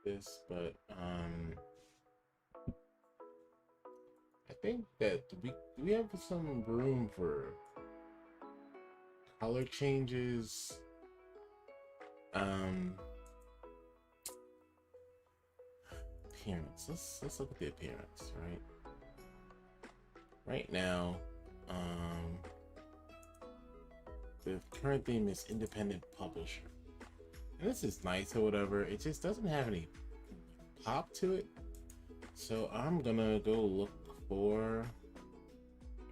this, but I think that we have some room for color changes. Um, Appearance. Let's look at the appearance, right? Right now, um, the current theme is independent publisher, and this is nice or whatever. It just doesn't have any pop to it. So I'm gonna go look for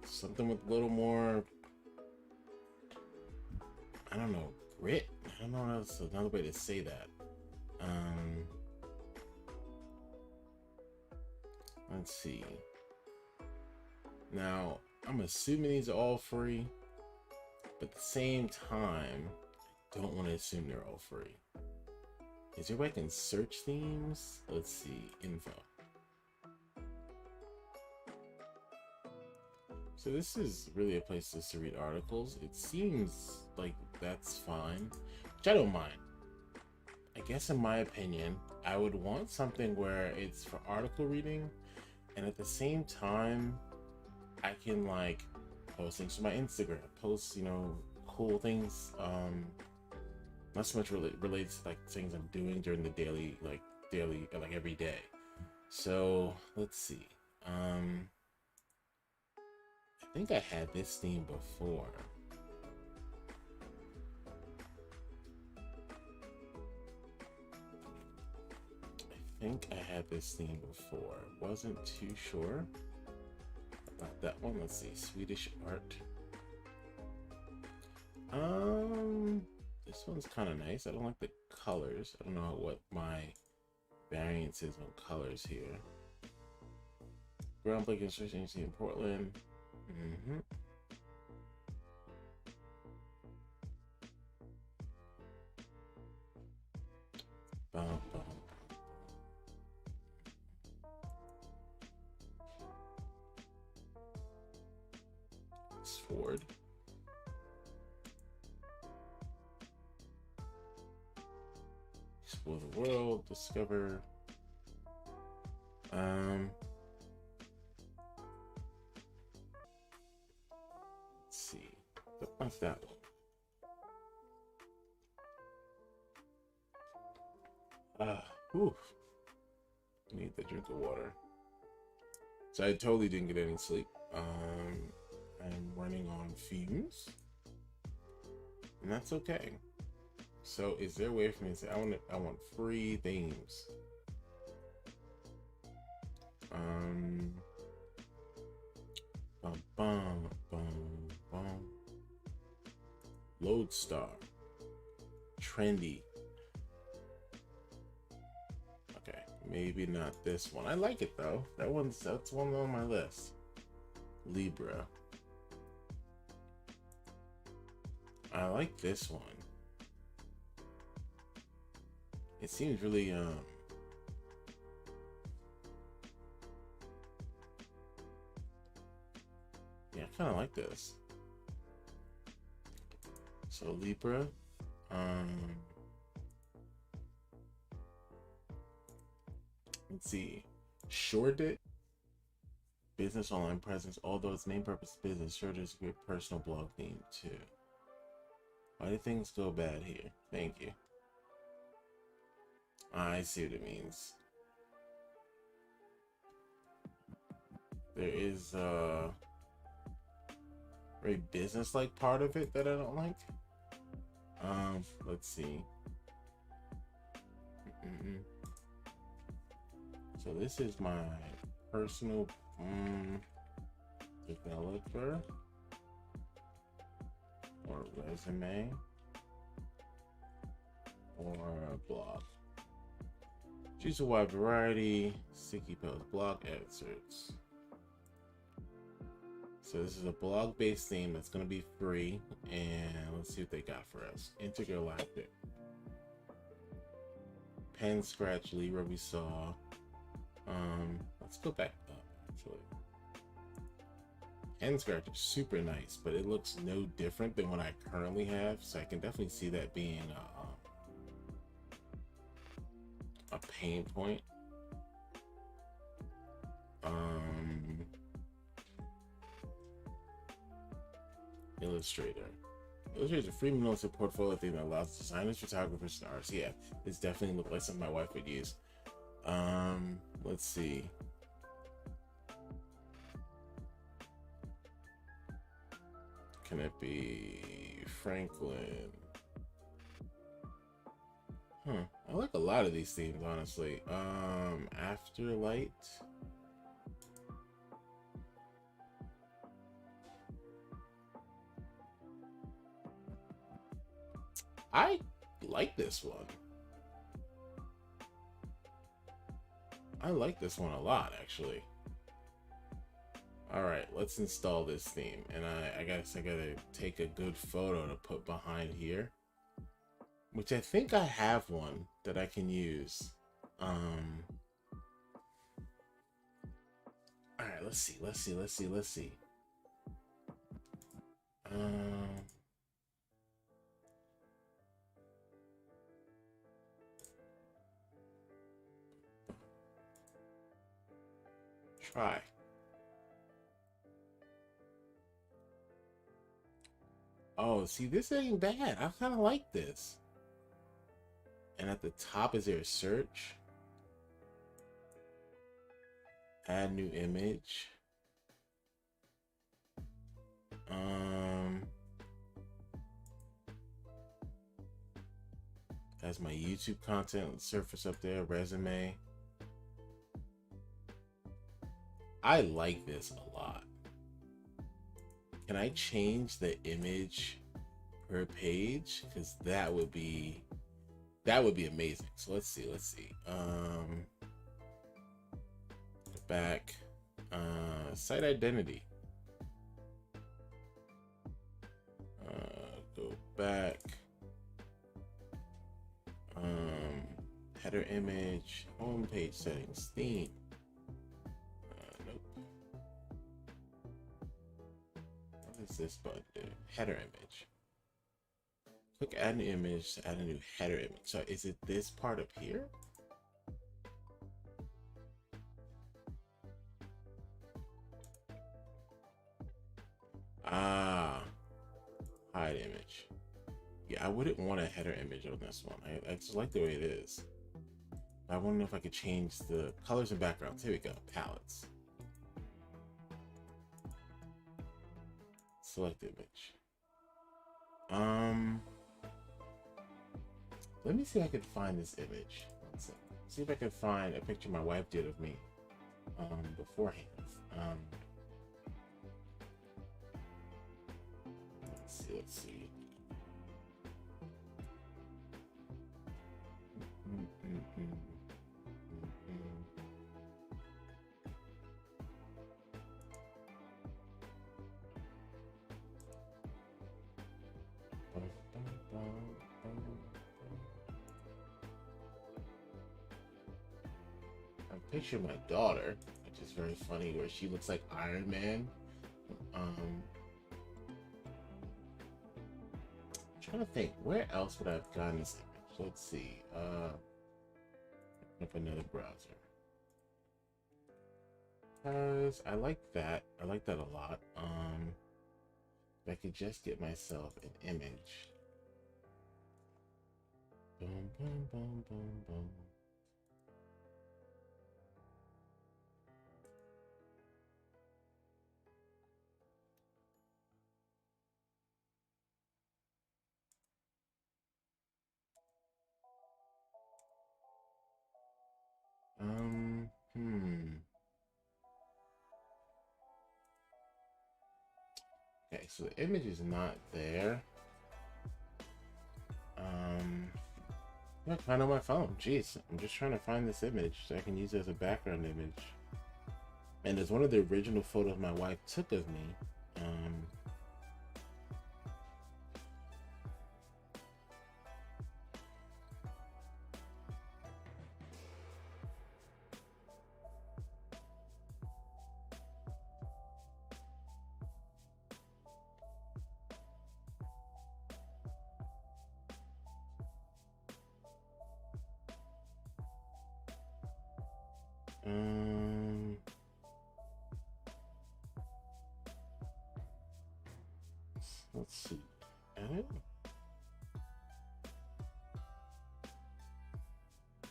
something with a little more, I don't know, grit. I don't know that's another way to say that. Um, let's see. Now, I'm assuming these are all free, but at the same time, I don't want to assume they're all free. Is there a way I can search themes? Let's see, info. So this is really a place just to read articles. It seems like that's fine, which I don't mind. I guess in my opinion, I would want something where it's for article reading, and at the same time, I can like post things to my Instagram, post, cool things. Not so much related to like things I'm doing during the daily, like every day. So let's see. I think I had this theme before. I think I had this theme before. Wasn't too sure about that one. Let's see. Swedish art. This one's kind of nice. I don't like the colors. I don't know what my variance is on colors here. Groundbreaking construction agency in Portland. Bum, bum. Ford. Explore the world, discover. Let's see. What's that one? Oof. Need the drink of water. So I totally didn't get any sleep. I'm running on fumes, and that's okay. So is there a way for me to say I want free themes? Bum, bum, bum, bum. Lodestar. Trendy. Okay, maybe not this one. I like it though. That's one on my list. Libra. I like this one. It seems really yeah, I kind of like this. So Libra, let's see, Short It, business online presence. Although its main purpose is business, Short It is a great personal blog theme too. Why do things go bad here? Thank you. I see what it means. There is a very business-like part of it that I don't like. Let's see. So this is my personal developer or resume or a blog. Choose a wide variety, sticky post, blog excerpts. So this is a blog-based theme that's going to be free, and let's see what they got for us. Intergalactic. Pen Scratch Libra we saw. Let's go back up, actually. Pen Scratch is super nice, but it looks no different than what I currently have, so I can definitely see that being a pain point. Illustrator. Illustrator is a free minimalistic portfolio theme that allows designers, photographers, and artists. Yeah, this definitely looks like something my wife would use. Let's see. Can it be Franklin? I like a lot of these themes, honestly. Afterlight. I like this one. I like this one a lot, actually. All right, let's install this theme. And I guess I gotta take a good photo to put behind here, which I think I have one that I can use. All right, let's see. Try. Oh, see, this ain't bad. I kind of like this. And at the top, is there a search? Add new image. Has my YouTube content surface up there, resume. I like this a lot. Can I change the image per page? Because that would be amazing. So let's see. Back. Site identity. Go back. Header image. Home page settings. Theme. Nope. What does this button do? Header image. Click add new image to add a new header image. So is it this part up here? Ah, hide image. Yeah, I wouldn't want a header image on this one. I just like the way it is. I want to know if I could change the colors and backgrounds. Here we go, palettes. Select image. Let me see if I can find this image. One second. See if I can find a picture my wife did of me beforehand. Let's see. I picture my daughter, which is very funny, where she looks like Iron Man. Trying to think, where else would I have gotten this image? Let's see. Up another browser. Cause I like that. I like that a lot. If I could just get myself an image. Boom, boom, boom, boom, boom. Okay, so the image is not there. I find on my phone. Jeez, I'm just trying to find this image so I can use it as a background image. And it's one of the original photos my wife took of me. Um, let's see. Edit?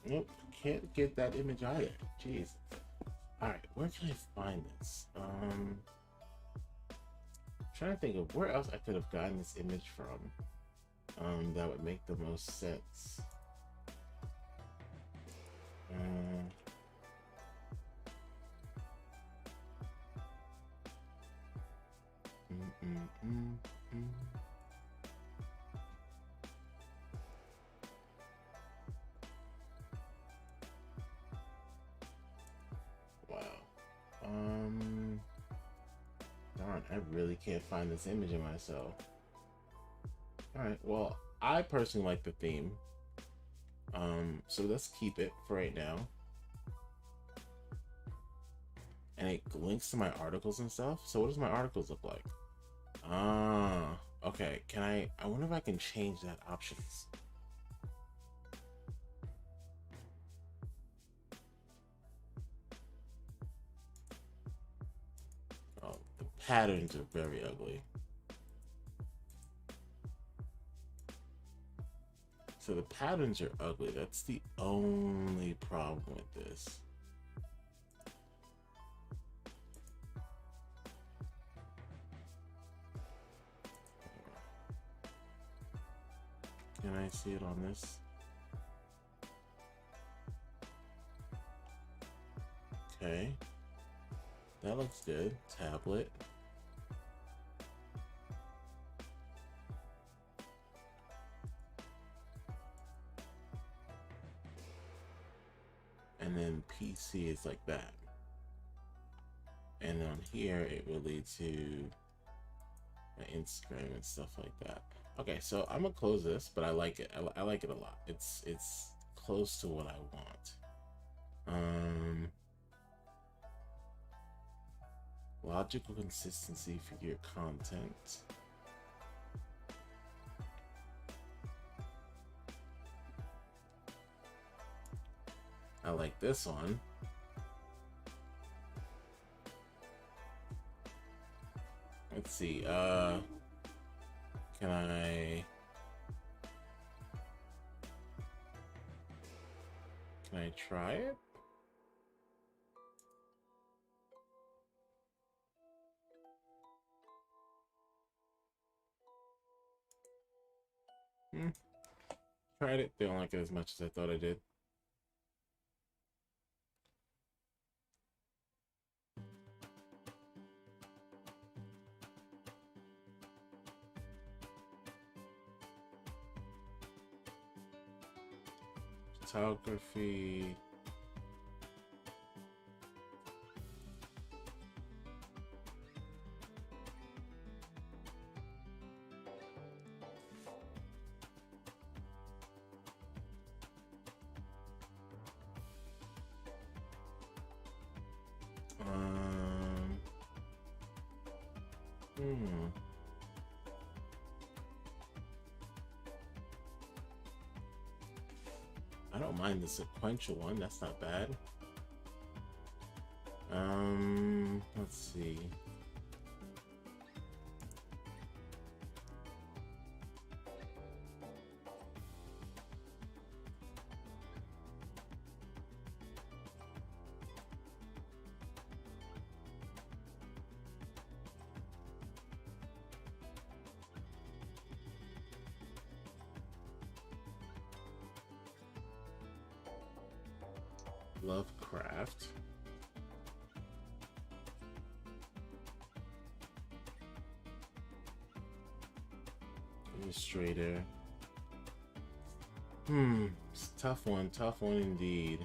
Nope, can't get that image either. Jeez. Alright, where can I find this? Trying to think of where else I could have gotten this image from. That would make the most sense. Wow. Darn, I really can't find this image of myself. Alright, well, I personally like the theme. So let's keep it for right now. And it links to my articles and stuff. So what does my articles look like? Ah, okay. I wonder if I can change that options. Oh, the patterns are very ugly. So the patterns are ugly. That's the only problem with this. Can I see it on this? Okay. That looks good. Tablet. And then PC is like that. And on here, it will lead to my Instagram and stuff like that. Okay, so I'm gonna close this, but I like it. I like it a lot. It's close to what I want. Logical consistency for your content. I like this one. Let's see, can I try it? Tried it, don't like it as much as I thought I did. Photography. I don't mind the sequential one, that's not bad. Let's see. Lovecraft. Illustrator. It's a tough one indeed.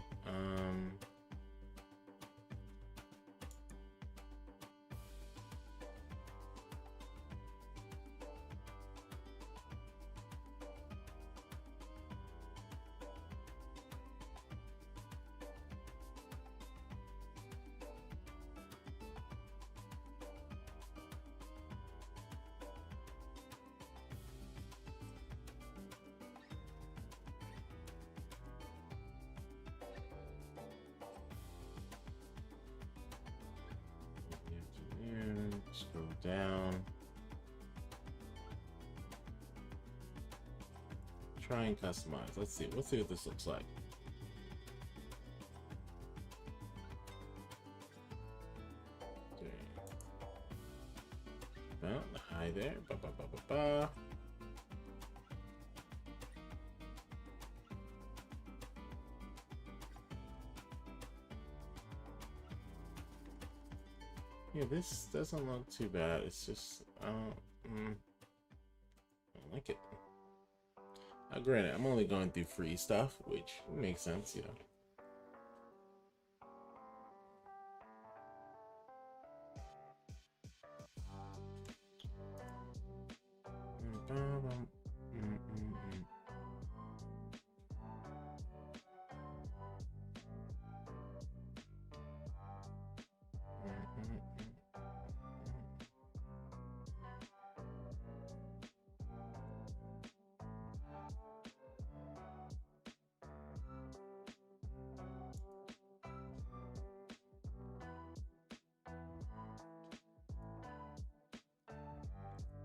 down. Try and customize. Let's see what this looks like. Well, hi there. Ba, ba, ba, ba, ba. Yeah, this doesn't look too bad. It's just I don't like it. Granted, I'm only going through free stuff, which makes sense, you know.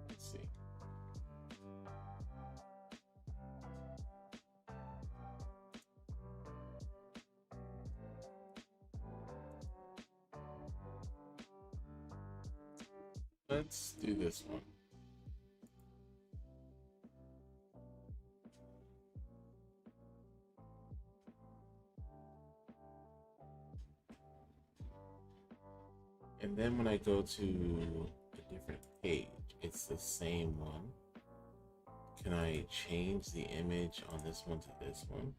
Let's see. Let's do this one. And then when I go to a different page, it's the same one. Can I change the image on this one to this one?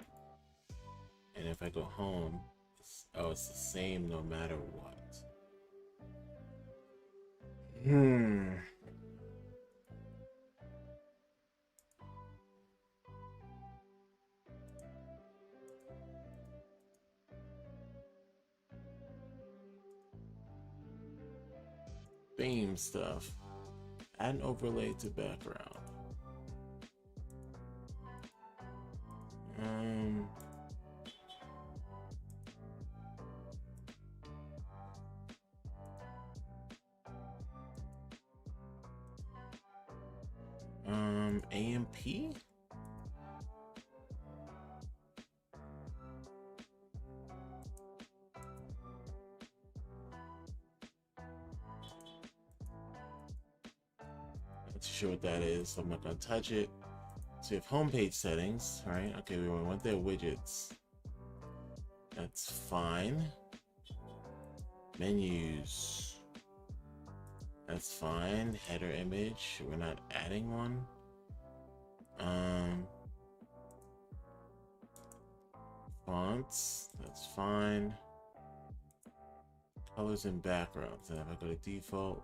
And if I go home, it's the same no matter what. Theme stuff. Add an overlay to background. AMP? Not too sure what that is, so I'm not gonna touch it. So we have homepage settings, right? Okay, we want their widgets. That's fine. Menus. That's fine. Header image. We're not adding one. Fonts. That's fine. Colors and backgrounds. And if I go to default.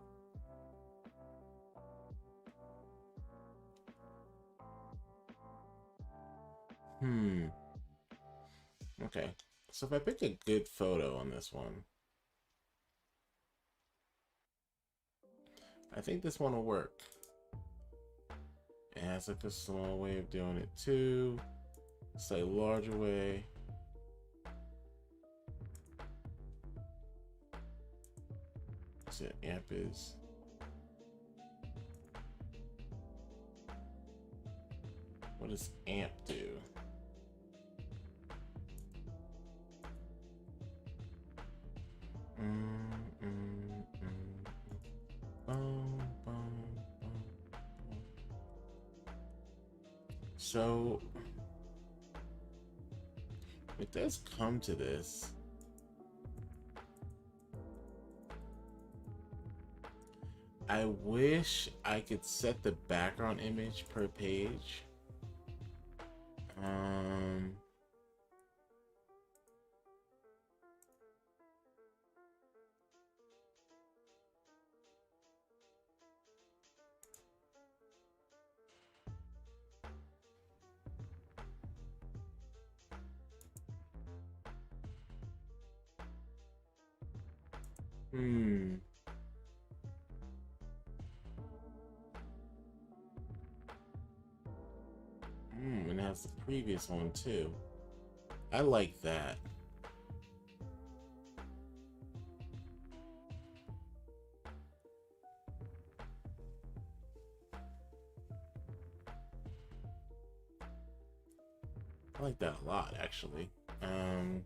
Okay. So if I pick a good photo on this one, I think this one will work. It has like a small way of doing it too. Slightly larger way. That's it. AMP is. What does AMP do? So it does come to this. I wish I could set the background image per page. And it has the previous one too. I like that. like that a lot, actually. I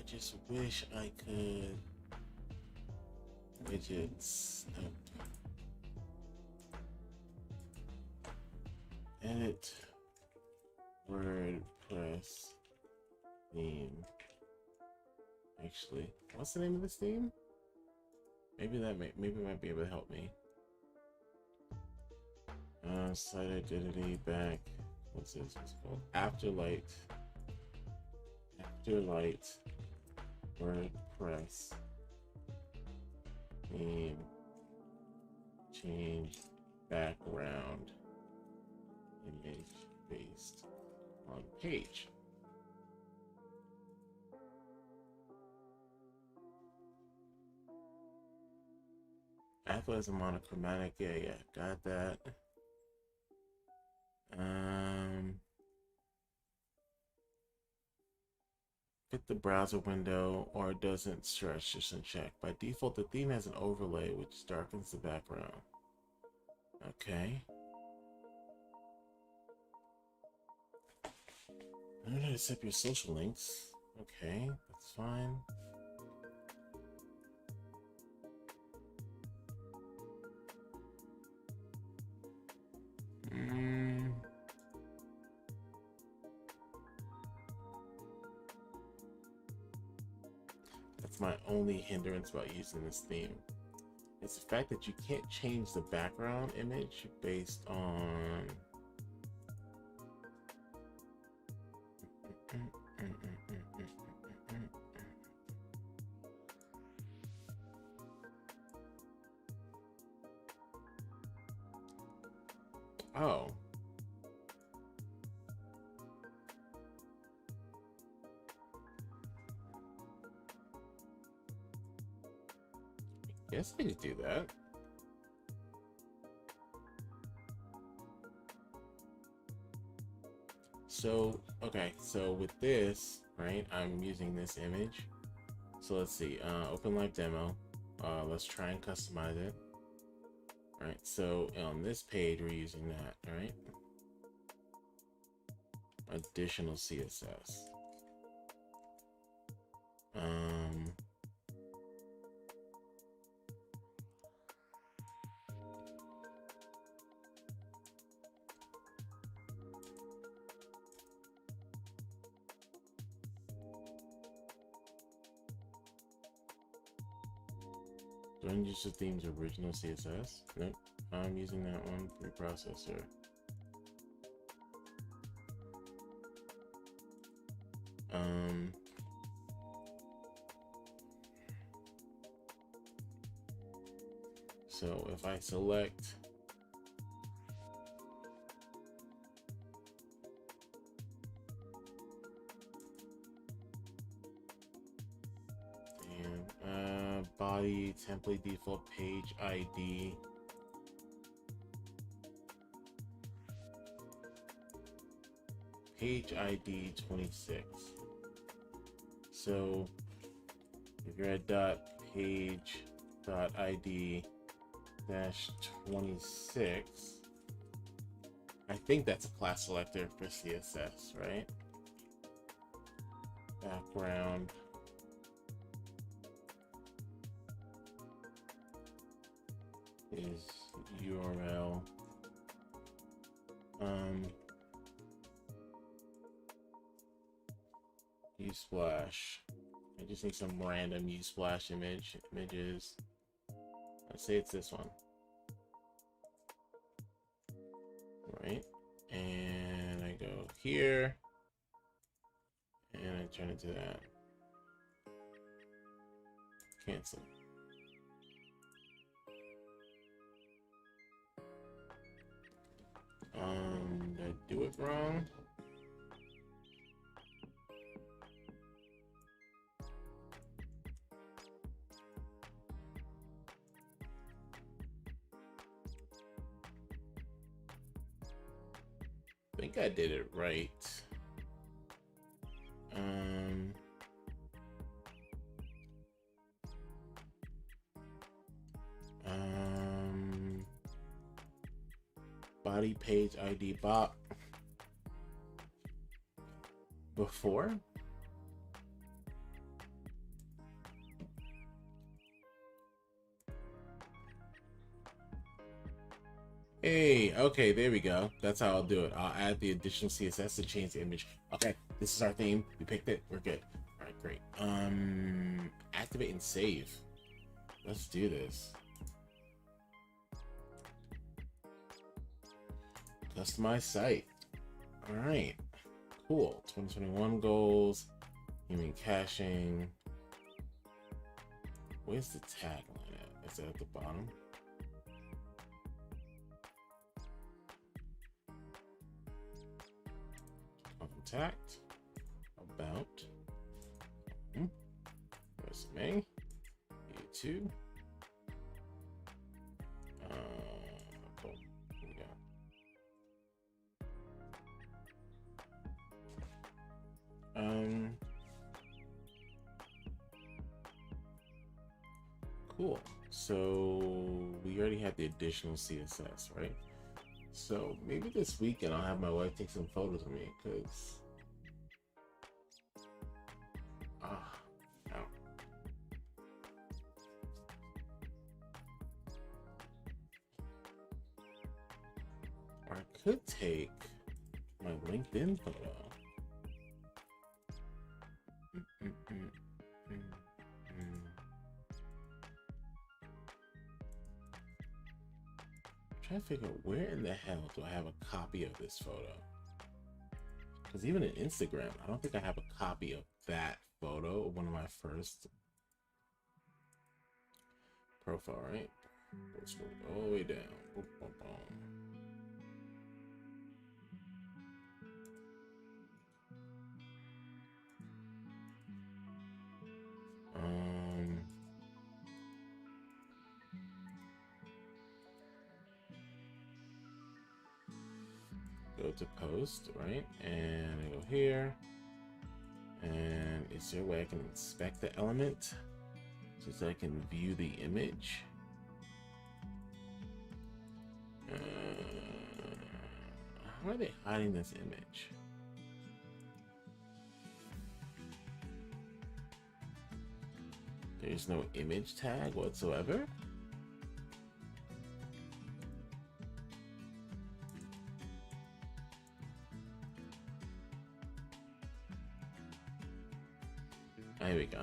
just wish I could widgets. Nope. Edit WordPress theme. Actually, what's the name of this theme? Maybe maybe it might be able to help me. Site identity back. What's this? What's it called? Afterlight. Afterlight WordPress theme. Change background image based on page. Atlas is monochromatic. Yeah, got that. Fit the browser window or it doesn't stretch, just uncheck. By default, the theme has an overlay which darkens the background. Okay. I don't know how to set up your social links. Okay, that's fine. That's my only hindrance about using this theme. It's the fact that you can't change the background image based on oh. Yes, I could do that. So, okay, so with this, right, I'm using this image. So let's see, open live demo. Let's try and customize it. All right, so on this page, we're using that, right? Additional CSS. Do I use the theme's original CSS? Nope. I'm using that one preprocessor. So if I select body template default page ID, page ID 26. So if you're at .page.id -26, I think that's a class selector for CSS, right? Background is URL. Usplash. I just need some random Usplash images. Let's say it's this one. Right? And I go here. And I turn it to that. Cancel. Did I do it wrong? I think I did it right. Body page ID bot before. Hey, okay, there we go. That's how I'll do it. I'll add the additional CSS to change the image. Okay, this is our theme. We picked it. We're good. All right, great. Activate and save. Let's do this. Customize site. All right, cool. 2021 goals. Human caching. Where's the tagline at? Is it at the bottom? Contact. About. Resume. YouTube. Boom. Here we go. Cool. So we already had the additional CSS, right? So maybe this weekend I'll have my wife take some photos of me, because no. Or I could take my LinkedIn photo. Trying to figure out where in the hell do I have a copy of this photo? Because even in Instagram, I don't think I have a copy of that photo, one of my first profile, right? Let's go all the way down. Boom, boom, boom. Go to post, right? And I go here. And is there a way I can inspect the element so that I can view the image? How are they hiding this image? There's no image tag whatsoever. There we go.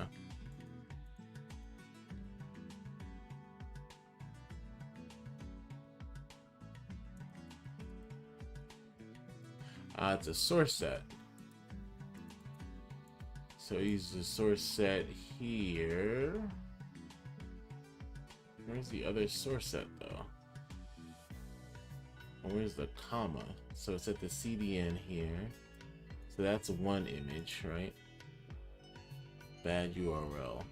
It's a source set. So use the source set here. Where's the other source set though? Where's the comma? So it's at the CDN here. So that's one image, right? Bad URL.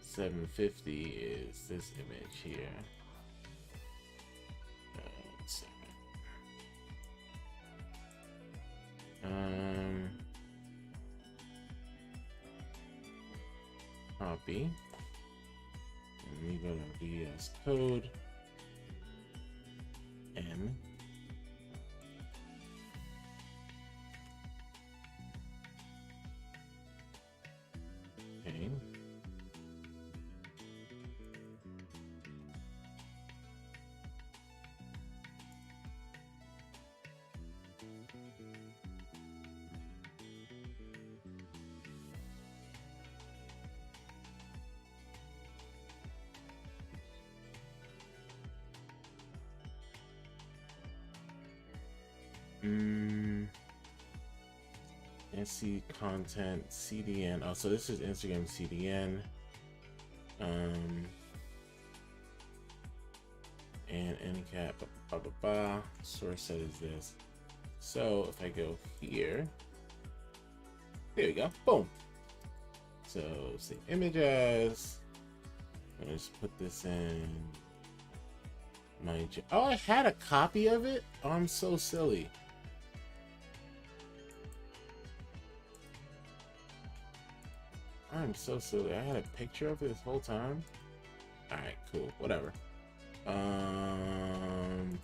750 is this image here. Copy. And we go to VS Code. N. Okay. SC content CDN. Oh, so this is Instagram CDN. And NCAP. Source set is this. So if I go here, there we go. Boom. So say image as. I'm just put this in my. Oh, I had a copy of it. Oh, I'm so silly. I'm so silly. I had a picture of it this whole time. Alright, cool. Whatever.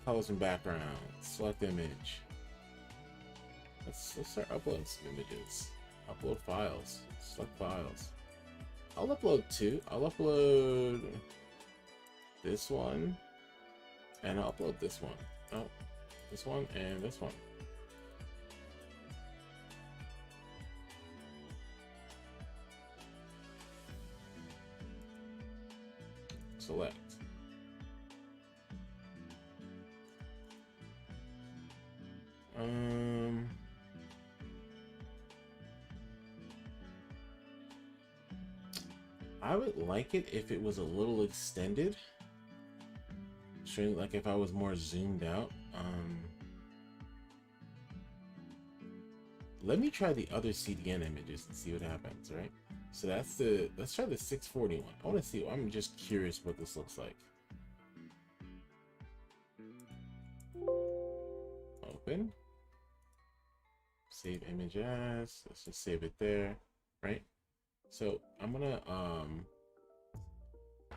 Colors and background. Select image. Let's start uploading some images. Upload files. Select files. I'll upload two. I'll upload this one. And I'll upload this one. Oh, this one and this one. Select. I would like it if it was a little extended. Showing like if I was more zoomed out. Let me try the other CDN images and see what happens, right? So that's the, let's try the 640 one. I want to see, I'm just curious what this looks like. Open. Save image as, let's just save it there, right? So I'm gonna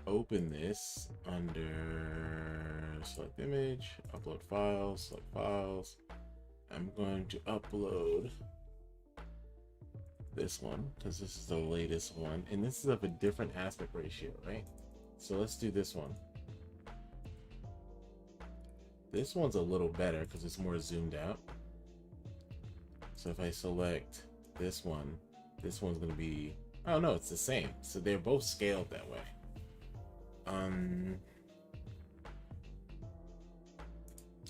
open this under select image, upload files, select files. I'm going to upload this one because this is the latest one, and this is of a different aspect ratio, right? So let's do this one. This one's a little better because it's more zoomed out. So if I select this one's going to be, oh no, it's the same. So they're both scaled that way.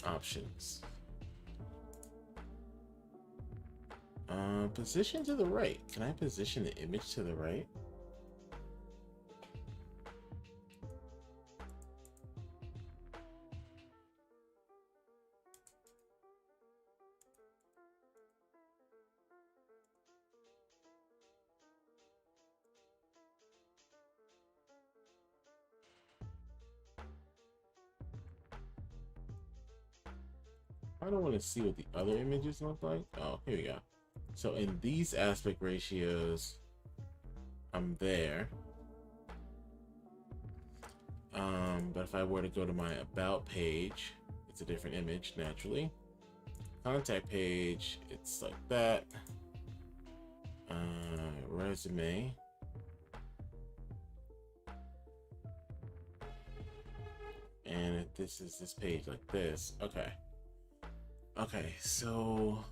Options. Position to the right. Can I position the image to the right? I don't want to see what the other images look like. Oh, here we go. So in these aspect ratios, I'm there. But if I were to go to my about page, it's a different image naturally. Contact page, it's like that. Resume. And if this is this page like this, okay. Okay, so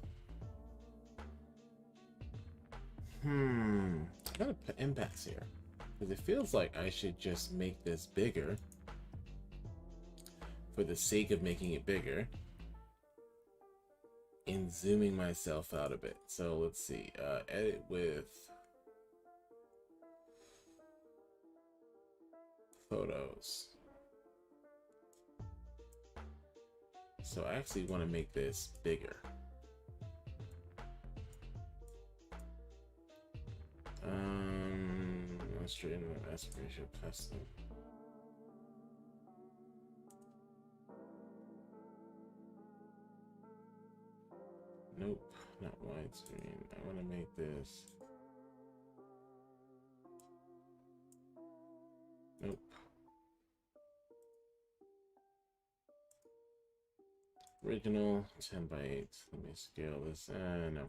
gotta put impacts here because it feels like I should just make this bigger for the sake of making it bigger and zooming myself out a bit. So let's see, edit with photos. So I actually want to make this bigger. Let's straighten the aspect ratio custom. Nope, not widescreen. I want to make this. Nope. Original 10 by 8. Let me scale this. No.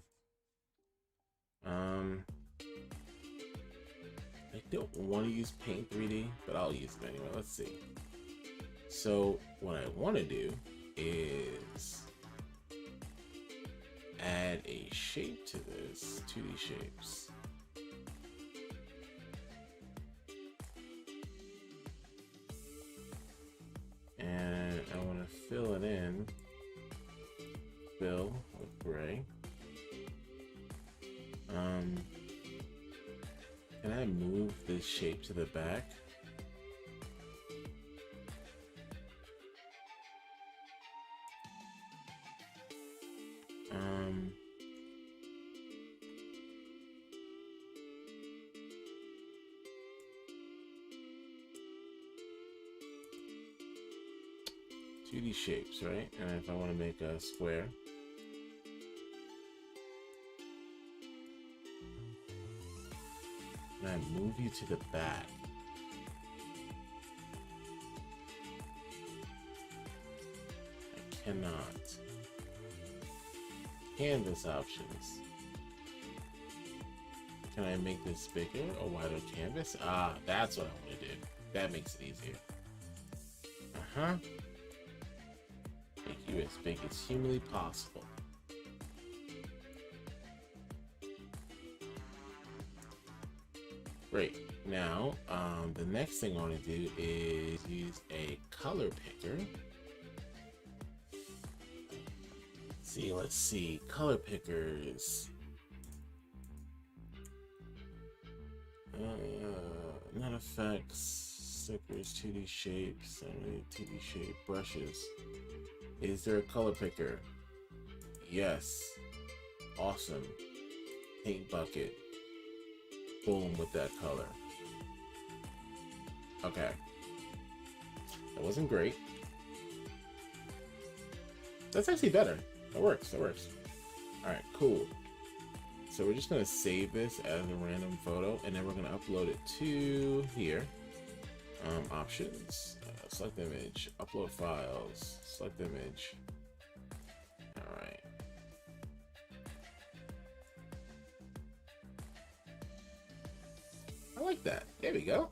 I don't want to use Paint 3D, but I'll use it anyway. Let's see. So what I want to do is add a shape to this, 2D shapes. And I want to fill it in, fill with gray. Can I move this shape to the back? Do these shapes, right? And if I want to make a square, and I move you to the back. cannot. Canvas options. Can I make this bigger or wider canvas? Ah, that's what I want to do. That makes it easier. Uh-huh. Make you as big as humanly possible. Great. Now, the next thing I want to do is use a color picker. Let's see. Color pickers. Not effects, stickers, 2D shapes, 2D shape brushes. Is there a color picker? Yes. Awesome. Paint bucket. Boom with that color. Okay. That wasn't great. That's actually better. That works. That works. Alright, cool. So we're just going to save this as a random photo, and then we're going to upload it to here. Options. Select image. Upload files. Select image. Alright. I like that. There we go.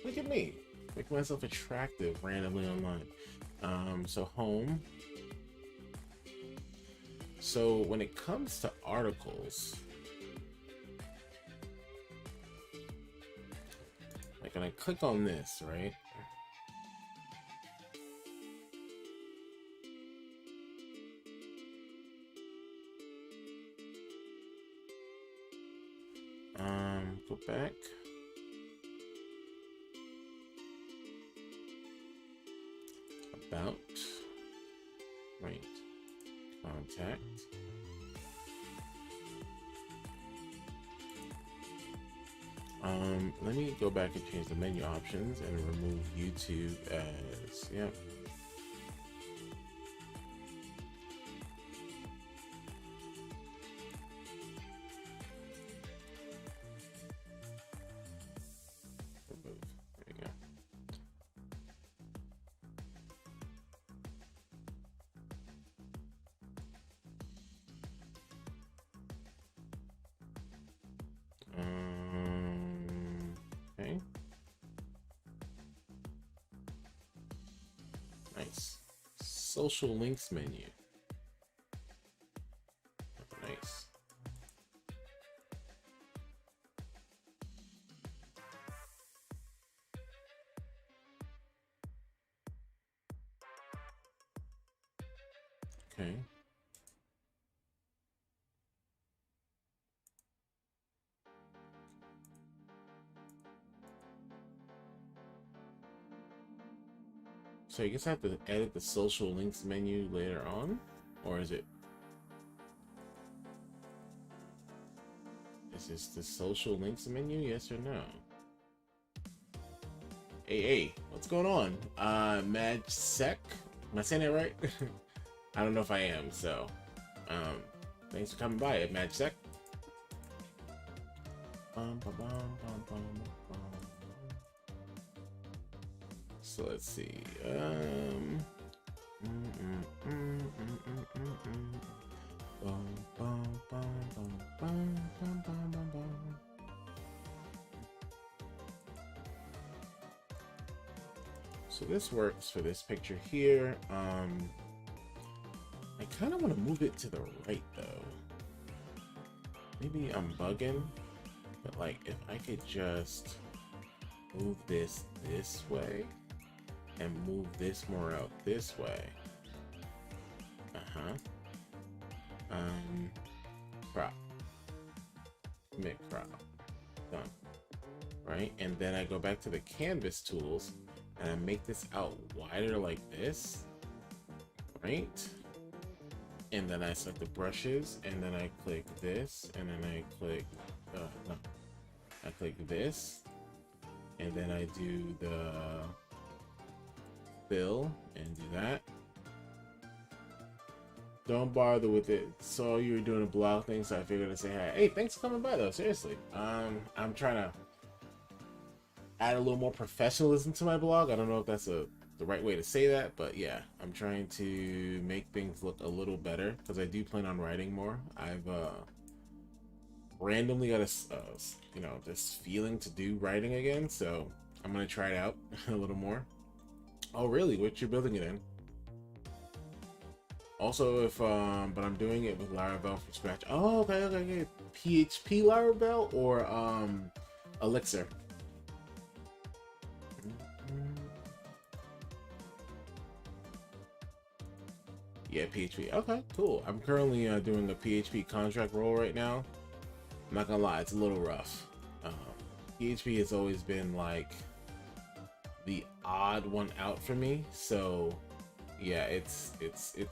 Look at me. Make myself attractive randomly online. So home. So when it comes to articles, like when I click on this, right? Go back. About. Right. Contact. Let me go back and change the menu options and remove YouTube as, yeah. Remove. There we go. Okay. Nice. Social links menu. Nice. Okay. So I guess I have to edit the social links menu later on, or is this the social links menu? Yes or no? Hey, what's going on? Madsec? Am I saying that right? I don't know if I am. So, thanks for coming by, Madsec. So let's see. So this works for this picture here. I kind of want to move it to the right though. Maybe I'm bugging, but like if I could just move this way and move this more out this way. Crop. Mid crop. Done. Right? And then I go back to the canvas tools and I make this out wider like this. Right? And then I select the brushes and then I click this and then I click no. I click this and then I do the fill and do that. Don't bother with it. Saw you were doing a blog thing, so I figured to say hi. Hey, thanks for coming by though, seriously. I'm trying to add a little more professionalism to my blog. I don't know if that's a the right way to say that, but yeah, I'm trying to make things look a little better because I do plan on writing more. I've randomly got this feeling to do writing again, so I'm gonna try it out a little more. Oh, really? What you're building it in? Also, if but I'm doing it with Laravel from scratch. Oh, okay. PHP Laravel or Elixir. Yeah, PHP. Okay, cool. I'm currently doing a PHP contract role right now. I'm not gonna lie, it's a little rough. Uh, PHP has always been like the odd one out for me, so yeah, it's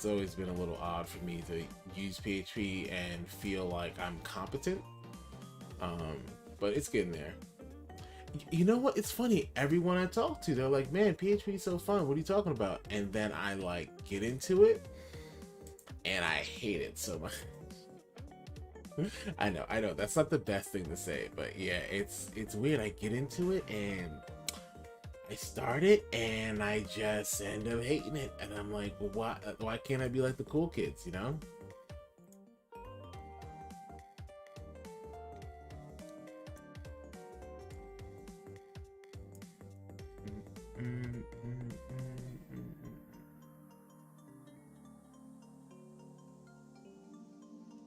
always been a little odd for me to use PHP and feel like I'm competent. Um, but it's getting there. You know what? It's funny. Everyone I talk to, they're like, "Man, PHP is so fun. What are you talking about?" And then I like get into it, and I hate it so much. I know. That's not the best thing to say, but yeah, it's weird. I get into it and I start it, and I just end up hating it, and I'm like, well, why can't I be like the cool kids, you know?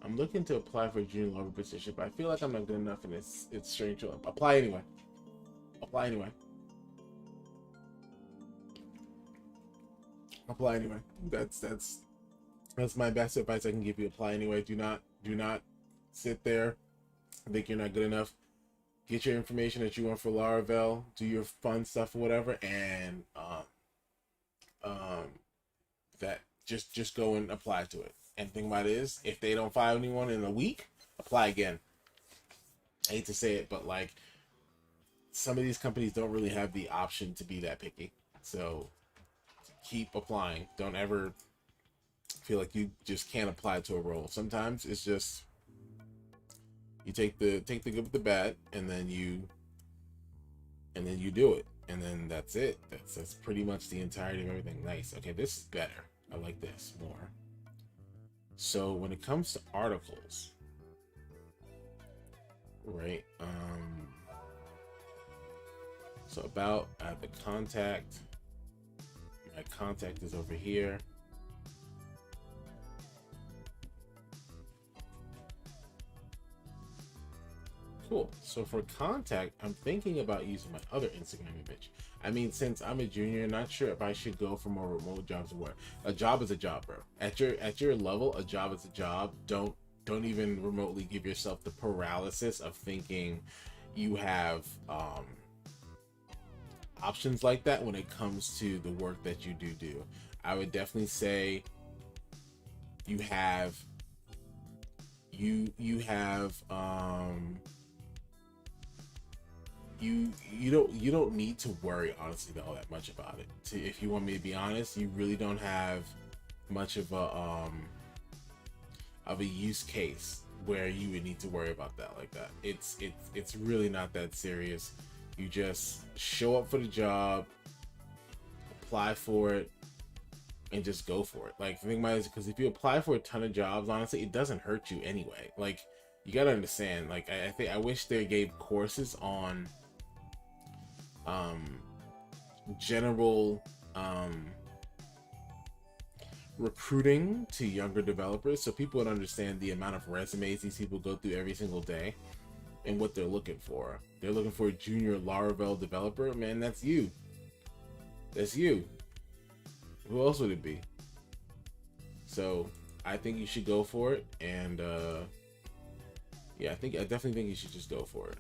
I'm looking to apply for a junior level position, but I feel like I'm not good enough, and it's strange to apply anyway. Apply anyway. Apply anyway. That's my best advice I can give you. Apply anyway. Do not sit there, think you're not good enough. Get your information that you want for Laravel, do your fun stuff or whatever, and um, that just go and apply to it. And the thing about it is, if they don't find anyone in a week, apply again. I hate to say it, but like some of these companies don't really have the option to be that picky. So keep applying. Don't ever feel like you just can't apply to a role. Sometimes it's just you take the good with the bad, and then you do it, and then that's it. That's pretty much the entirety of everything. Nice. Okay, this is better. I like this more. So when it comes to articles, right? So about I have the contact. My contact is over here. Cool. So for contact, I'm thinking about using my other Instagram image. I mean, since I'm a junior, not sure if I should go for more remote jobs or what. A job is a job, bro. At your level, a job is a job. Don't even remotely give yourself the paralysis of thinking you have options like that when it comes to the work that you do. I would definitely say you have you have you don't need to worry honestly all that much about it. If you want me to be honest, you really don't have much of a use case where you would need to worry about that like that. It's really not that serious. You just show up for the job, apply for it, and just go for it. Like the thing about it is, because if you apply for a ton of jobs, honestly, it doesn't hurt you anyway. Like you gotta understand. Like I wish they gave courses on general recruiting to younger developers, so people would understand the amount of resumes these people go through every single day and what they're looking for. They're looking for a junior Laravel developer. Man, that's you. That's you. Who else would it be? So I think you should go for it, and yeah, I definitely think you should just go for it.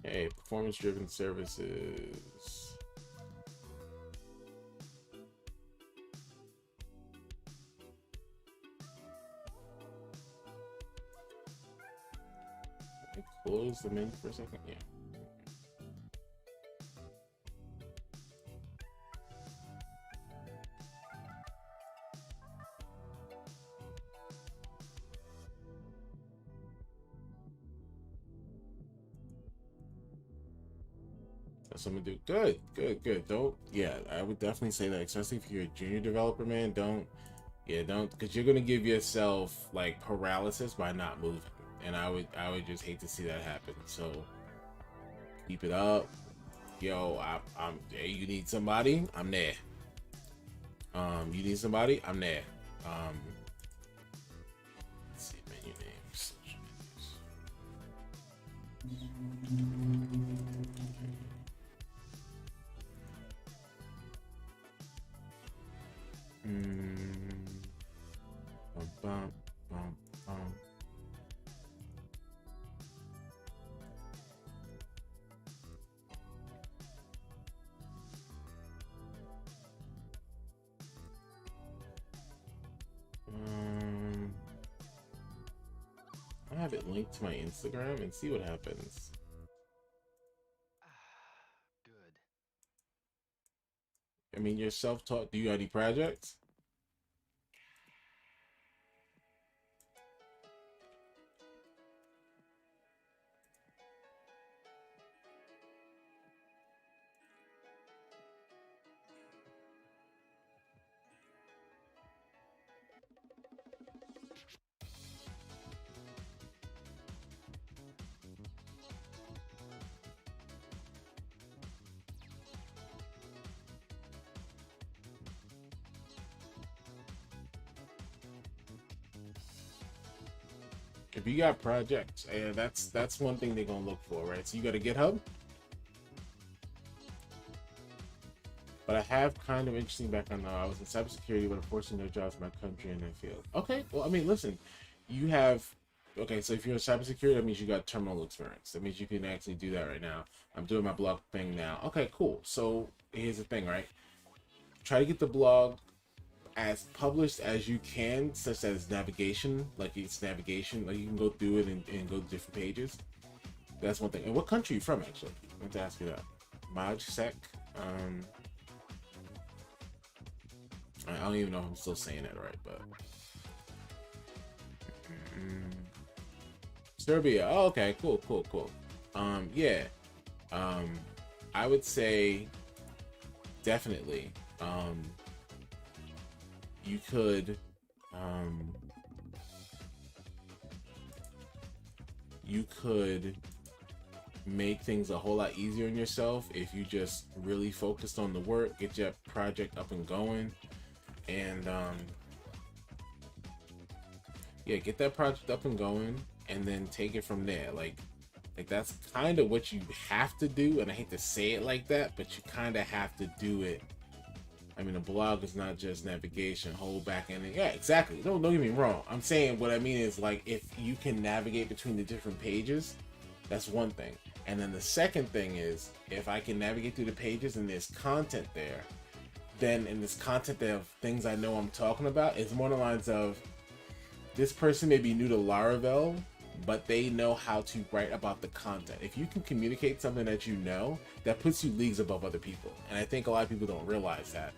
Hey, performance-driven services. Can I close the menu for a second? Yeah. That's what I'm gonna do. Good, good, good. Don't. Yeah, I would definitely say that, especially if you're a junior developer, man. Don't. Yeah, don't, because you're gonna give yourself like paralysis by not moving, and I would just hate to see that happen. So keep it up, yo. I'm. Hey, you need somebody? I'm there. You need somebody? I'm there. Let's see, menu names. Bum, bum, bum, bum. I have it linked to my Instagram and see what happens. Good. I mean, you're self-taught. Do you got any projects? If you got projects, and that's one thing they're gonna look for, right? So you got a GitHub, but I have kind of interesting background now. I was in cybersecurity, but unfortunately, no jobs in my country in that field. Okay, well, I mean, listen, you have. Okay, so if you're in cybersecurity, that means you got terminal experience. That means you can actually do that right now. I'm doing my blog thing now. Okay, cool. So here's the thing, right? Try to get the blog as published as you can, such as navigation, like it's navigation, like you can go through it and go to different pages. That's one thing. And what country are you from, actually? I want to ask you that. Majsek. I don't even know if I'm still saying that right, but Serbia. Oh, okay, cool, cool, cool. Yeah. Um, I would say definitely. You could. Um, you could make things a whole lot easier on yourself if you just really focused on the work, get your project up and going, and yeah, get that project up and going, and then take it from there. Like that's kind of what you have to do, and I hate to say it like that, but you kind of have to do it. I mean, a blog is not just navigation, whole back end. Yeah, exactly. Don't get me wrong. I'm saying what I mean is, like, if you can navigate between the different pages, that's one thing. And then the second thing is, if I can navigate through the pages and there's content there, then in this content of things I know I'm talking about, it's more the lines of this person may be new to Laravel, but they know how to write about the content. If you can communicate something that you know, that puts you leagues above other people. And I think a lot of people don't realize that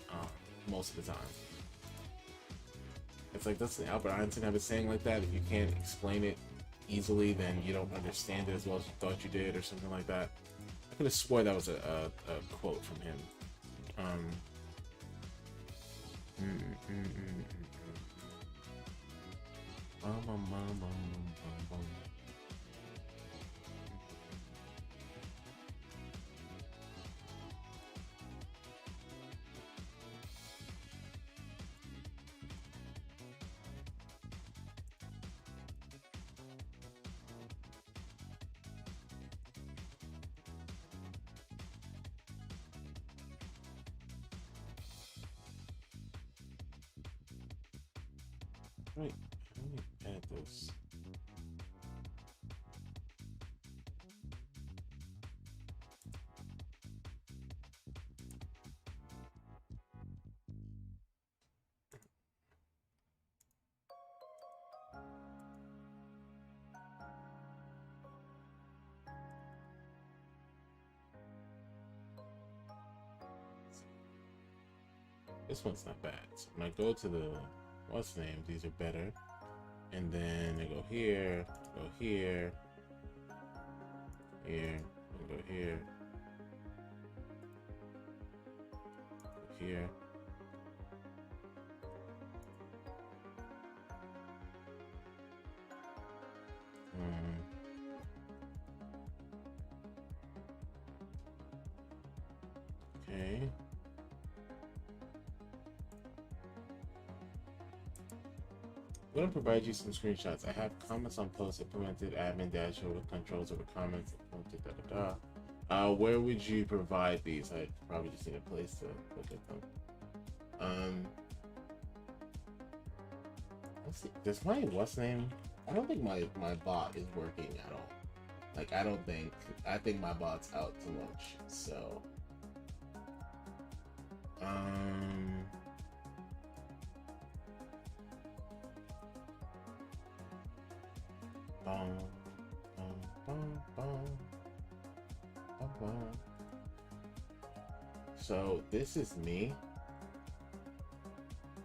most of the time. It's like, doesn't Albert Einstein have a saying like that? If you can't explain it easily, then you don't understand it as well as you thought you did, or something like that. I could have swore that was a quote from him. Wait, let me add this. This one's not bad. So when I go to the what's the name, these are better. And then I go here, and go here, and go here. here. Okay. I'm gonna provide you some screenshots. I have comments on posts implemented admin dashboard with controls over comments implemented where would you provide these? I probably just need a place to look at them. Let's see. Does my what's name? I don't think my bot is working at all. Like I think my bot's out too much. So so this is me.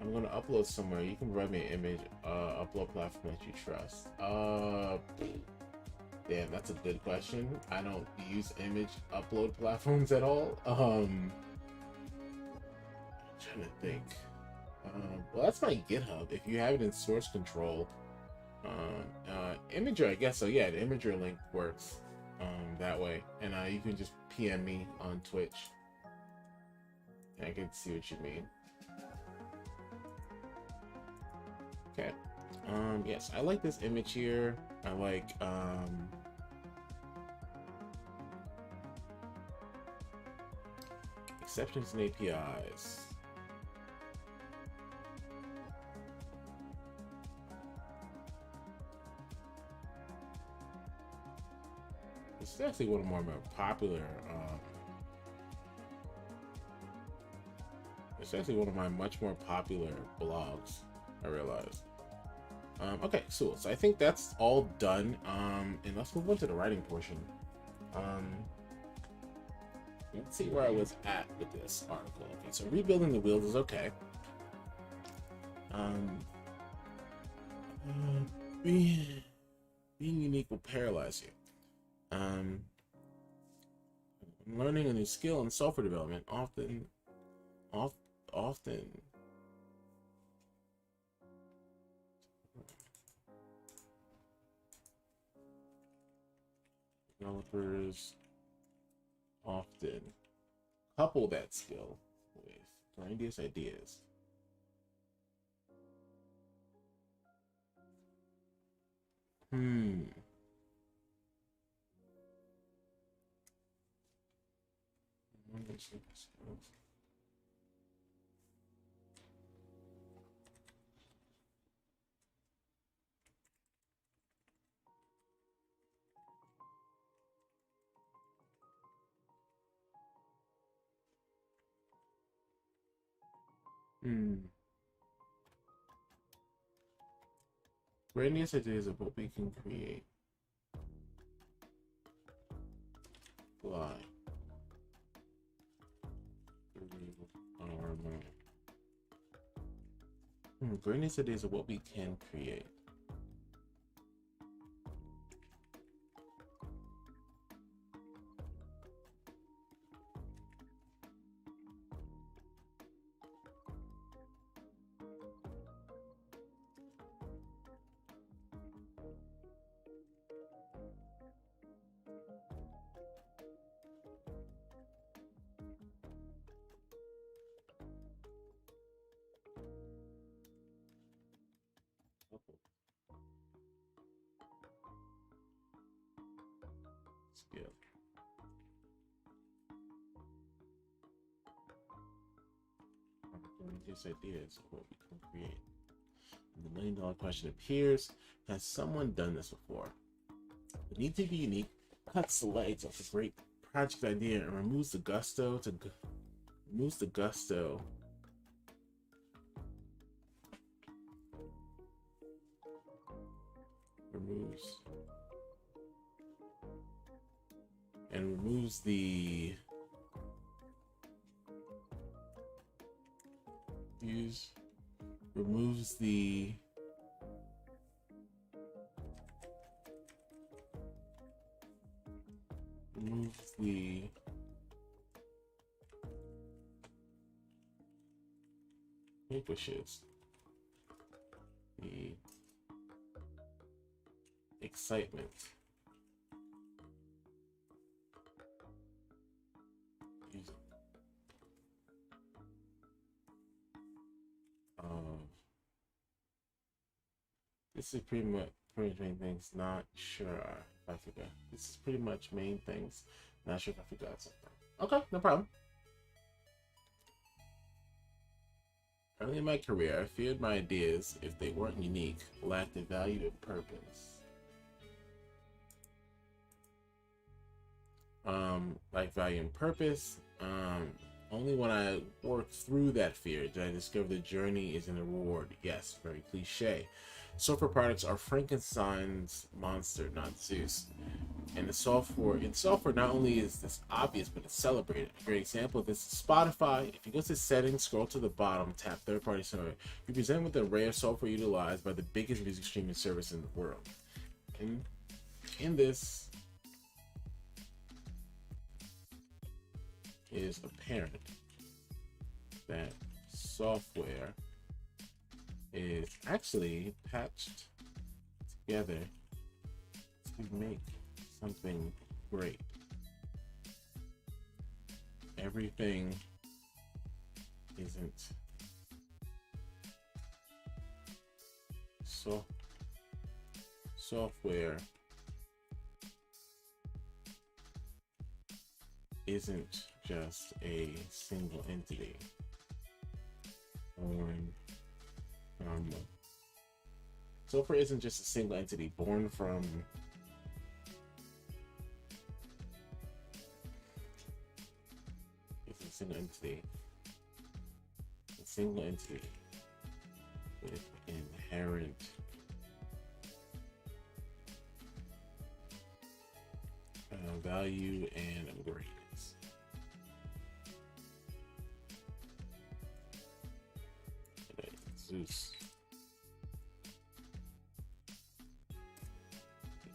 I'm gonna upload somewhere. You can provide me an image, upload platform that you trust. Damn, that's a good question. I don't use image upload platforms at all. I'm trying to think. Well, that's my GitHub. If you have it in source control, Imager, I guess so. Yeah, the Imager link works that way, and you can just PM me on Twitch, and I can see what you mean. Okay. Yes, I like this image here. I like exceptions and APIs. It's actually one of my more popular. It's actually one of my much more popular blogs. I realized. Okay, cool. So I think that's all done. And let's move on to the writing portion. Let's see where I was at with this article. Okay, so rebuilding the wheels is okay. Being unique will paralyze you. Learning a new skill in software development often developers often couple that skill with grandiose ideas. Grandiose ideas of what we can create. Fly. Grandiose ideas of what we can create. Skill. Grandiose ideas of what we can create. And the $1 million question appears: has someone done this before? The need to be unique cuts the legs off a great project idea and removes the gusto removes the extinguishes the excitement of this is pretty much main things. Not sure if I forgot. This is pretty much main things. Not sure if I forgot something. Okay, no problem. Early in my career, I feared my ideas, if they weren't unique, lacked a value and purpose. Like value and purpose. Only when I worked through that fear did I discover the journey isn't a reward. Yes, very cliche. Software products are Frankenstein's monster, not Zeus. And in software, not only is this obvious, but it's celebrated. A great example of this is Spotify. If you go to settings, scroll to the bottom, tap third-party software, you present with an array of software utilized by the biggest music streaming service in the world. And in this is apparent that software is actually patched together to make something great. Everything isn't software isn't just a single entity born from software isn't just a single entity born from it's a single entity with inherent value and greatness.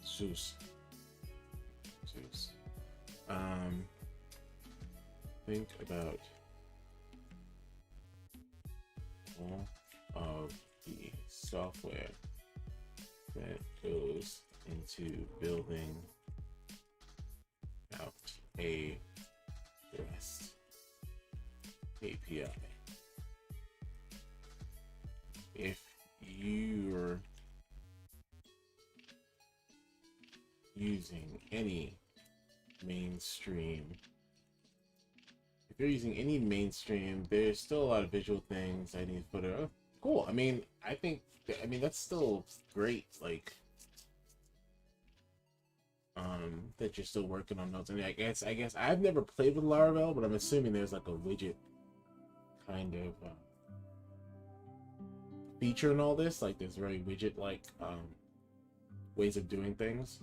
Zeus. Think about all of the software that goes into building out a REST API. If you're using any mainstream, there's still a lot of visual things I need to put it. Oh, cool. I mean, that's still great. Like, that you're still working on those. I mean, I guess I've never played with Laravel, but I'm assuming there's like a widget kind of feature in all this. Like, there's very widget-like ways of doing things.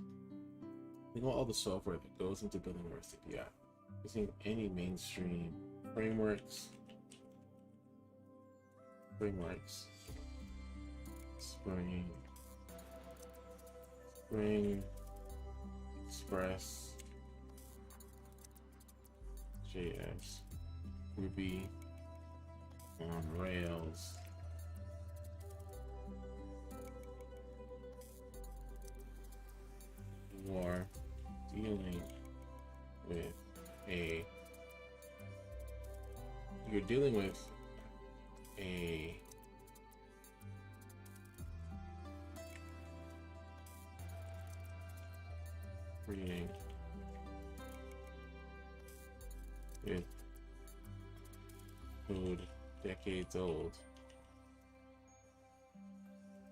Think about all the software that goes into building a REST API. Using any mainstream frameworks, Spring, Express, JS, Ruby, on Rails, or dealing with you're dealing with a reading with code decades old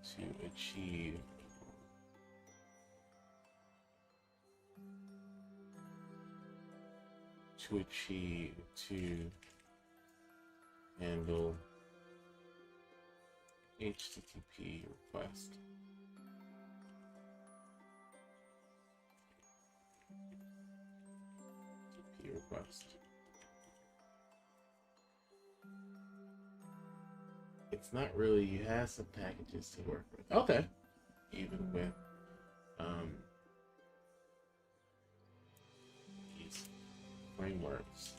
to achieve to handle HTTP request. It's not really, you have some packages to work with. Okay. Even with these frameworks,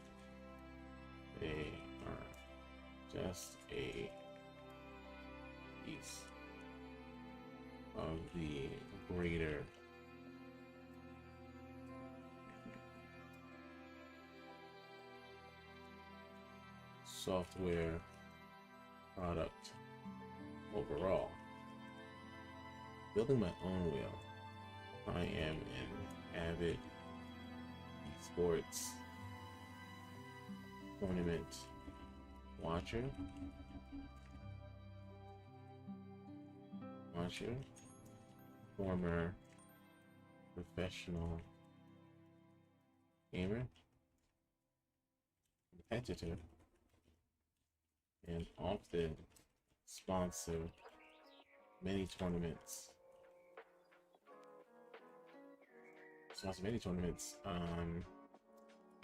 they are just a piece of the greater software product overall. Building my own wheel. I am an avid esports tournament watcher. Former professional gamer, competitor, and often sponsor many tournaments.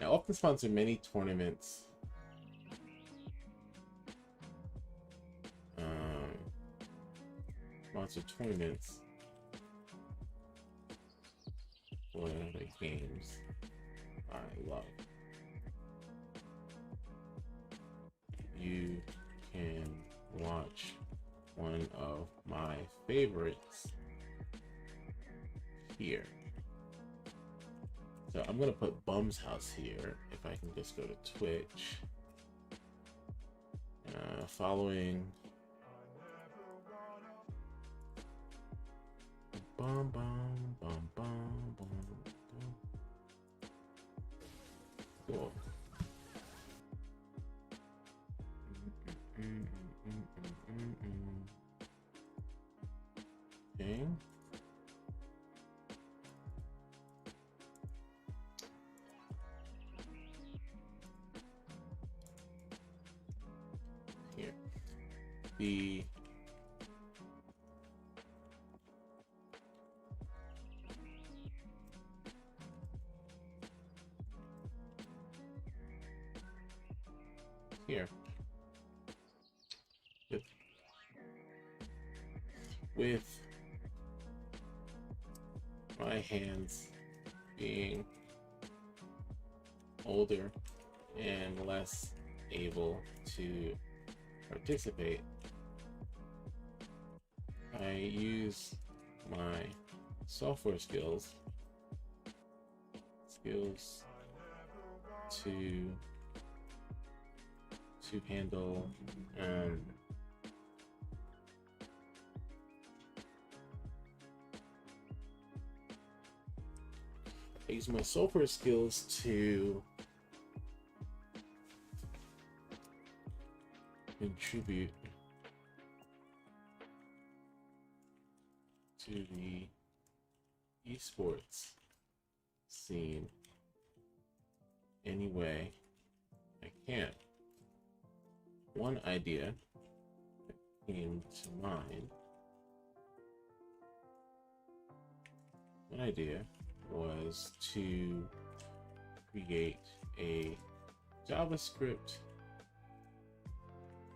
I often sponsor many tournaments. Sponsor tournaments for the games I love. You can watch one of my favorites here. So I'm gonna put Bum's House here. If I can just go to Twitch. Following bum bum bum bum bum bum. Cool. Okay. Here. The here. With my hands being older and less able to participate, I use my software skills to handle I use my software skills to contribute to the esports scene any way I can. One idea that came to mind, was to create a JavaScript,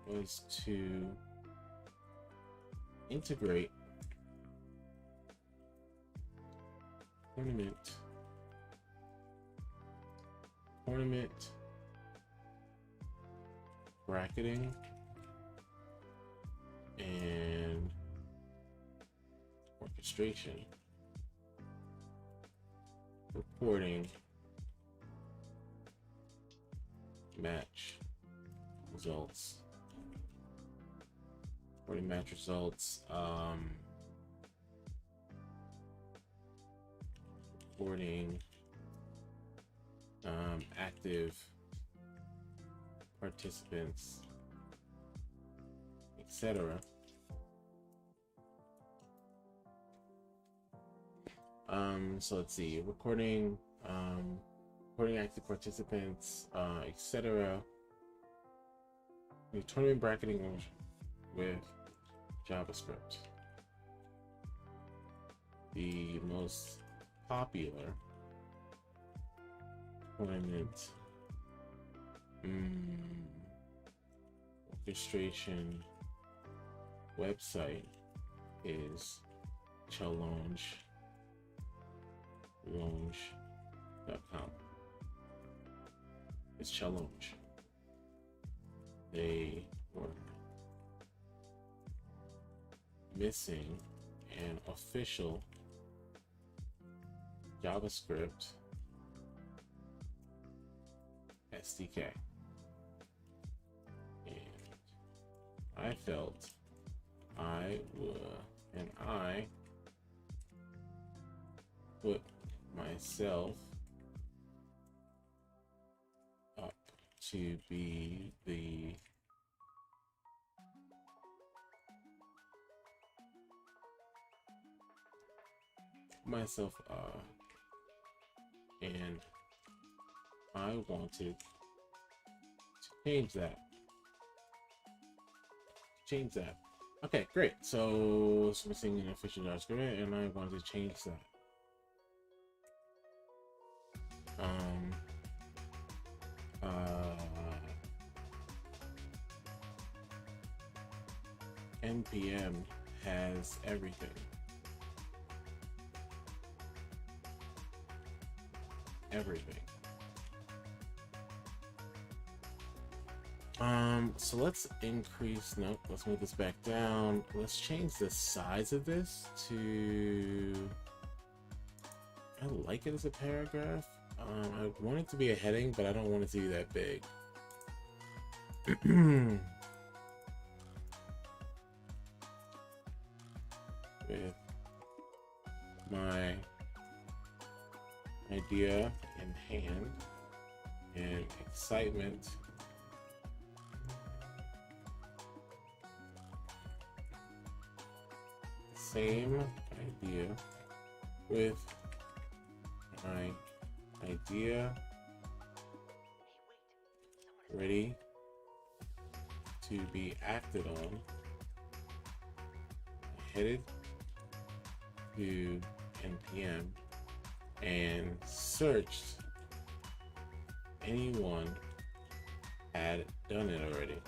was to integrate tournament bracketing and orchestration, reporting match results, reporting active participants, etc. So let's see, recording active participants, etc. Tournament bracketing with JavaScript. The most popular tournament orchestration website is challenge.com. It's challenge. They work missing an official JavaScript SDK. And I felt I put myself up to be the and I wanted to change that. Okay, great. So it's missing an official JavaScript, and I wanted to change that. NPM has everything. So let's increase, nope, let's move this back down. Let's change the size of this to, I like it as a paragraph. I want it to be a heading, but I don't want it to be that big. With my idea in hand and excitement, same idea with my idea ready to be acted on, headed to NPM and searched anyone had done it already.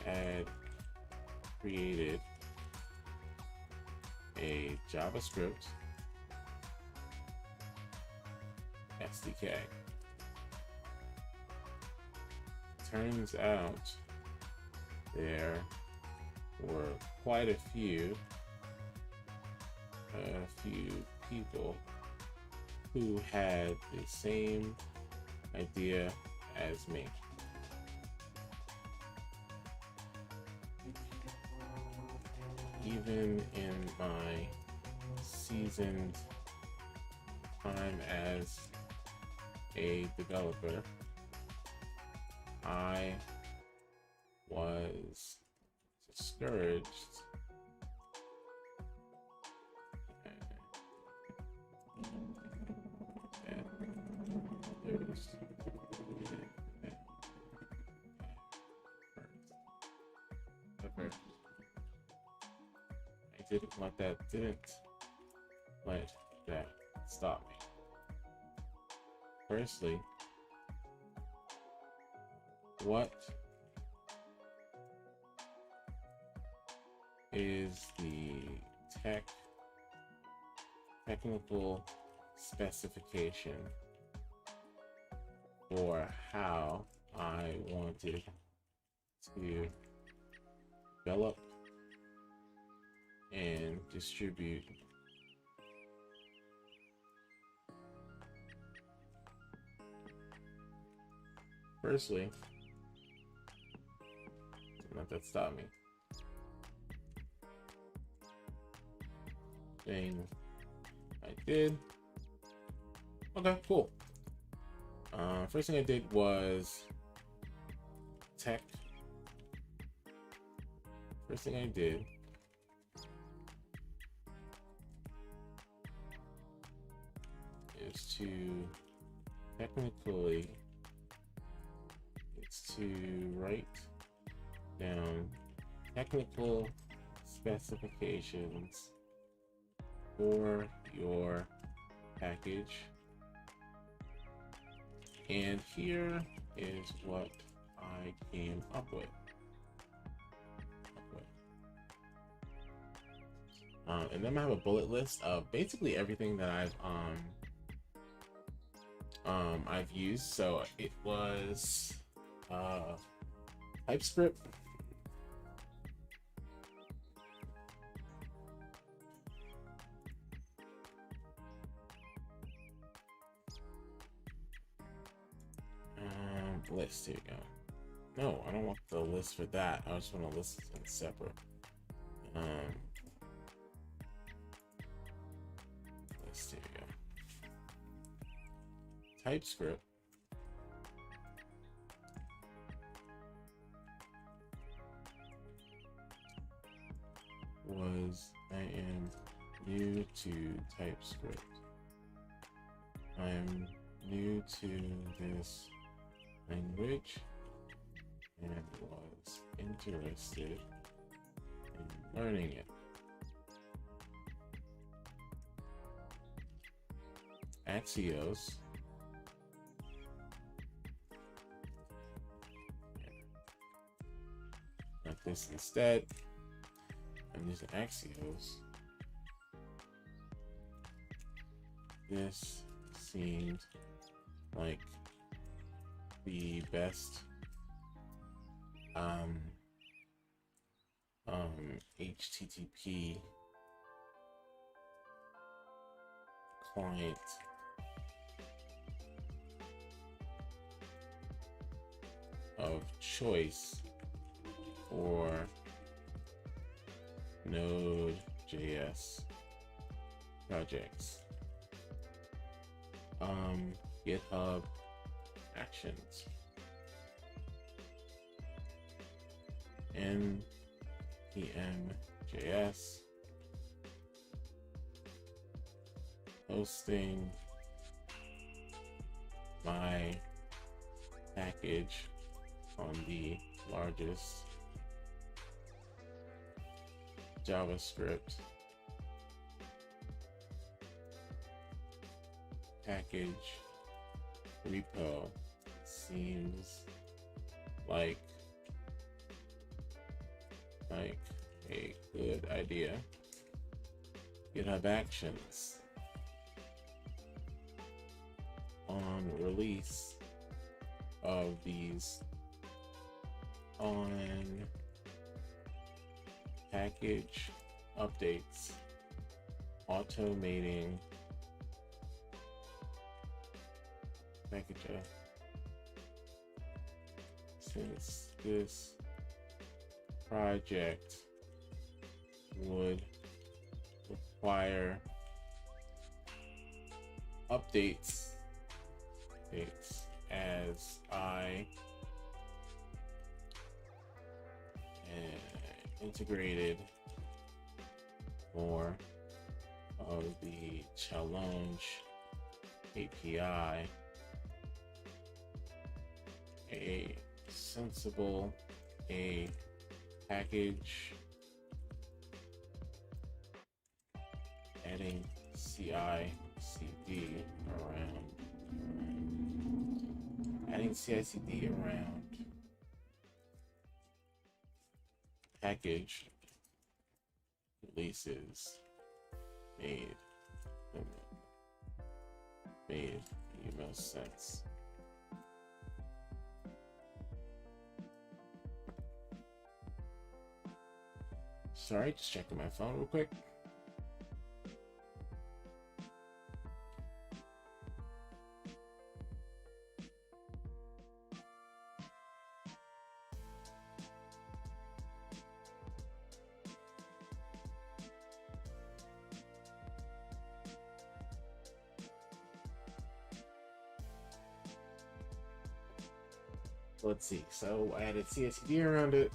Had created a JavaScript SDK. Turns out there were quite a few people who had the same idea as me. Even in my seasoned time as a developer, I was discouraged didn't let that stop me. Firstly, what is the technical specification for how I wanted to develop and distribute firstly, not that stop me. Thing I did. Okay, cool. First thing I did was First thing I did is to write down technical specifications for your package, and here is what I came up with. And then I have a bullet list of basically everything that I've used. So it was TypeScript, List, here you go. No, I don't want the list for that. I just want to list it in separate. List, here you go. TypeScript. I am new to TypeScript. I'm new to this language and was interested in learning it. Axios. Like this instead. I'm using Axios. This seemed like the best HTTP client of choice for Node.js projects. GitHub Actions. npm.js. Hosting my package on the largest JavaScript package repo seems like a good idea. GitHub Actions. On release of these on package updates, automating package since this project would require updates as I integrated more of the challenge API, a package adding CI/CD around package releases made the most sense. Sorry, just checking my phone real quick. Let's see. So I added CSD around it.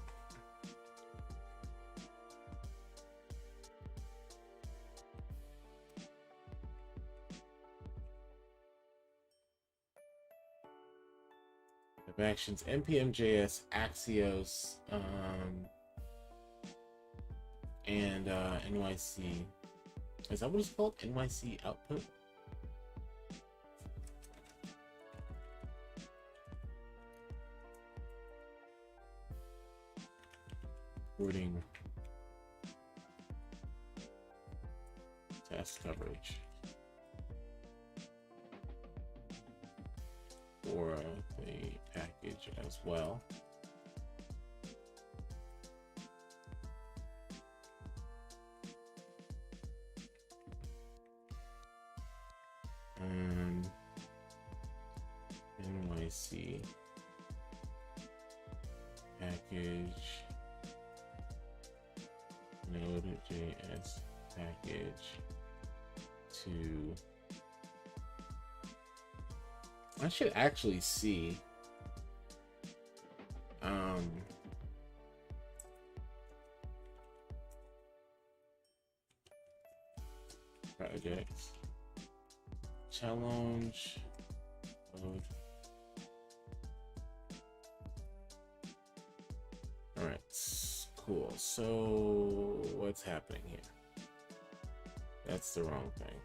Actions, npm.js, Axios, and NYC. Is that what it's called? NYC output? Recording test coverage for the package as well. NYC package Node.js package to. I should actually see projects challenge mode. All right, cool. So what's happening here? That's the wrong thing.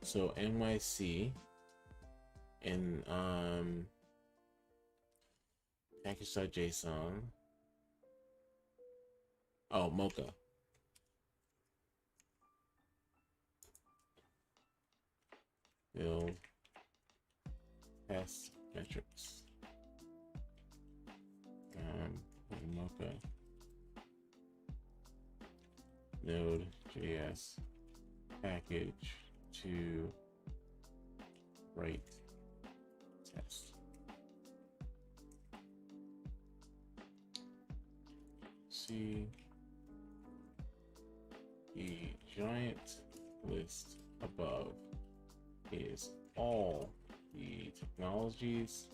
So NYC and package.json. Oh, Mocha. Build test metrics. Mocha Node.js package to write test. See the giant list above is all the technologies,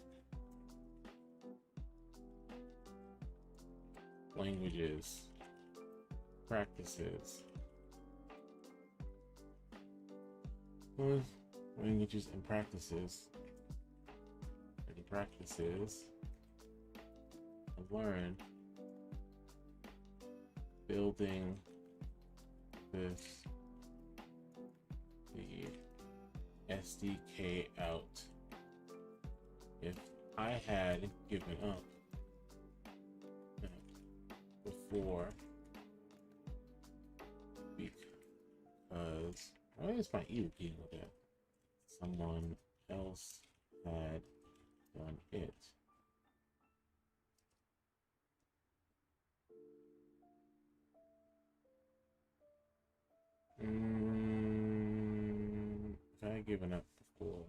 languages, practices, languages and practices I've learned building this the SDK out. If I had given up before, because why is my E repeating with that? Someone else had done it. If I had given up before,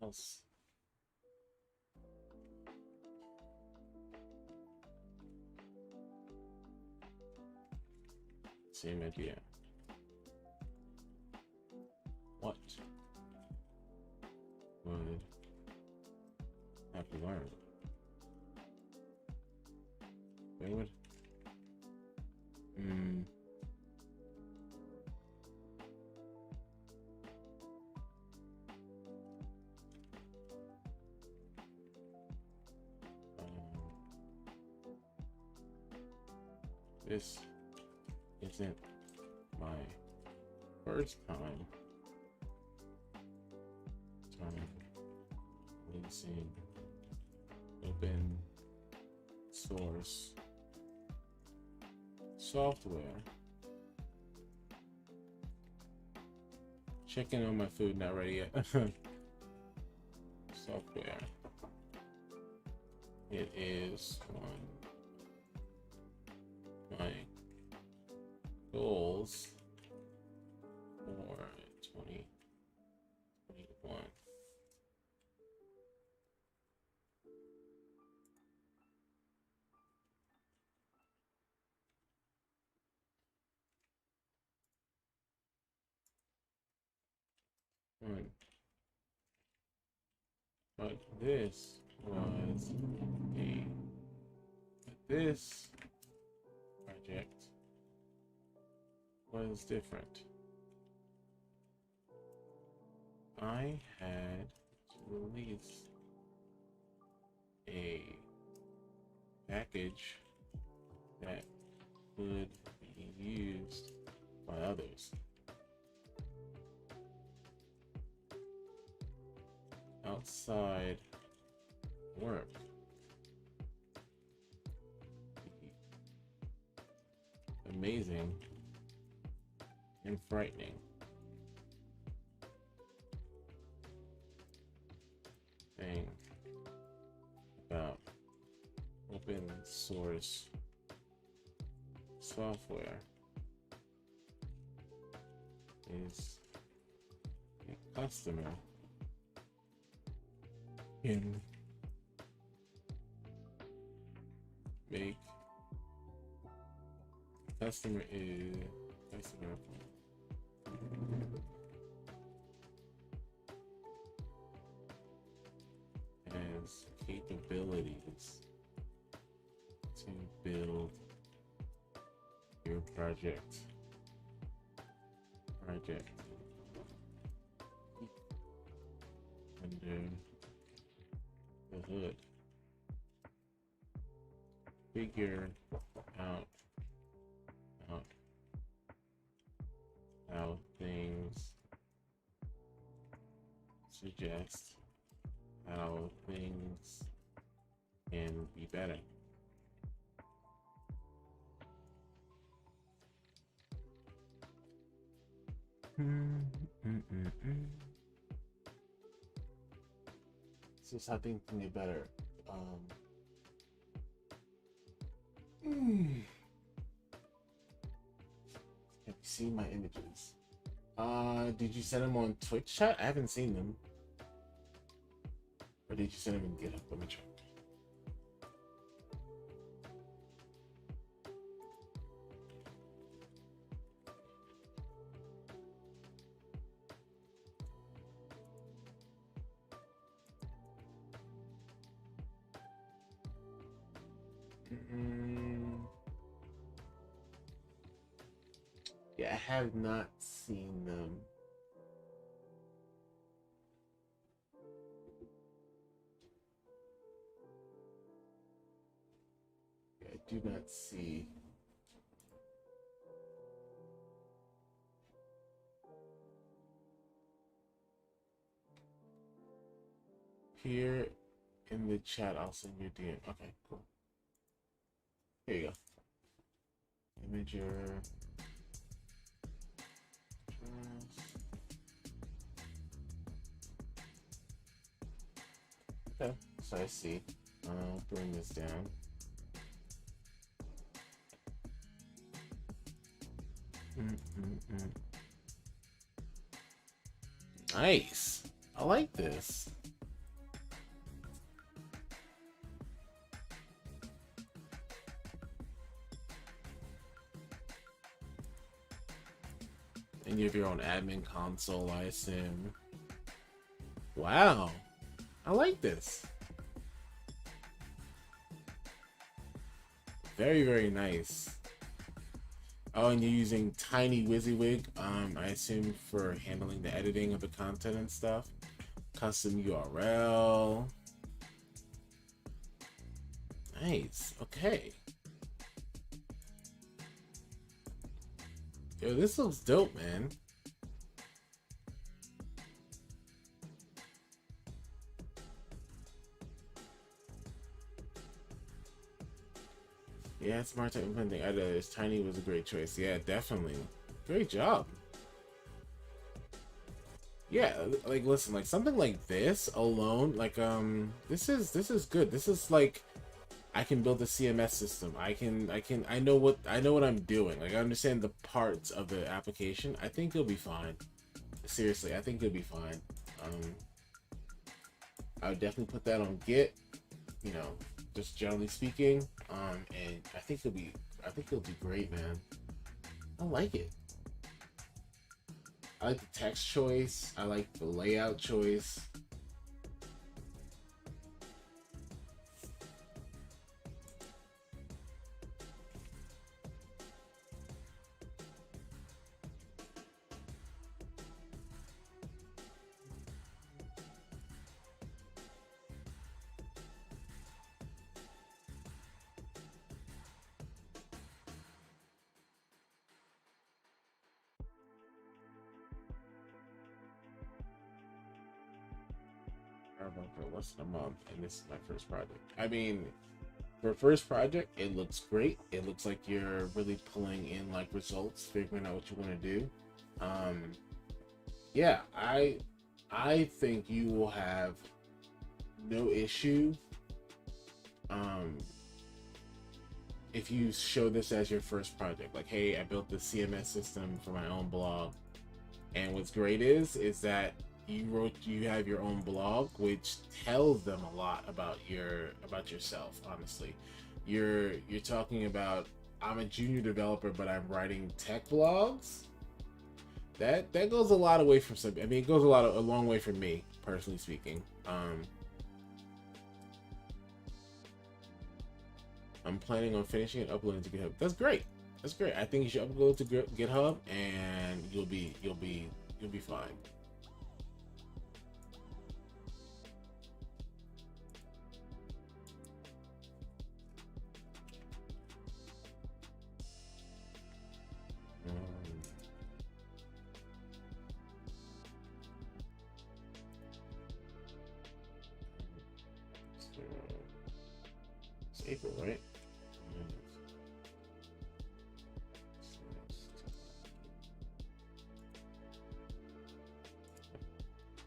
else. Same idea. What would have learned? They would. This isn't my first time releasing open source software. Checking on my food, not ready yet. Software. It is on my goals for 2021. But this was this project was different. I had to release a package that could be used by others outside work. Amazing and frightening thing about open source software is it customer can make customer has capabilities to build your project under the hood. Figure out how things suggest how things can be better. So how things can be better. Can you see my images? Did you send them on Twitch chat? I haven't seen them. Or did you send them in GitHub? Let me check. Yeah, I have not seen them. Yeah, I do not see. Here in the chat, I'll send you a DM. Okay, cool. Here you go. Imager. Okay, so I see. I'll bring this down. Nice. I like this. And you have your own admin console, I assume. Wow. I like this. Very, very nice. Oh, and you're using Tiny WYSIWYG, I assume, for handling the editing of the content and stuff. Custom URL. Nice. Okay. Yo, this looks dope, man. Yeah, smart type implementing editors. Tiny was a great choice. Yeah, definitely. Great job. Yeah, like listen, like something like this alone, like this is good. This is like I can build a CMS system. I know what I'm doing. Like I understand the parts of the application. I think it'll be fine. Seriously, I think it'll be fine. I would definitely put that on Git, you know, just generally speaking. And I think it'll do great, man. I like it. I like the text choice. I like the layout choice. For less than a month, and this is my first project. I mean, for a first project, it looks great. It looks like you're really pulling in like results, figuring out what you want to do. Yeah, I think you will have no issue if you show this as your first project. Like, hey, I built the CMS system for my own blog, and what's great is that you have your own blog, which tells them a lot about yourself. Honestly, you're talking about, I'm a junior developer, but I'm writing tech blogs. That goes a lot away from some. I mean, it goes a long way from me, personally speaking. I'm planning on finishing it, uploading to GitHub. That's great. That's great. I think you should upload to GitHub, and you'll be fine. It's April, right?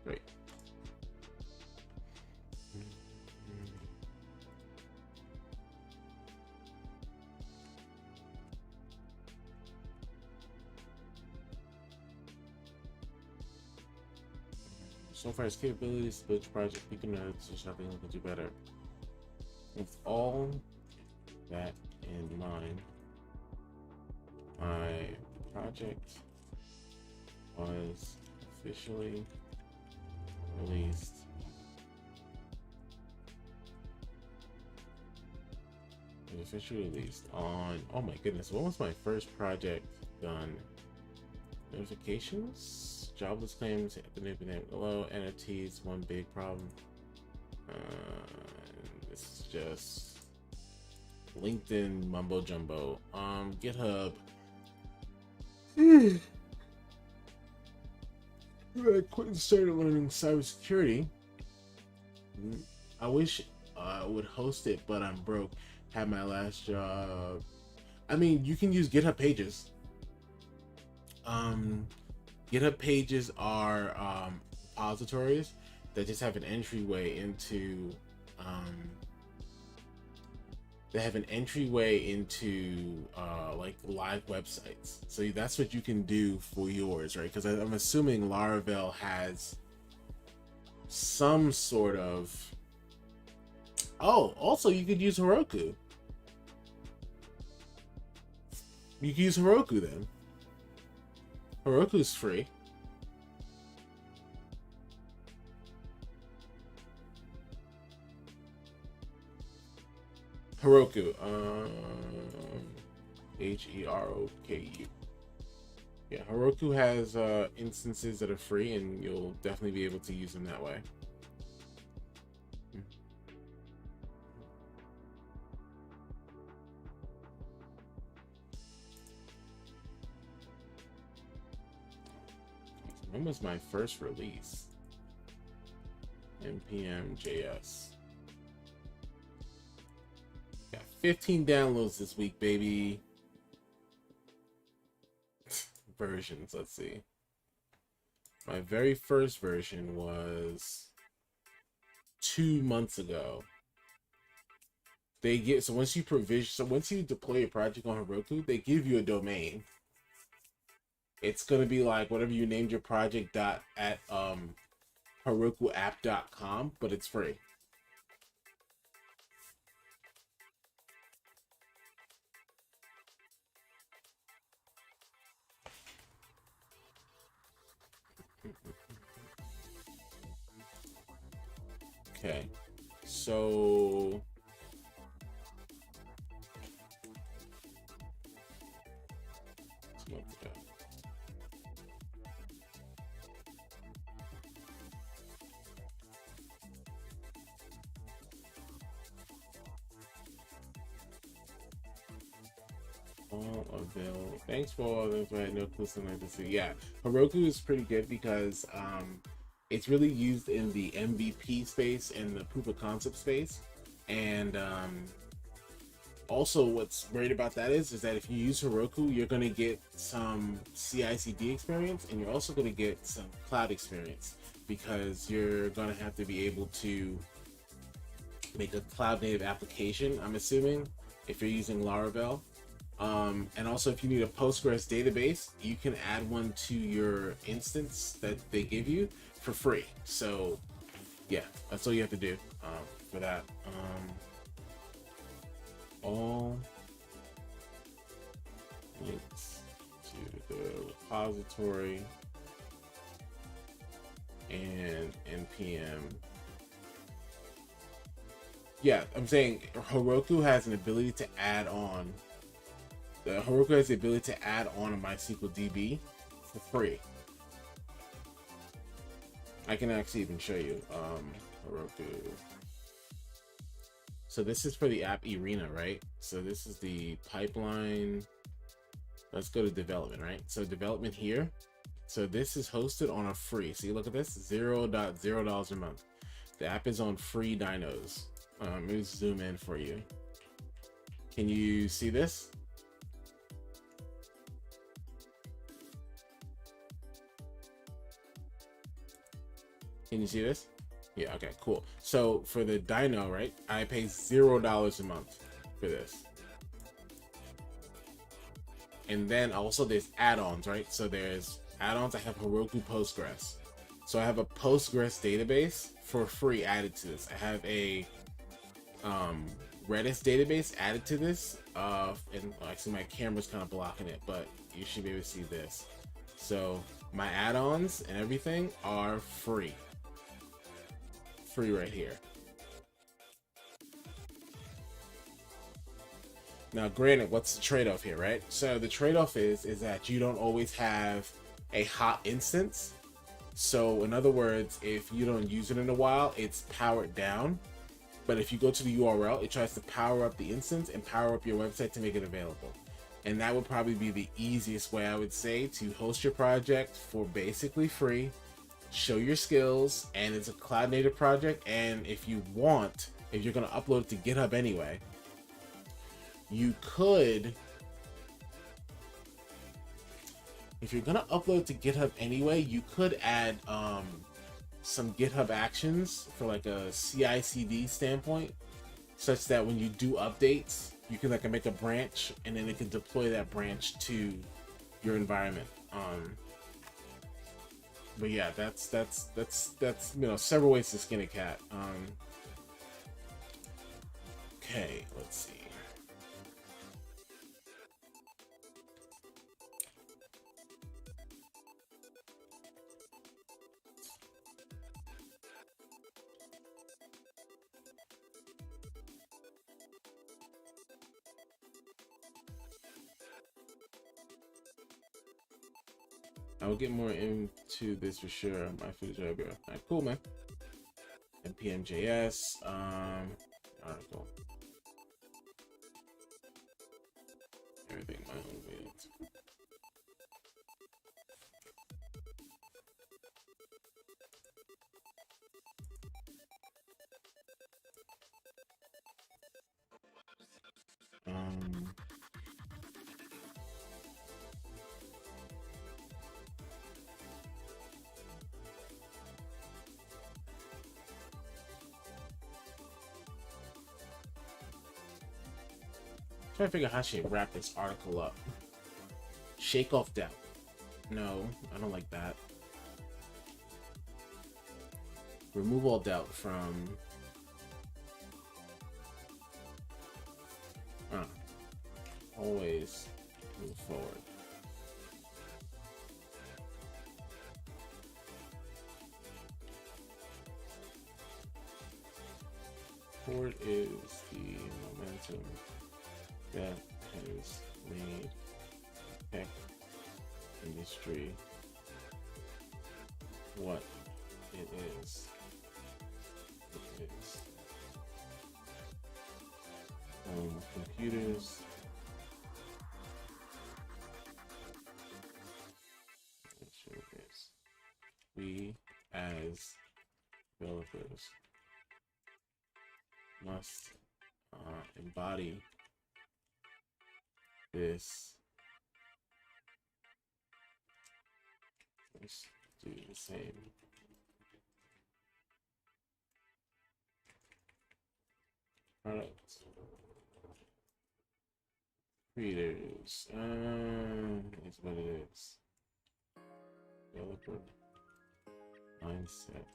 Great. So far as capabilities, to build your project, you can there's nothing we can do better. With all that in mind, my project was officially released on, oh my goodness, when was my first project done? Notifications, jobless claims at the name below, NFTs, one big problem. This is just LinkedIn mumbo jumbo. GitHub. I quit and started learning cybersecurity. I wish I would host it, but I'm broke. Had my last job. I mean, you can use GitHub Pages. GitHub Pages are repositories that just have an entryway into like live websites. So that's what you can do for yours, right? Because I'm assuming Laravel has some sort of. Oh, also you could use Heroku. You can use Heroku then. Heroku's free. Heroku, Heroku. Yeah, Heroku has instances that are free, and you'll definitely be able to use them that way. When was my first release? npm.js. Got 15 downloads this week, baby. Versions, let's see. My very first version was 2 months ago. They get, so once you deploy your project on Heroku, they give you a domain. It's gonna be like whatever you named your project at herokuapp.com, but it's free. Okay, so all available. Thanks for all this. I had no clue something to see. Yeah, Heroku is pretty good because it's really used in the MVP space and the proof of concept space. And also what's great about that is that if you use Heroku, you're going to get some CI/CD experience, and you're also going to get some cloud experience, because you're going to have to be able to make a cloud native application, I'm assuming, if you're using Laravel. And also, if you need a Postgres database, you can add one to your instance that they give you. for free. So yeah, that's all you have to do for that. All links to the repository and npm. Yeah, I'm saying Heroku has an ability to add on. Heroku has the ability to add on a MySQL DB for free. I can actually even show you Heroku. So this is for the app arena, right? So this is the pipeline. Let's go to development, right? So development here. So this is hosted on a free. See, look at this, $0 a month. The app is on free dynos. Let me zoom in for you. Can you see this? Can you see this? Yeah, okay, cool. So for the dyno, right, I pay $0 a month for this. And then also there's add-ons, right? So there's add-ons. I have Heroku Postgres. So I have a Postgres database for free added to this. I have a Redis database added to this. And actually my camera's kind of blocking it, but you should be able to see this. So my add-ons and everything are free. Free right here. Now, granted, what's the trade-off here, right? So the trade-off is that you don't always have a hot instance. So in other words, if you don't use it in a while, it's powered down. But if you go to the URL, it tries to power up the instance and power up your website to make it available. And that would probably be the easiest way, I would say, to host your project for basically free, show your skills, and it's a cloud native project. And if you want, if you're going to upload it to GitHub anyway, you could, if you're gonna upload to GitHub anyway, you could add some GitHub actions for like a CI/CD standpoint, such that when you do updates, you can like make a branch and then it can deploy that branch to your environment. But yeah, that's you know, several ways to skin a cat. Okay, let's see. I will get more into this for sure. My food job, bro. Alright, cool, man. npm.js article. Everything my own way. Trying to figure out how she wrap this article up. Shake off doubt. No, I don't like that. Remove all doubt from. Always move forward. Forward is the momentum that has made tech industry what it is. It is. Computers. We as developers must embody this. Let's do the same. Product creators. Is what it is. Developer mindset.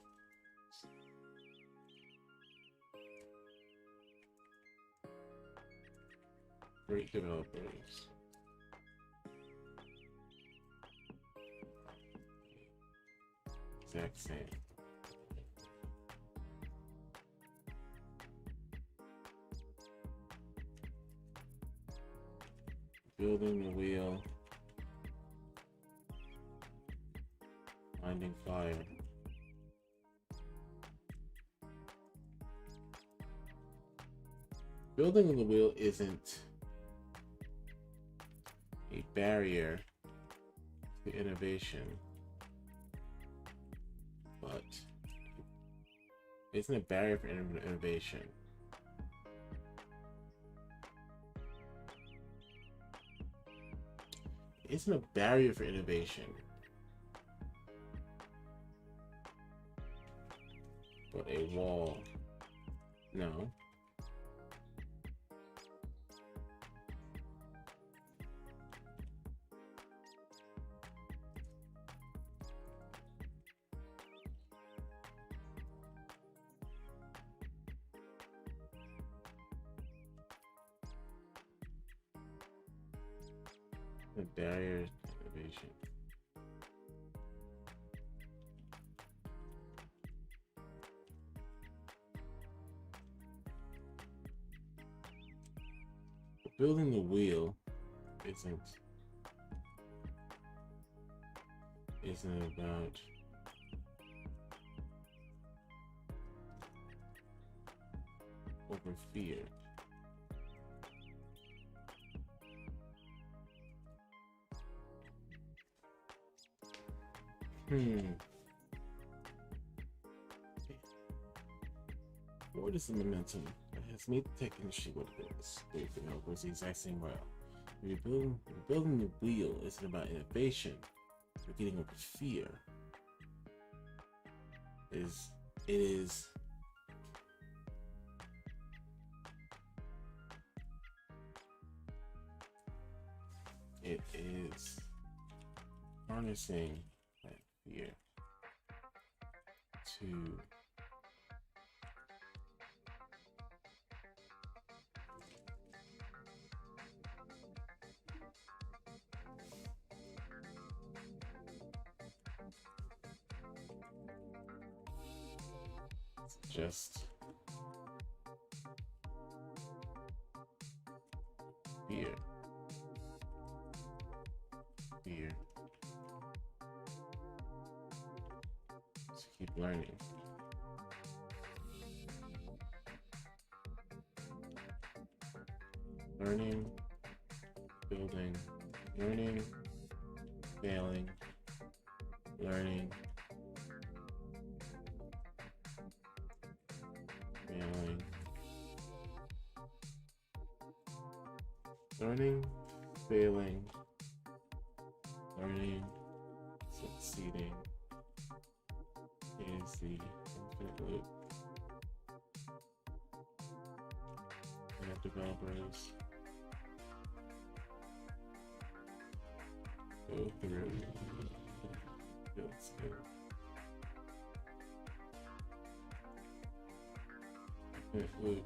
Great developers. Exact same. Building the wheel. Finding fire. Building the wheel isn't a barrier to innovation, but isn't a barrier for innovation. Isn't a barrier for innovation, but a wall. No. The barrier to innovation. Building the wheel isn't about over fear. What is the momentum that has made the tech industry what it is? Great developers the exact same way. Rebuilding the wheel isn't about innovation. We're getting over fear. It is harnessing that fear to just fear. Just keep learning. Learning, building, learning, failing, learning, failing, learning, failing, learning, succeeding is the infinite loop. We have developers go through, build skill. Infinite loop.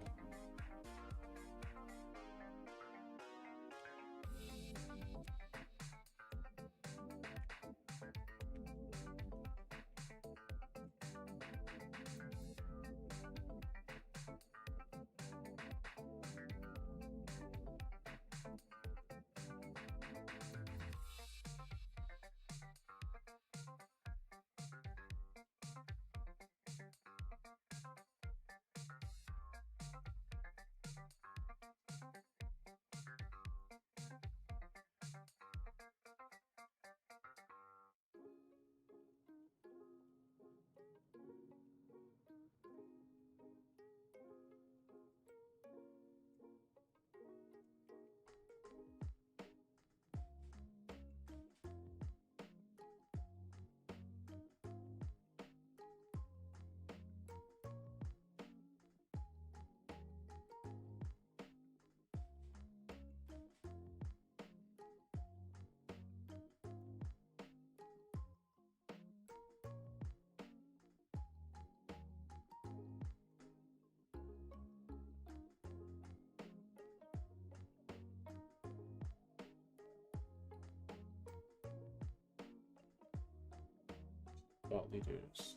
thought leaders.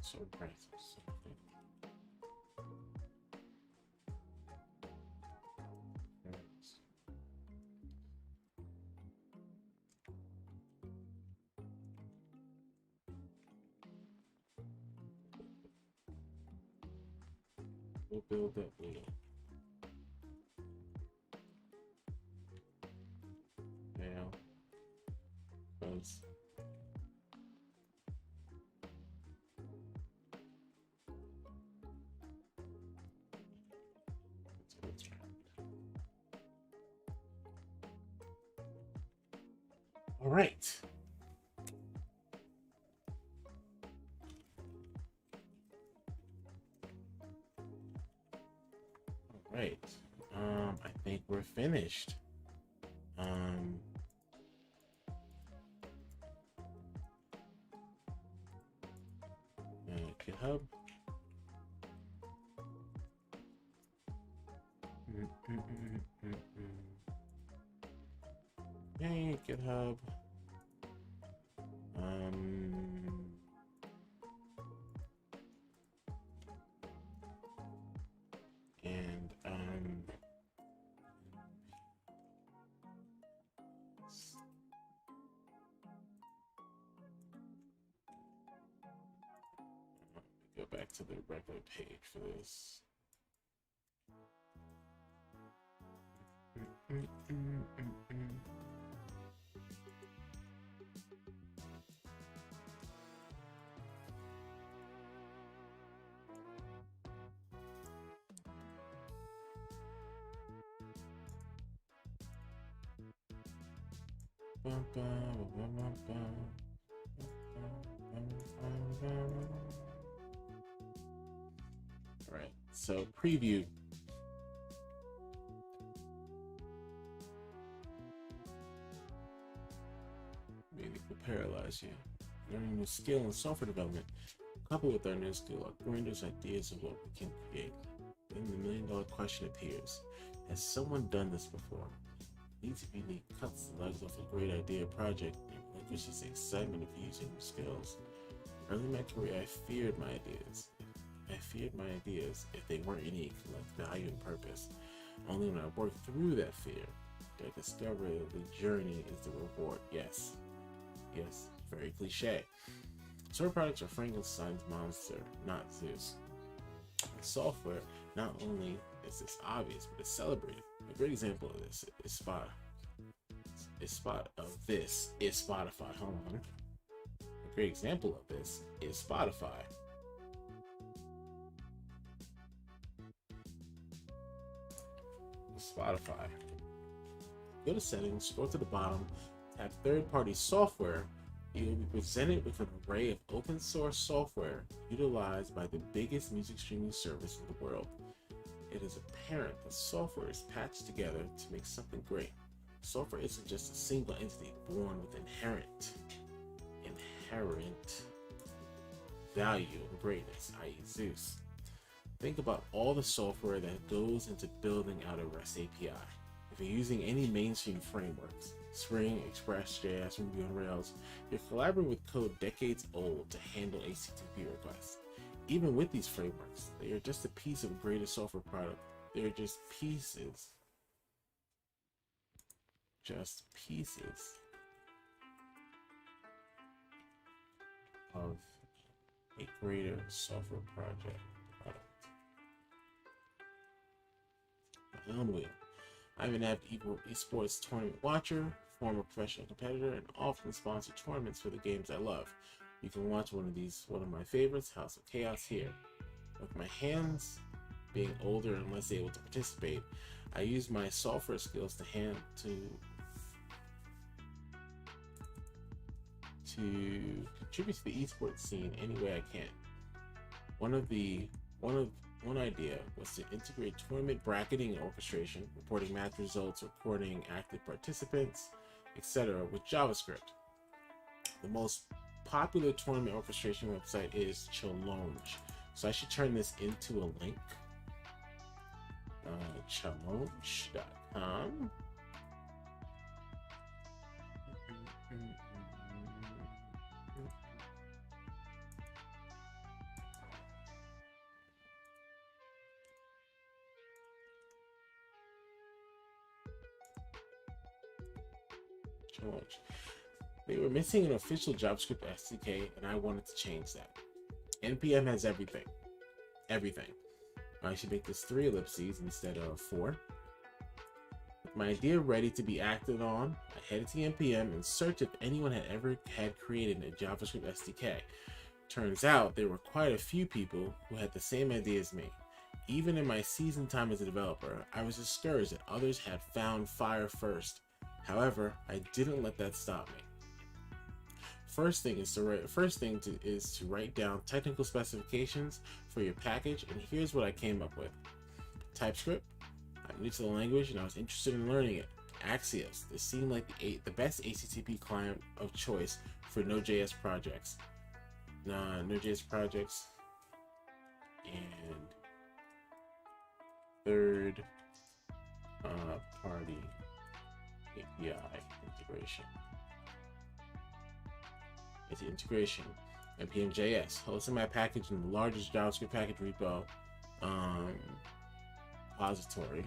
So right. We'll build that wheel. Now, because all right. All right. I think we're finished. GitHub. Yay, GitHub. Go back to the regular page for this. All right, so preview. Maybe could paralyze you. Learning a new skill in software development, coupled with our new skill, are grandiose ideas of what we can create. Then the million-dollar question appears: has someone done this before? Needs to be unique cuts the legs off a great idea project and relinquishes the excitement of using new skills. Early in my career, I feared my ideas. If they weren't unique, like value and purpose. Only when I worked through that fear did I discover that the journey is the reward. Yes, very cliche. Software products are Frankenstein's monster, not Zeus. In software, not only is this obvious, but it's celebrated. A great example of this is Spotify. Hold on. A great example of this is Spotify. Go to settings, scroll to the bottom, tap third-party software. You will be presented with an array of open source software utilized by the biggest music streaming service in the world. It is apparent that software is patched together to make something great. Software isn't just a single entity born with inherent value and greatness, i.e. Zeus. Think about all the software that goes into building out a REST API. If you're using any mainstream frameworks, Spring, Express.js, Ruby on Rails, you're collaborating with code decades old to handle HTTP requests. Even with these frameworks, they are just a piece of a greater software product. They are just pieces of a greater software product. Unwheel. I'm an avid esports tournament watcher, former professional competitor, and often sponsor tournaments for the games I love. You can watch one of my favorites, House of Chaos, here. With my hands being older and less able to participate, I use my software skills to to contribute to the esports scene any way I can. One idea was to integrate tournament bracketing and orchestration, reporting match results, recording active participants, etc. with JavaScript. The most popular tournament orchestration website is Challenge, so I should turn this into a link. Challenge.com. Challenge. They were missing an official JavaScript SDK, and I wanted to change that. NPM has everything. Everything. I should make this 3 ellipses instead of 4. With my idea ready to be acted on, I headed to NPM and searched if anyone had ever created a JavaScript SDK. Turns out there were quite a few people who had the same idea as me. Even in my seasoned time as a developer, I was discouraged that others had found fire first. However, I didn't let that stop me. First thing is to write down technical specifications for your package, and here's what I came up with. TypeScript. I'm new to the language and I was interested in learning it. Axios. This seemed like the best HTTP client of choice for Node.js projects. Node.js projects. And third party API integration. It's integration. npm.js. Hosting my package in the largest JavaScript package repo repository.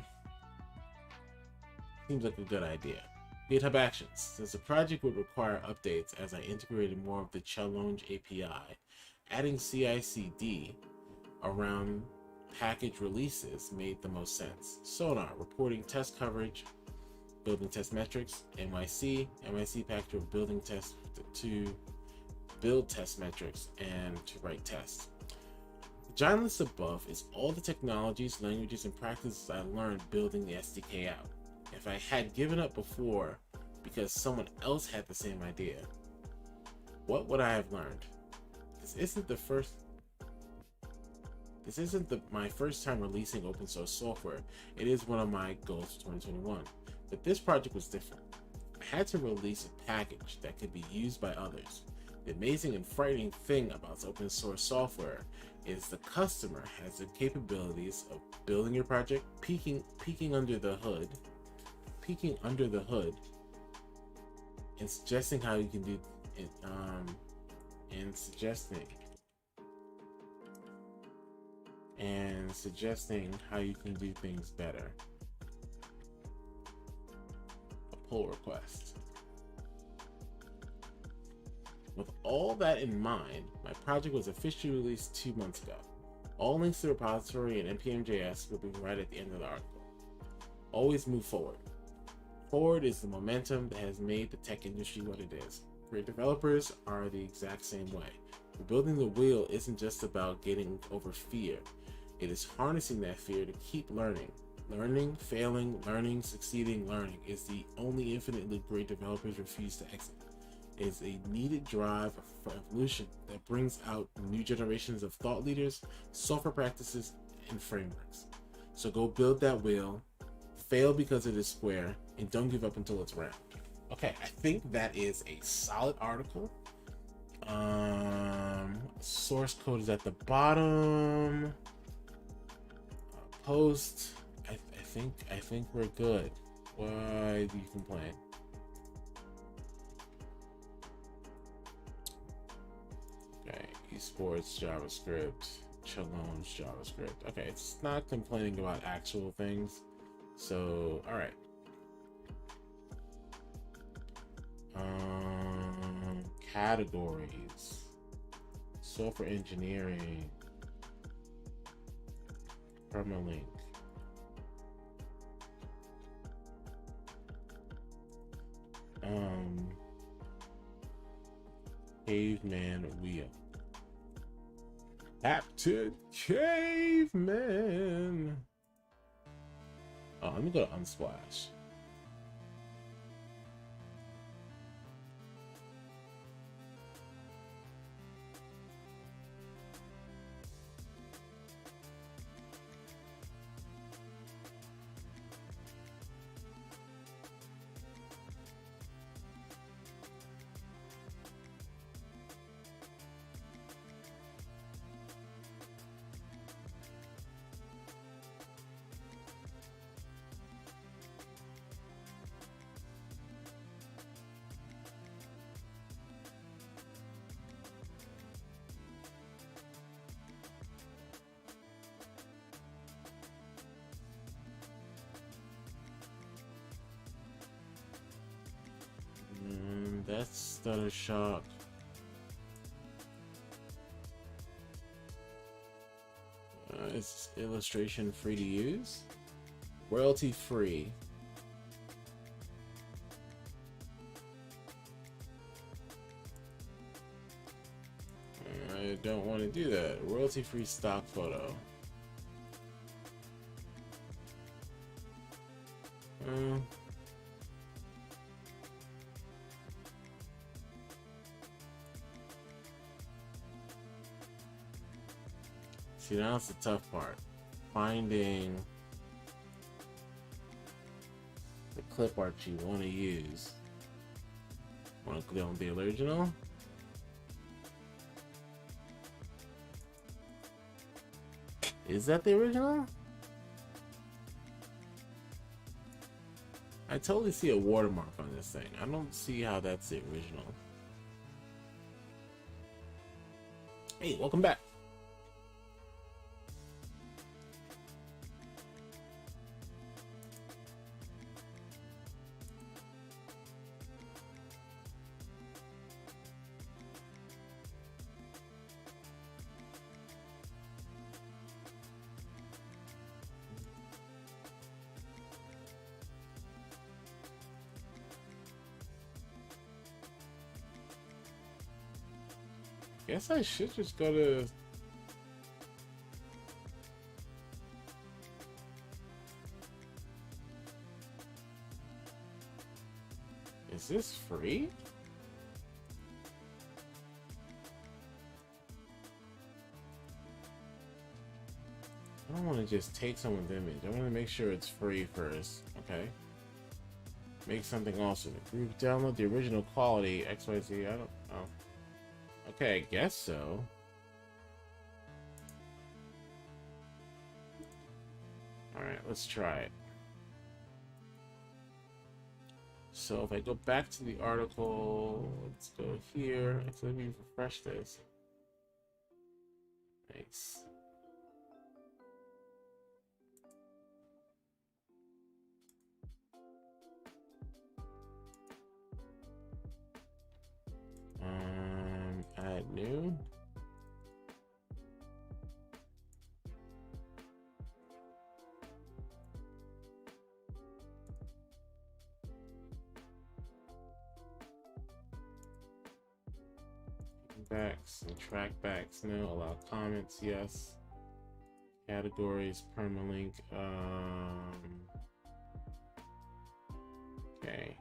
Seems like a good idea. GitHub Actions. Since the project would require updates as I integrated more of the Challenge API, adding CI/CD around package releases made the most sense. Sonar. Reporting test coverage, building test metrics. NYC package of building tests to build test metrics and to write tests. The giant list above is all the technologies, languages, and practices I learned building the SDK out. If I had given up before because someone else had the same idea, what would I have learned? This isn't my first time releasing open source software. It is one of my goals for 2021. But this project was different. I had to release a package that could be used by others. The amazing and frightening thing about open source software is the customer has the capabilities of building your project, peeking under the hood, and suggesting how you can do it, and suggesting how you can do things better. A pull request. With all that in mind, my project was officially released 2 months ago. All links to the repository and npm.js will be right at the end of the article. Always move forward. Forward is the momentum that has made the tech industry what it is. Great developers are the exact same way. Rebuilding the wheel isn't just about getting over fear. It is harnessing that fear to keep learning. Learning, failing, learning, succeeding, learning is the only infinitely great developers refuse to exit. It is a needed drive for evolution that brings out new generations of thought leaders, software practices, and frameworks. So go build that wheel, fail because it is square, and don't give up until it's round. Okay, I think that is a solid article. Source code is at the bottom. Post. I think we're good. Why do you complain? Okay, esports JavaScript, Challenge JavaScript. Okay, it's not complaining about actual things. So, all right. Categories. Software engineering. Permalink. Caveman wheel. Captain Caveman. Oh, let me go to Unsplash. That's Stutter Shock. Is illustration free to use? Royalty free. I don't want to do that. Royalty free stock photo. See, now it's the tough part. Finding the clip art you want to use. Want to click on the original? Is that the original? I totally see a watermark on this thing. I don't see how that's the original. Hey, welcome back. Guess I should just go to... Is this free? I don't want to just take someone's image. I want to make sure it's free first. Okay. Make something awesome. Group download the original quality XYZ. I don't know. Okay, I guess so. Alright, let's try it. So if I go back to the article, let's go here. Actually, let me refresh this. Nice. Add new. Backs and track backs, no. Allow comments, yes. Categories, permalink. Okay.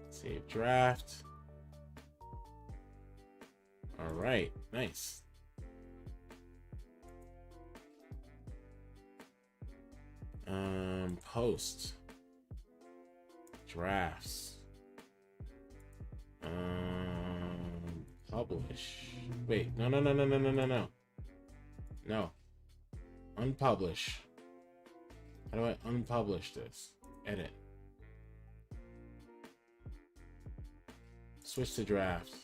Save draft. All right, nice. Post drafts. Publish. Wait, no. No. Unpublish. How do I unpublish this? Edit. Switch to draft.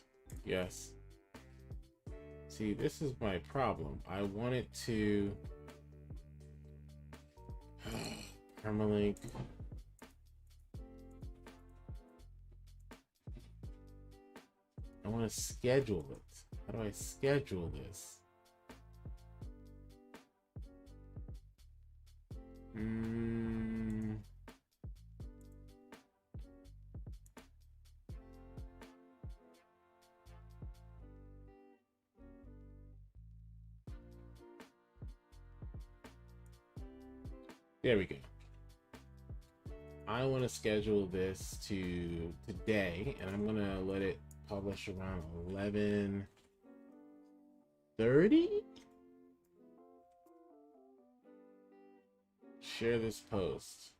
Yes. See, this is my problem. I want it to permalink. I want to schedule it. How do I schedule this? There we go. I want to schedule this to today, and I'm gonna let it publish around 11:30. Share this post.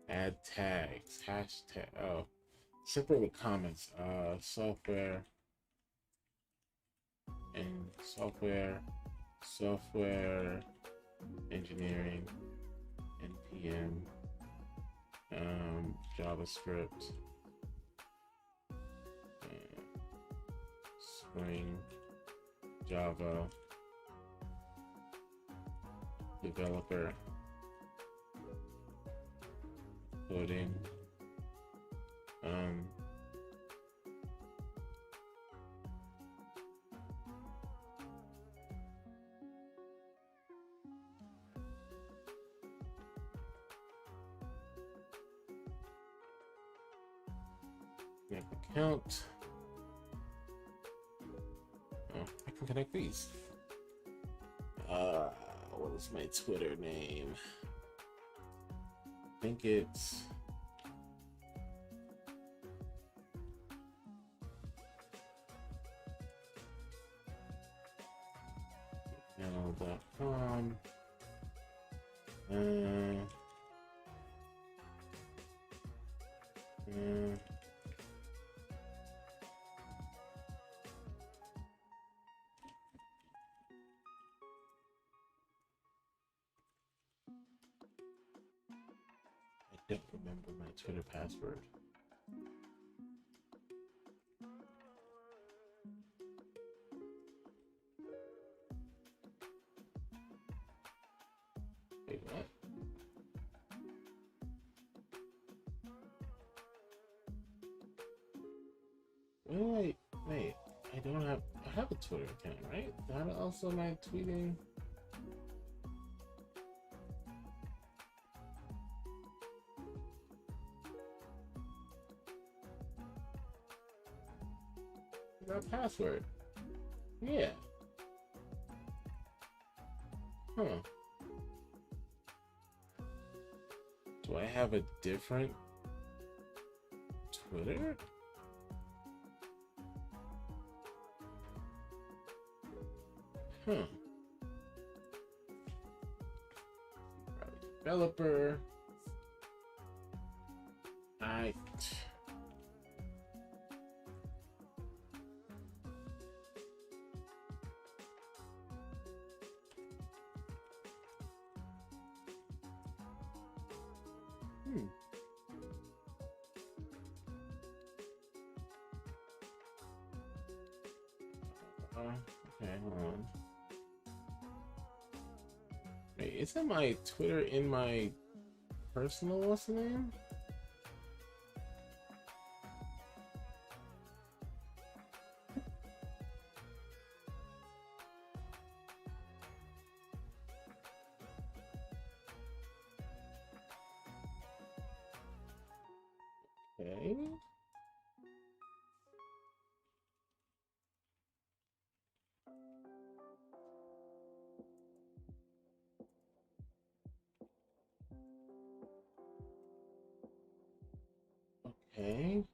Add tags. Hashtag. Oh, separate with comments. Software and software engineering, NPM, JavaScript, Spring, Java, developer, coding. Make account. Oh, I can connect these. What is my Twitter name? I think it's channel.com. I don't remember my Twitter password. Wait, what? Wait, I don't have. I have a Twitter account, right? That also my tweeting. That password. Yeah. Huh. Do I have a different Twitter? Huh. Developer. Okay, hold on. Wait, isn't my Twitter in my personal what's the name? Okay. Okay.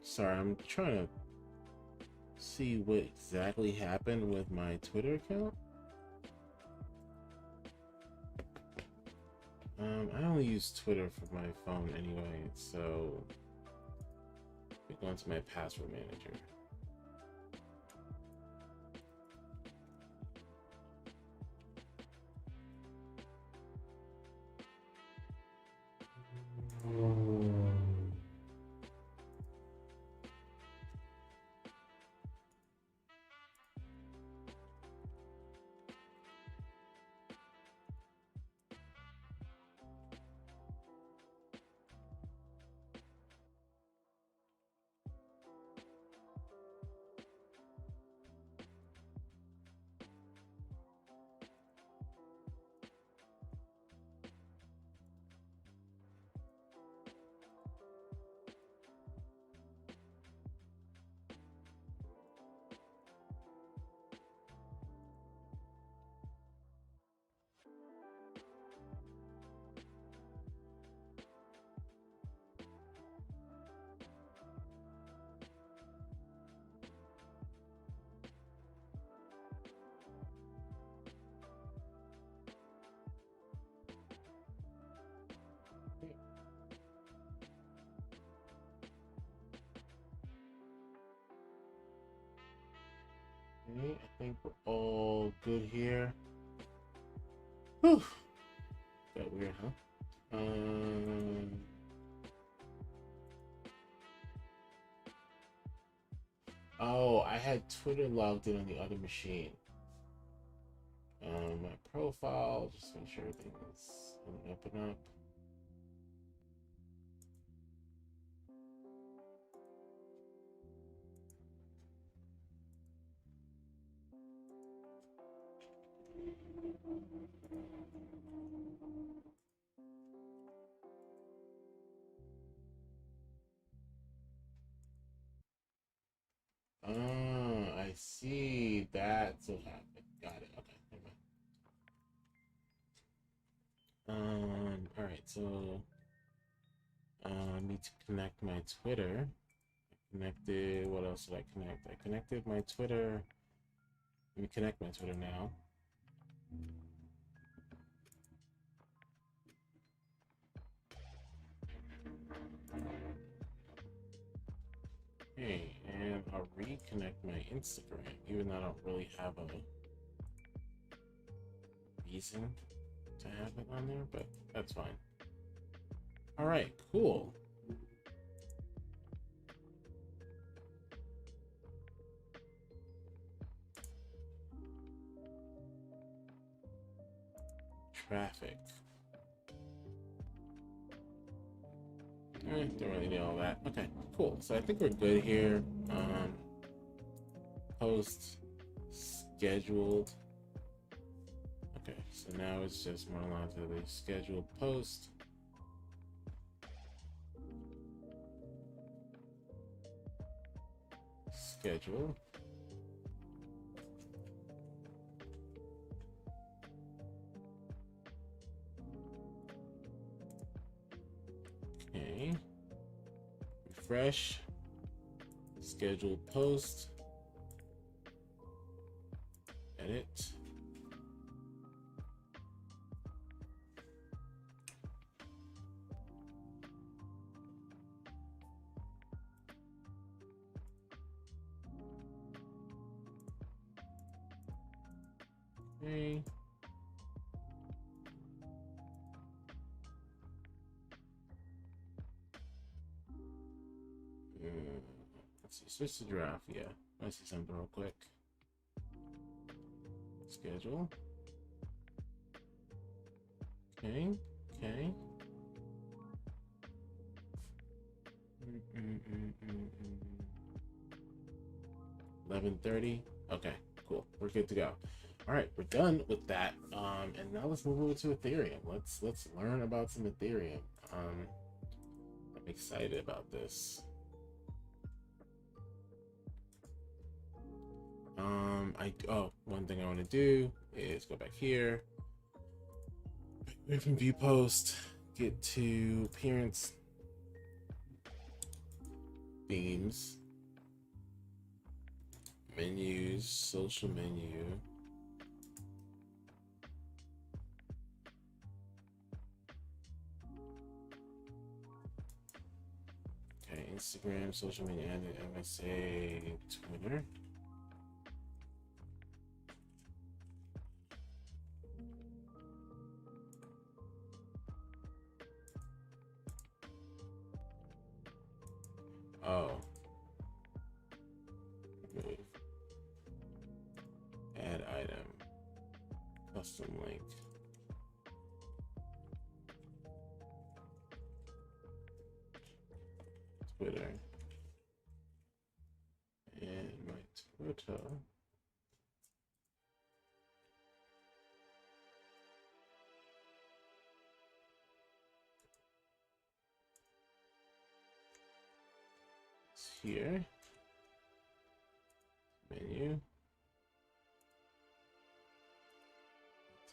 Sorry, I'm trying to see what exactly happened with my Twitter account. I only use Twitter for my phone anyway, so we go into my password manager. Okay, I think we're all good here. Whew. Got weird, huh? Oh, I had Twitter logged in on the other machine. My profile, just make sure everything is up and up. I see. That's what happened. Got it. Okay. Never mind. All right. So, I need to connect my Twitter. I connected. What else did I connect? I connected my Twitter. Let me connect my Twitter now. Okay, and I'll reconnect my Instagram, even though I don't really have a reason to have it on there, but that's fine. All right, cool. Traffic. Don't really need all that. Okay, cool. So I think we're good here. Post scheduled. Okay, so now it's just more lines of the scheduled post. Schedule. Okay. Refresh. Scheduled post. Edit. Okay. Let's see, switch to draft. Yeah, let's see something real quick. Schedule. Okay, okay. 11:30. Okay, cool. We're good to go. All right, we're done with that. And now let's move over to Ethereum. Let's learn about some Ethereum. I'm excited about this. One thing I want to do is go back here. We can view post, get to appearance, themes, menus, social menu. Okay, Instagram, social media, and MSA, Twitter. Oh. Move. Add item. Custom link. Twitter. And my Twitter. It's here. Menu.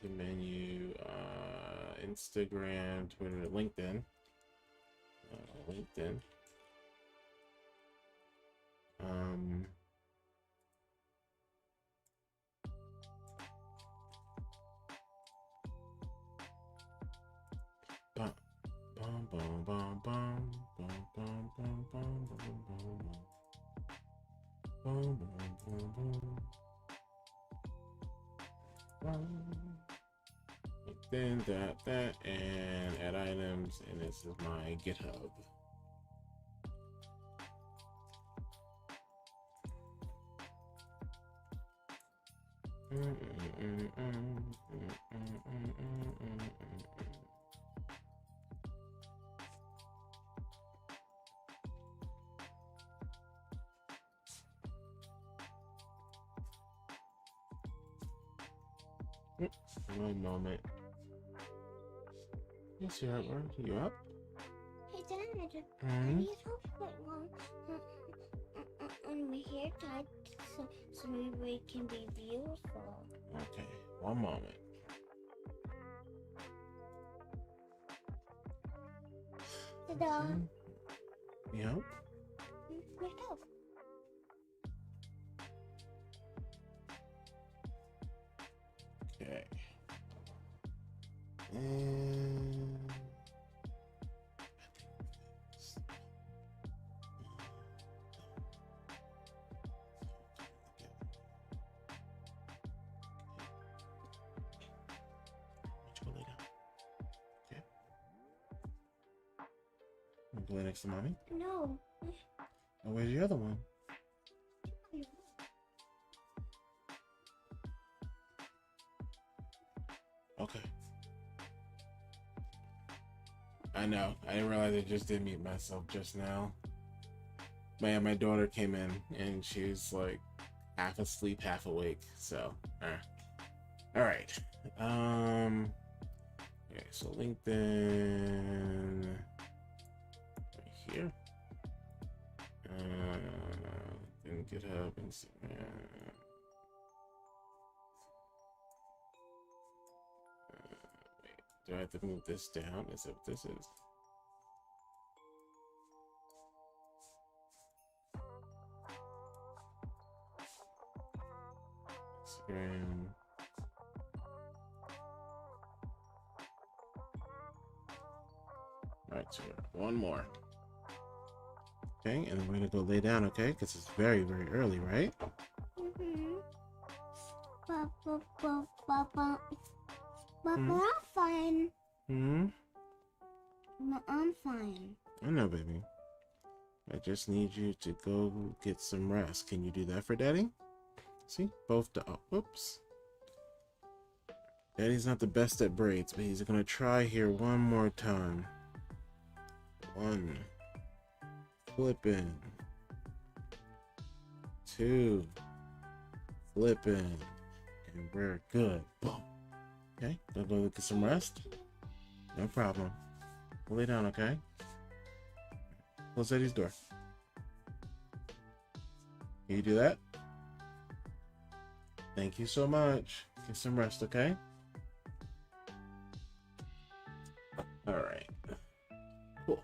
To menu, Instagram, Twitter, LinkedIn. LinkedIn. Bum, bum, bum, bum, bum, bum, bum, bum, bum, bum, bum, bum, bum, bum. Then that, and add items, and this is my GitHub. One moment. Yes, you're up. You up? Hey, Dad. I Mm-hmm. need help with on my hair tied so maybe it can be beautiful. Okay, one moment. Ta-da! Yep. Your help. Okay. And okay. Go lay next to mommy. No. Oh, where's the other one? Okay. I know. I didn't realize I just did mute myself just now. But yeah, my daughter came in and she was like half asleep, half awake. So, all right. Okay, so LinkedIn right here. Then GitHub, Instagram. Wait, do I have to move this down? Is that what this is? Instagram. All right, so one more. Okay, and then we're gonna go lay down, okay? Because it's very, very early, right? But I'm fine. But I'm fine. I know, baby. I just need you to go get some rest. Can you do that for Daddy? See, both the whoops. Daddy's not the best at braids, but he's gonna try here one more time. One. Flipping. Two. Flipping. And we're good. Boom. Okay, gonna go get some rest. No problem. We'll lay down, okay? Close Eddie's door. Can you do that? Thank you so much. Get some rest, okay? All right. Cool.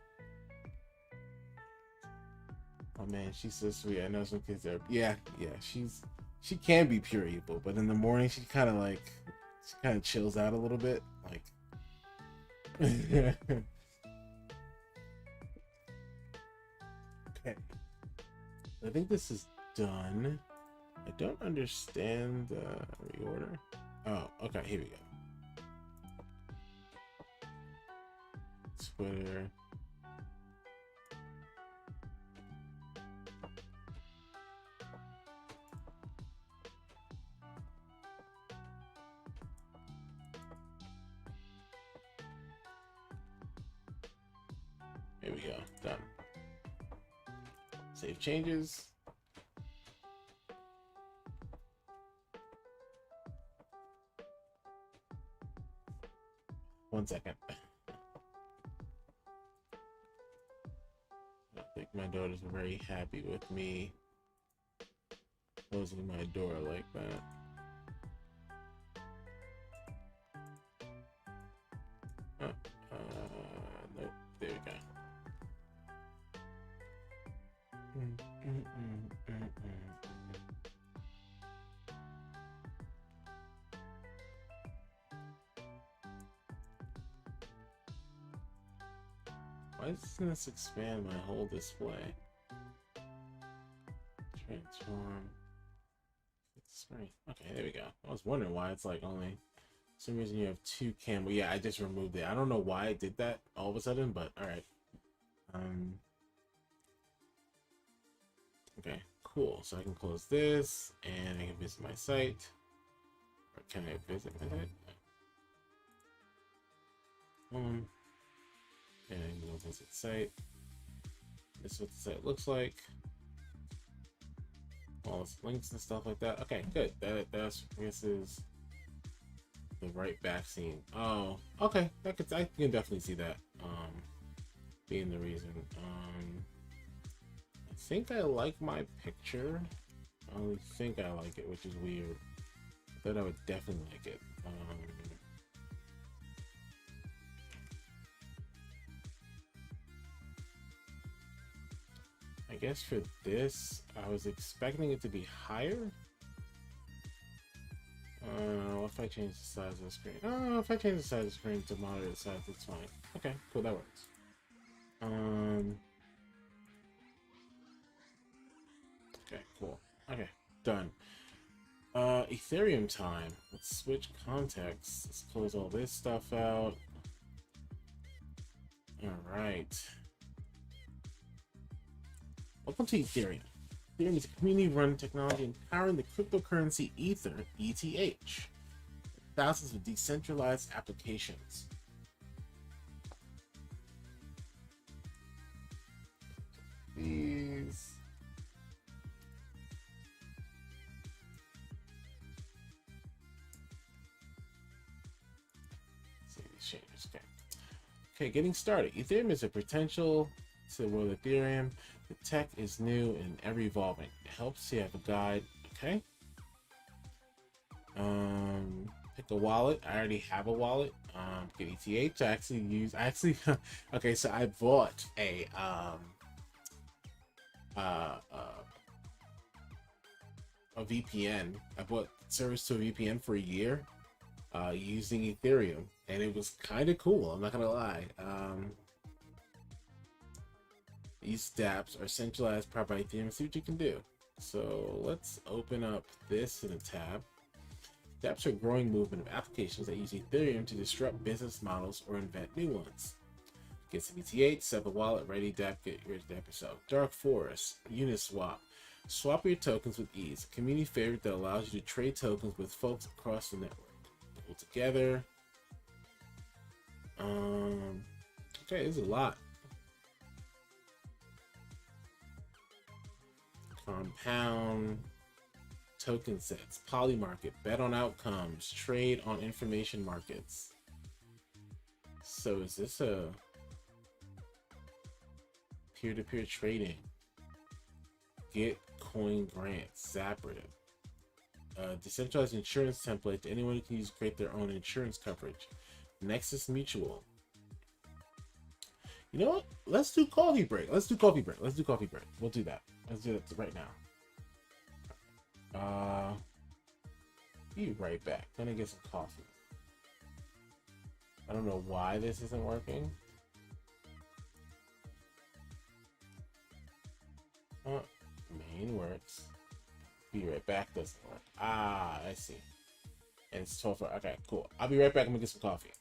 Oh man, she's so sweet. I know some kids are. Yeah. She can be pure evil, but in the morning she kind of chills out a little bit, like. Okay. I think this is done. I don't understand the reorder. Oh, okay, here we go. Twitter. Here we go. Done. Save changes. One second. I think my daughter's very happy with me closing my door like that. Nope. There we go. Why doesn't this expand my whole display? Transform. Screen. Okay, there we go. I was wondering why it's like only for some reason you have two camera. Yeah, I just removed it. I don't know why I did that all of a sudden, but all right. Okay, cool. So I can close this and I can visit my site. Or can I visit it? And we'll visit site. This is what the site looks like. All its links and stuff like that. Okay, good. This is the right back scene. Oh, okay. I can definitely see that. Being the reason. I think I like my picture. I only think I like it, which is weird. I thought I would definitely like it. I guess for this, I was expecting it to be higher. If I change the size of the screen. Oh, if I change the size of the screen to moderate size, it's fine. Okay, cool, that works. Okay, cool. Okay, done. Ethereum time. Let's switch contexts. Let's close all this stuff out. Alright. Welcome to Ethereum. Ethereum is a community-run technology empowering the cryptocurrency Ether, ETH. Thousands of decentralized applications. These. See these changes. Okay, getting started. Ethereum is a potential to world Ethereum. The tech is new and ever evolving. It helps you have a guide. Okay. Pick a wallet. I already have a wallet. Get ETH. Okay, so I bought a VPN. I bought service to a VPN for a year using Ethereum, and it was kind of cool. I'm not gonna lie. These dApps are centralized, powered by Ethereum. See what you can do. So let's open up this in a tab. dApps are a growing movement of applications that use Ethereum to disrupt business models or invent new ones. Get some ETH, set up a wallet, ready dApp, get your dApp yourself. Dark Forest, Uniswap. Swap your tokens with ease. A community favorite that allows you to trade tokens with folks across the network. Pull together. Okay, there's a lot. Compound. Token sets, Polymarket, bet on outcomes, trade on information markets. So is this a peer-to-peer trading? Get coin grants, Zapper. Decentralized insurance template. Anyone who can use create their own insurance coverage. Nexus Mutual. You know what? Let's do coffee break. We'll do that. Let's do that right now. Be right back. Gonna get some coffee. I don't know why this isn't working. Main works. Be right back doesn't work. I see. And it's 12. Okay, cool. I'll be right back. I'm gonna get some coffee.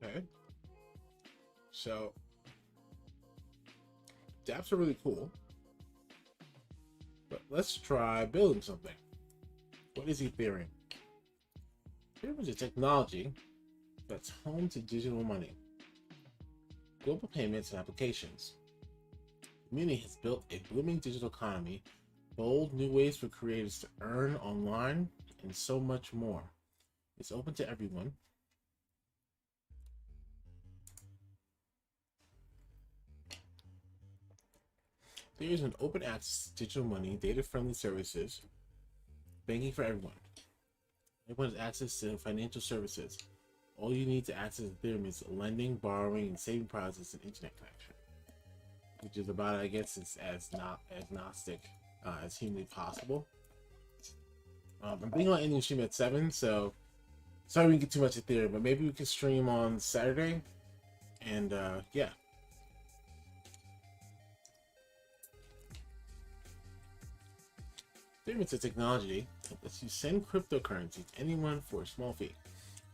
Okay. So dApps are really cool, but let's try building something. What is Ethereum? Ethereum is a technology that's home to digital money, global payments, and applications. The community has built a booming digital economy, bold new ways for creators to earn online, and so much more. It's open to everyone. There is an open access to digital money, data-friendly services, banking for everyone. Everyone has access to financial services. All you need to access Ethereum is lending, borrowing, and saving products and internet connection, which is about, I guess, it's as not agnostic as humanly possible. I'm thinking about ending the stream at 7, so sorry we didn't get too much Ethereum, but maybe we can stream on Saturday, and yeah. Ethereum is a technology that lets you send cryptocurrency to anyone for a small fee.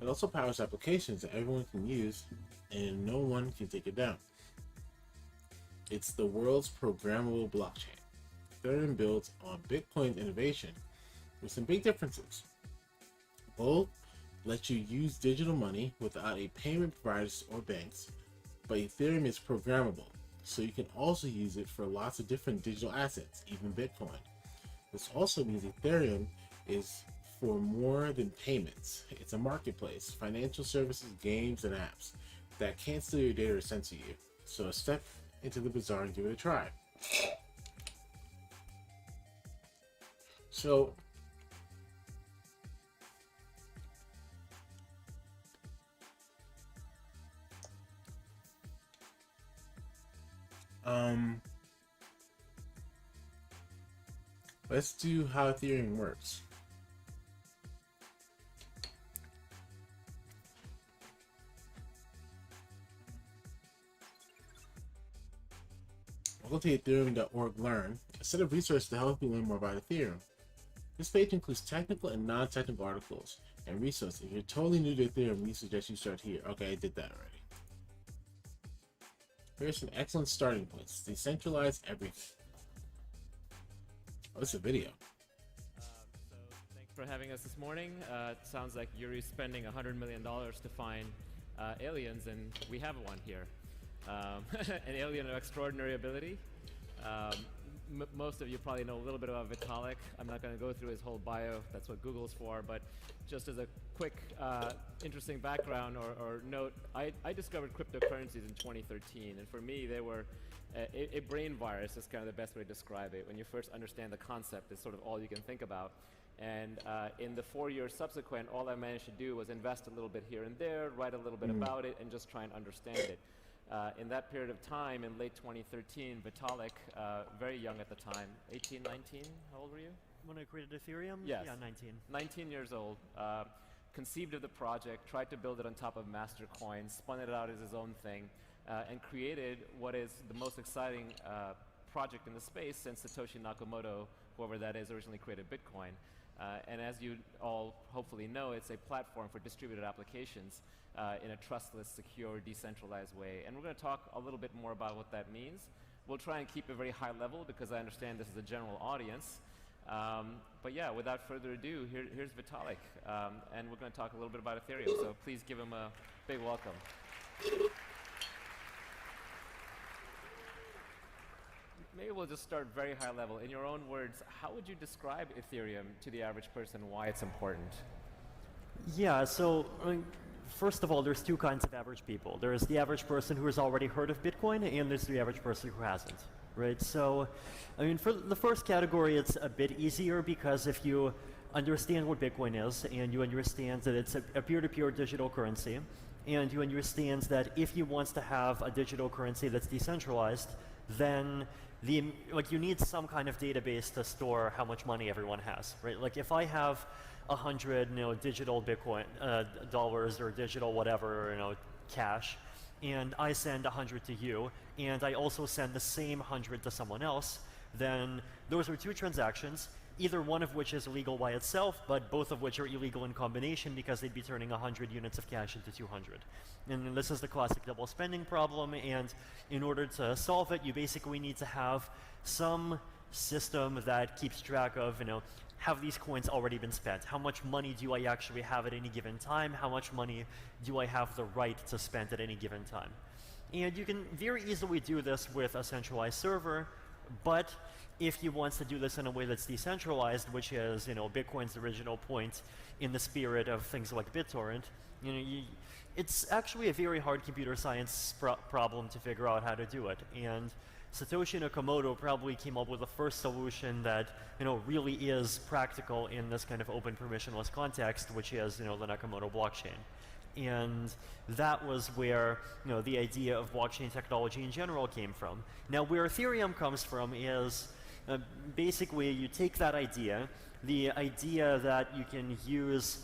It also powers applications that everyone can use and no one can take it down. It's the world's programmable blockchain. Ethereum builds on Bitcoin's innovation with some big differences. Both let you use digital money without a payment providers or banks, but Ethereum is programmable, so you can also use it for lots of different digital assets, even Bitcoin. This also means Ethereum is for more than payments. It's a marketplace, financial services, games, and apps that can't steal your data or censor you. So step into the bazaar and give it a try. So let's do how Ethereum works. Welcome to ethereum.org learn, a set of resources to help you learn more about Ethereum. This page includes technical and non-technical articles and resources. If you're totally new to Ethereum, we suggest you start here. Okay, I did that already. Here's some excellent starting points. Decentralize everything. Oh, it's a video. So thanks for having us this morning. It sounds like Yuri's spending $100 million to find aliens, and we have one here. An alien of extraordinary ability. Most of you probably know a little bit about Vitalik. I'm not going to go through his whole bio. That's what Google's for. But just as a quick, interesting background or note, I discovered cryptocurrencies in 2013. And for me, they were a brain virus is kind of the best way to describe it. When you first understand the concept, it's sort of all you can think about. And in the 4 years subsequent, all I managed to do was invest a little bit here and there, write a little bit about it, and just try and understand it. In that period of time, in late 2013, Vitalik, very young at the time, 18, 19, how old were you? When I created Ethereum? Yes. Yeah, 19. 19 years old, conceived of the project, tried to build it on top of Mastercoin, spun it out as his own thing, and created what is the most exciting project in the space since Satoshi Nakamoto, whoever that is, originally created Bitcoin. And as you all hopefully know, it's a platform for distributed applications in a trustless, secure, decentralized way. And we're going to talk a little bit more about what that means. We'll try and keep it very high level because I understand this is a general audience. But yeah, without further ado, here's Vitalik. And we're going to talk a little bit about Ethereum. So please give him a big welcome. Maybe we'll just start very high level. In your own words, how would you describe Ethereum to the average person, why it's important? Yeah, so first of all, there's two kinds of average people. There's the average person who has already heard of Bitcoin, and there's the average person who hasn't, right? So, I mean, for the first category, it's a bit easier because if you understand what Bitcoin is, and you understand that it's a peer-to-peer digital currency, and you understand that if you want to have a digital currency that's decentralized, then you need some kind of database to store how much money everyone has, right? Like if I have 100, digital Bitcoin dollars or digital whatever, cash, and I send 100 to you, and I also send the same 100 to someone else, then those are two transactions, either one of which is illegal by itself, but both of which are illegal in combination because they'd be turning 100 units of cash into 200. And this is the classic double spending problem, and in order to solve it, you basically need to have some system that keeps track of, have these coins already been spent? How much money do I actually have at any given time? How much money do I have the right to spend at any given time? And you can very easily do this with a centralized server, but if you want to do this in a way that's decentralized, which is, Bitcoin's original point in the spirit of things like BitTorrent, it's actually a very hard computer science problem to figure out how to do it. And Satoshi Nakamoto probably came up with the first solution that, really is practical in this kind of open permissionless context, which is, the Nakamoto blockchain. And that was where, the idea of blockchain technology in general came from. Now, where Ethereum comes from is basically you take that idea, the idea that you can use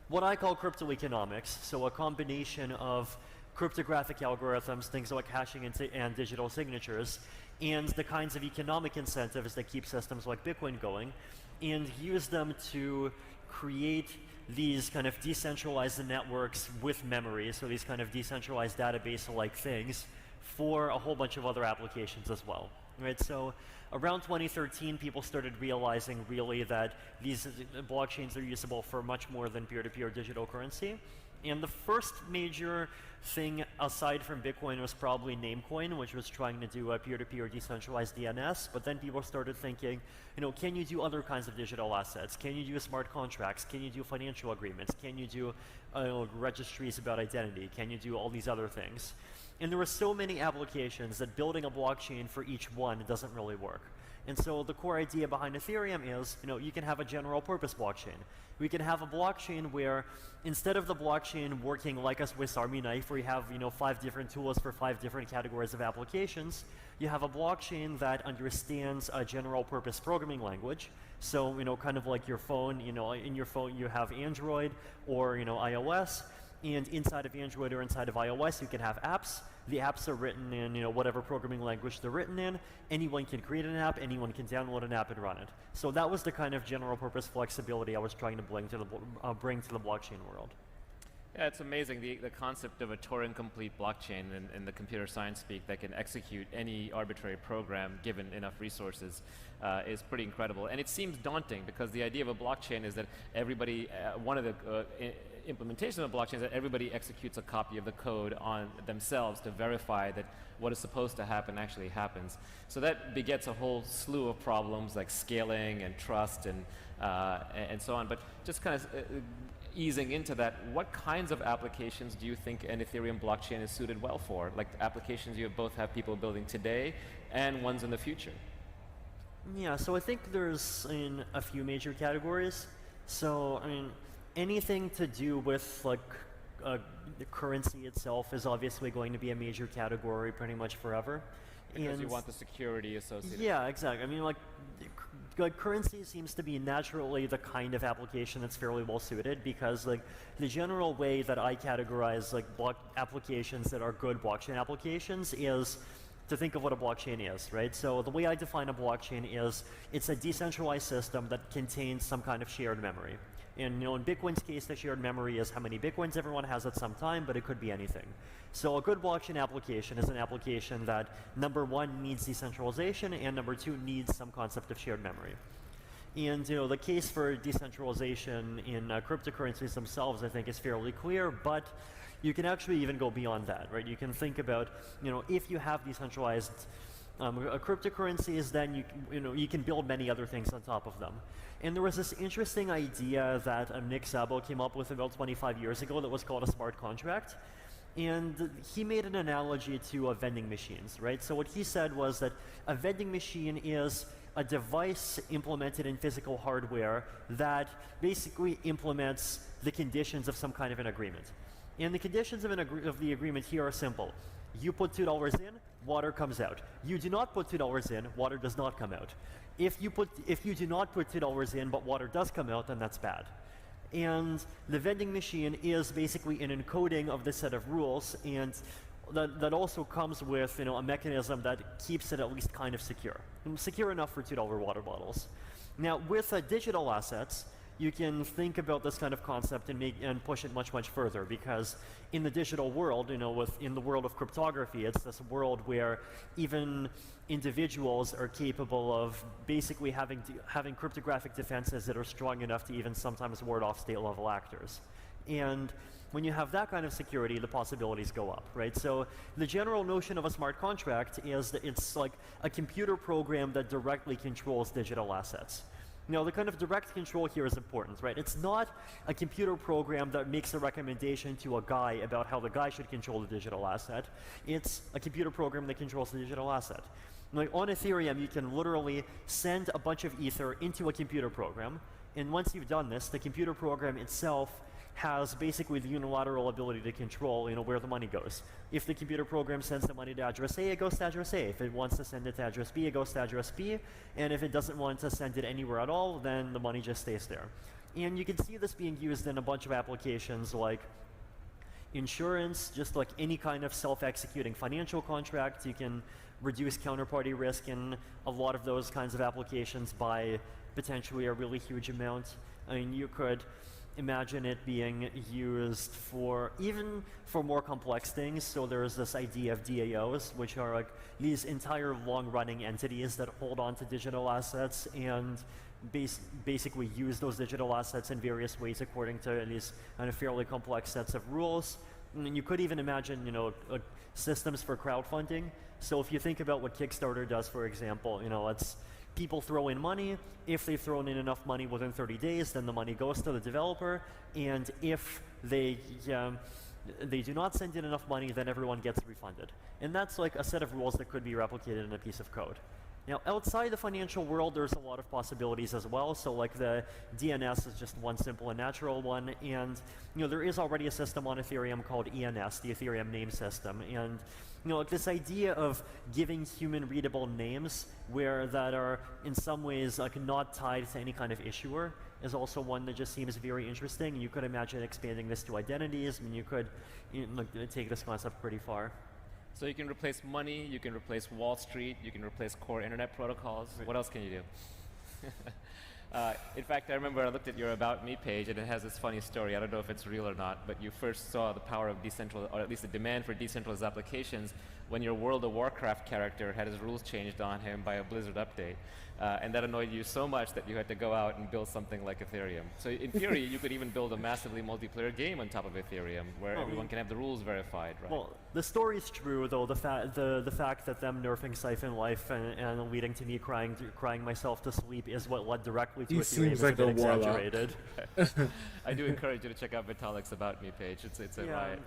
what I call cryptoeconomics, so a combination of cryptographic algorithms, things like hashing and digital signatures, and the kinds of economic incentives that keep systems like Bitcoin going, and use them to create these kind of decentralized networks with memory, so these kind of decentralized database-like things for a whole bunch of other applications as well. Right? So around 2013, people started realizing really that these blockchains are usable for much more than peer-to-peer digital currency. And the first major thing aside from Bitcoin was probably Namecoin, which was trying to do a peer-to-peer decentralized DNS. But then people started thinking, can you do other kinds of digital assets? Can you do smart contracts? Can you do financial agreements? Can you do registries about identity? Can you do all these other things? And there were so many applications that building a blockchain for each one doesn't really work. And so the core idea behind Ethereum is, you can have a general purpose blockchain. We can have a blockchain where instead of the blockchain working like a Swiss Army knife, where you have, 5 different tools for 5 different categories of applications, you have a blockchain that understands a general purpose programming language. So, kind of like your phone, in your phone you have Android or, iOS. And inside of Android or inside of iOS, you can have apps. The apps are written in, whatever programming language they're written in. Anyone can create an app. Anyone can download an app and run it. So that was the kind of general purpose flexibility I was trying to bring to the blockchain world. Yeah, it's amazing, the concept of a Turing-complete blockchain in the computer science speak that can execute any arbitrary program given enough resources is pretty incredible. And it seems daunting because the idea of a blockchain is that everybody, one of the implementation of the blockchain is that everybody executes a copy of the code on themselves to verify that what is supposed to happen actually happens. So that begets a whole slew of problems like scaling and trust and so on. But just kind of easing into that, what kinds of applications do you think an Ethereum blockchain is suited well for? Like applications you both have people building today and ones in the future? Yeah, so I think there's a few major categories. So, anything to do with the currency itself is obviously going to be a major category pretty much forever. Because you want the security associated. Yeah, exactly. Currency seems to be naturally the kind of application that's fairly well suited because the general way that I categorize block applications that are good blockchain applications is to think of what a blockchain is, right? So the way I define a blockchain is it's a decentralized system that contains some kind of shared memory. And in Bitcoin's case, the shared memory is how many Bitcoins everyone has at some time, but it could be anything. So a good blockchain application is an application that, number one, needs decentralization, and number two, needs some concept of shared memory. And the case for decentralization in cryptocurrencies themselves, I think, is fairly clear, but you can actually even go beyond that, right? You can think about, if you have decentralized cryptocurrencies, then you can build many other things on top of them. And there was this interesting idea that Nick Szabo came up with about 25 years ago that was called a smart contract. And he made an analogy to vending machines, right? So what he said was that a vending machine is a device implemented in physical hardware that basically implements the conditions of some kind of an agreement. And the conditions of the agreement here are simple. You put $2 in, water comes out. You do not put $2 in, water does not come out. If you do not put $2 in, but water does come out, then that's bad. And the vending machine is basically an encoding of this set of rules, and that also comes with a mechanism that keeps it at least kind of secure enough for $2 water bottles. Now with digital assets, you can think about this kind of concept and push it much further, because in the digital world, in the world of cryptography, it's this world where even individuals are capable of basically having cryptographic defenses that are strong enough to even sometimes ward off state-level actors. And when you have that kind of security, the possibilities go up, right? So the general notion of a smart contract is that it's like a computer program that directly controls digital assets. Now, the kind of direct control here is important, right? It's not a computer program that makes a recommendation to a guy about how the guy should control the digital asset. It's a computer program that controls the digital asset. Like on Ethereum, you can literally send a bunch of Ether into a computer program, and once you've done this, the computer program itself has basically the unilateral ability to control where the money goes. If the computer program sends the money to address A, it goes to address A. If it wants to send it to address B, it goes to address B. And if it doesn't want to send it anywhere at all, then the money just stays there. And you can see this being used in a bunch of applications like insurance, just like any kind of self-executing financial contract. You can reduce counterparty risk in a lot of those kinds of applications by potentially a really huge amount. I mean, you could imagine it being used for more complex things. So there's this idea of DAOs, which are like these entire long-running entities that hold on to digital assets and basically use those digital assets in various ways according to these kind of fairly complex sets of rules. And you could even imagine, systems for crowdfunding. So if you think about what Kickstarter does, for example, it's people throw in money. If they've thrown in enough money within 30 days, then the money goes to the developer. And if they do not send in enough money, then everyone gets refunded. And that's like a set of rules that could be replicated in a piece of code. Now, outside the financial world, there's a lot of possibilities as well. So like the DNS is just one simple and natural one. And there is already a system on Ethereum called ENS, the Ethereum name system. And like this idea of giving human readable names that are in some ways like not tied to any kind of issuer is also one that just seems very interesting. You could imagine expanding this to identities. I mean, you could take this concept pretty far. So you can replace money, you can replace Wall Street, you can replace core internet protocols. Right. What else can you do? In fact, I remember I looked at your About Me page, and it has this funny story. I don't know if it's real or not, but you first saw the power of decentralized, or at least the demand for decentralized applications when your World of Warcraft character had his rules changed on him by a Blizzard update. And that annoyed you so much that you had to go out and build something like Ethereum. So in theory, you could even build a massively multiplayer game on top of Ethereum, where everyone can have the rules verified, right? Well, the story's true, though. The fact that them nerfing Siphon Life and leading to me crying myself to sleep is what led directly to Ethereum. Seems like a warlock. Exaggerated. I do encourage you to check out Vitalik's About Me page. It's a riot.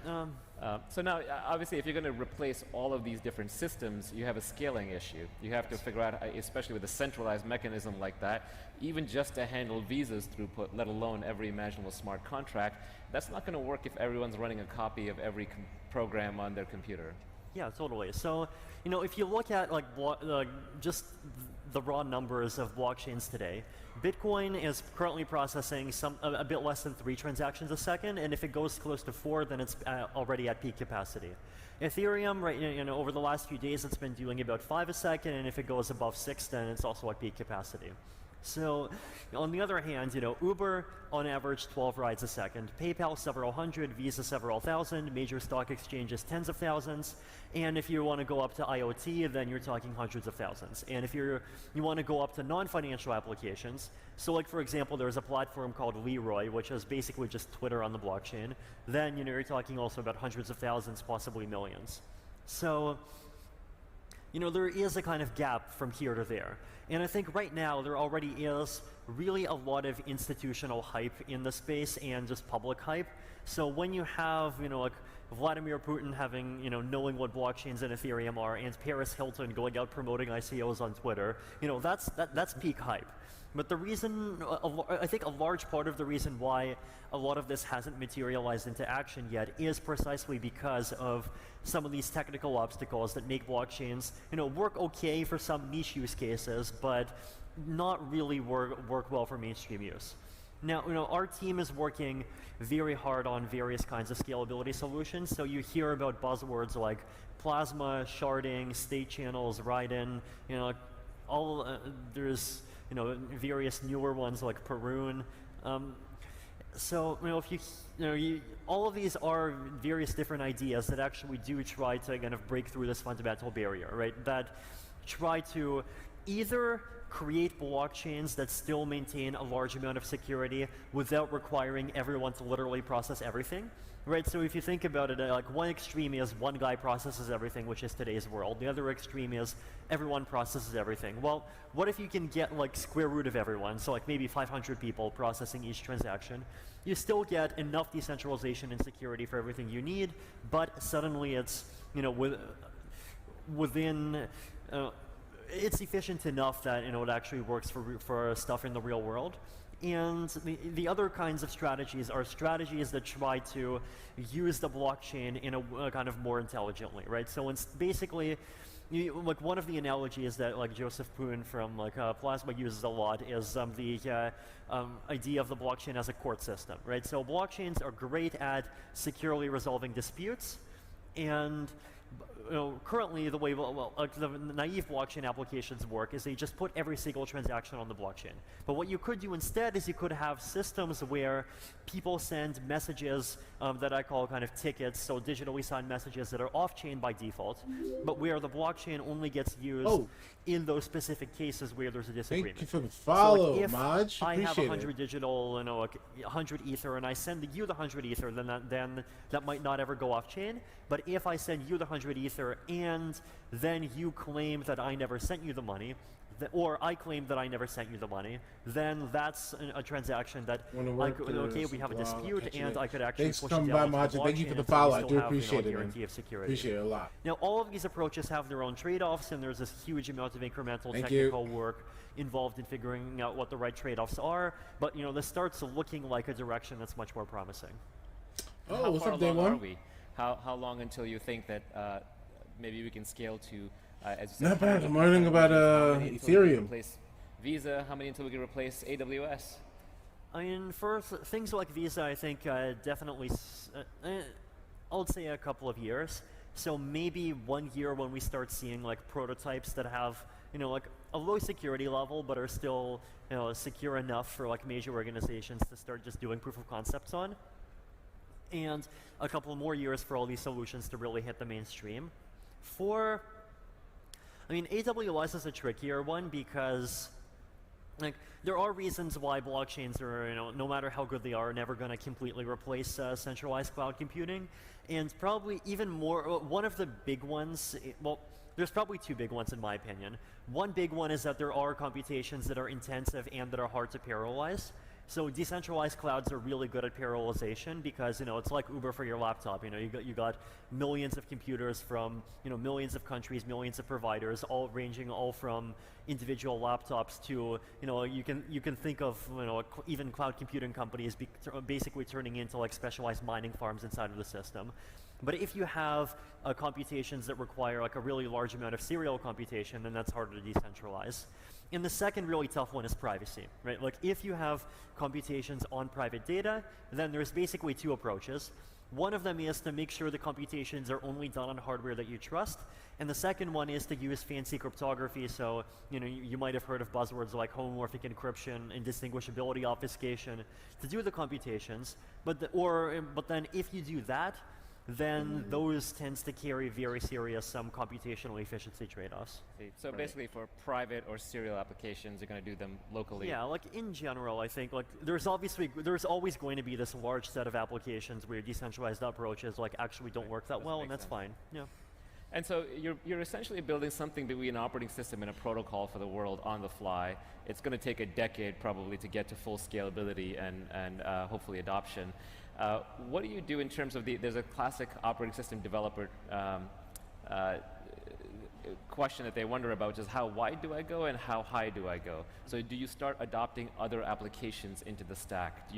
So now, obviously, if you're going to replace all of these different systems, you have a scaling issue. You have to figure out, especially with a centralized mechanism like that, even just to handle Visa's throughput, let alone every imaginable smart contract, that's not going to work if everyone's running a copy of every program on their computer. Yeah, totally. So, if you look at just the raw numbers of blockchains today, Bitcoin is currently processing a bit less than 3 transactions a second, and if it goes close to 4, then it's already at peak capacity. Ethereum, right, over the last few days, it's been doing about 5 a second, and if it goes above 6, then it's also at peak capacity. So, on the other hand, Uber on average 12 rides a second, PayPal several hundred, Visa several thousand, major stock exchanges tens of thousands, and if you want to go up to IoT, then you're talking hundreds of thousands. And if you want to go up to non-financial applications, so like for example, there's a platform called Leroy, which is basically just Twitter on the blockchain, then you're talking also about hundreds of thousands, possibly millions. So, there is a kind of gap from here to there. And I think right now there already is really a lot of institutional hype in the space and just public hype. So when you have, like Vladimir Putin having, knowing what blockchains and Ethereum are, and Paris Hilton going out promoting ICOs on Twitter, that's peak hype. But the reason, I think a large part of the reason why a lot of this hasn't materialized into action yet is precisely because of some of these technical obstacles that make blockchains, work okay for some niche use cases, but not really work well for mainstream use. Now, our team is working very hard on various kinds of scalability solutions. So you hear about buzzwords like plasma, sharding, state channels, write-in, there's, various newer ones like Perun. So, if all of these are various different ideas that actually do try to kind of break through this fundamental barrier, right? That try to either create blockchains that still maintain a large amount of security without requiring everyone to literally process everything, right? So if you think about it, like one extreme is one guy processes everything, which is today's world. The other extreme is everyone processes everything. Well, what if you can get like square root of everyone, so like maybe 500 people processing each transaction? You still get enough decentralization and security for everything you need, but suddenly it's, within, it's efficient enough that it actually works for stuff in the real world. And the other kinds of strategies are strategies that try to use the blockchain in a kind of more intelligently, right? So it's basically, like one of the analogies that like Joseph Poon from Plasma uses a lot is the idea of the blockchain as a court system, right? So blockchains are great at securely resolving disputes, and currently the way the naive blockchain applications work is they just put every single transaction on the blockchain. But what you could do instead is you could have systems where people send messages that I call kind of tickets, so digitally signed messages that are off-chain by default, but where the blockchain only gets used in those specific cases where there's a disagreement. Thank you for the follow, so, like, Maj. if I have 100 it. digital, 100 Ether, and I send you the 100 Ether, then that might not ever go off-chain. But if I send you the 100 Ether and then you claim that I never sent you the money, or I claim that I never sent you the money, then that's a transaction that okay, we have a dispute, and I could actually push it down by, onto the Maj. Thank you for the blockchain, follow. I and do still have, appreciate a it, guarantee man. of security. Appreciate it a lot. Now, all of these approaches have their own trade-offs, and there's this huge amount of incremental Thank technical work involved in figuring out what the right trade-offs are. But this starts looking like a direction that's much more promising. Oh, How what's far up, Day along One? are we? How long until you think that maybe we can scale to, as you said, Not bad. 100 I'm learning about how many until we can Ethereum. replace Visa, how many until we can replace AWS? I mean, for things like Visa, I think definitely, I would say a couple of years. So maybe 1 year when we start seeing like prototypes that have, like a low security level, but are still, secure enough for like major organizations to start just doing proof of concepts on. And a couple more years for all these solutions to really hit the mainstream. AWS is a trickier one because there are reasons why blockchains are, no matter how good they are, never going to completely replace centralized cloud computing. And probably even more, one of the big ones, there's probably two big ones in my opinion. One big one is that there are computations that are intensive and that are hard to parallelize. So decentralized clouds are really good at parallelization because it's like Uber for your laptop. You got millions of computers from millions of countries, millions of providers, all ranging from individual laptops to you can think of even cloud computing companies basically turning into like specialized mining farms inside of the system. But if you have computations that require like a really large amount of serial computation, then that's harder to decentralize. And the second really tough one is privacy, right? Like if you have computations on private data, then there's basically two approaches. One of them is to make sure the computations are only done on hardware that you trust. And the second one is to use fancy cryptography. So, you might have heard of buzzwords like homomorphic encryption and distinguishability obfuscation to do the computations. But then if you do that, then those tends to carry very serious computational efficiency trade-offs. So basically for private or serial applications, you're going to do them locally. Yeah, like in general, I think like there's always going to be this large set of applications where decentralized approaches like actually don't work that well, and that's fine. Yeah. And so you're essentially building something between an operating system and a protocol for the world on the fly. It's going to take a decade probably to get to full scalability and hopefully adoption. What do you do in terms of there's a classic operating system developer question that they wonder about, which is how wide do I go and how high do I go? So do you start adopting other applications into the stack?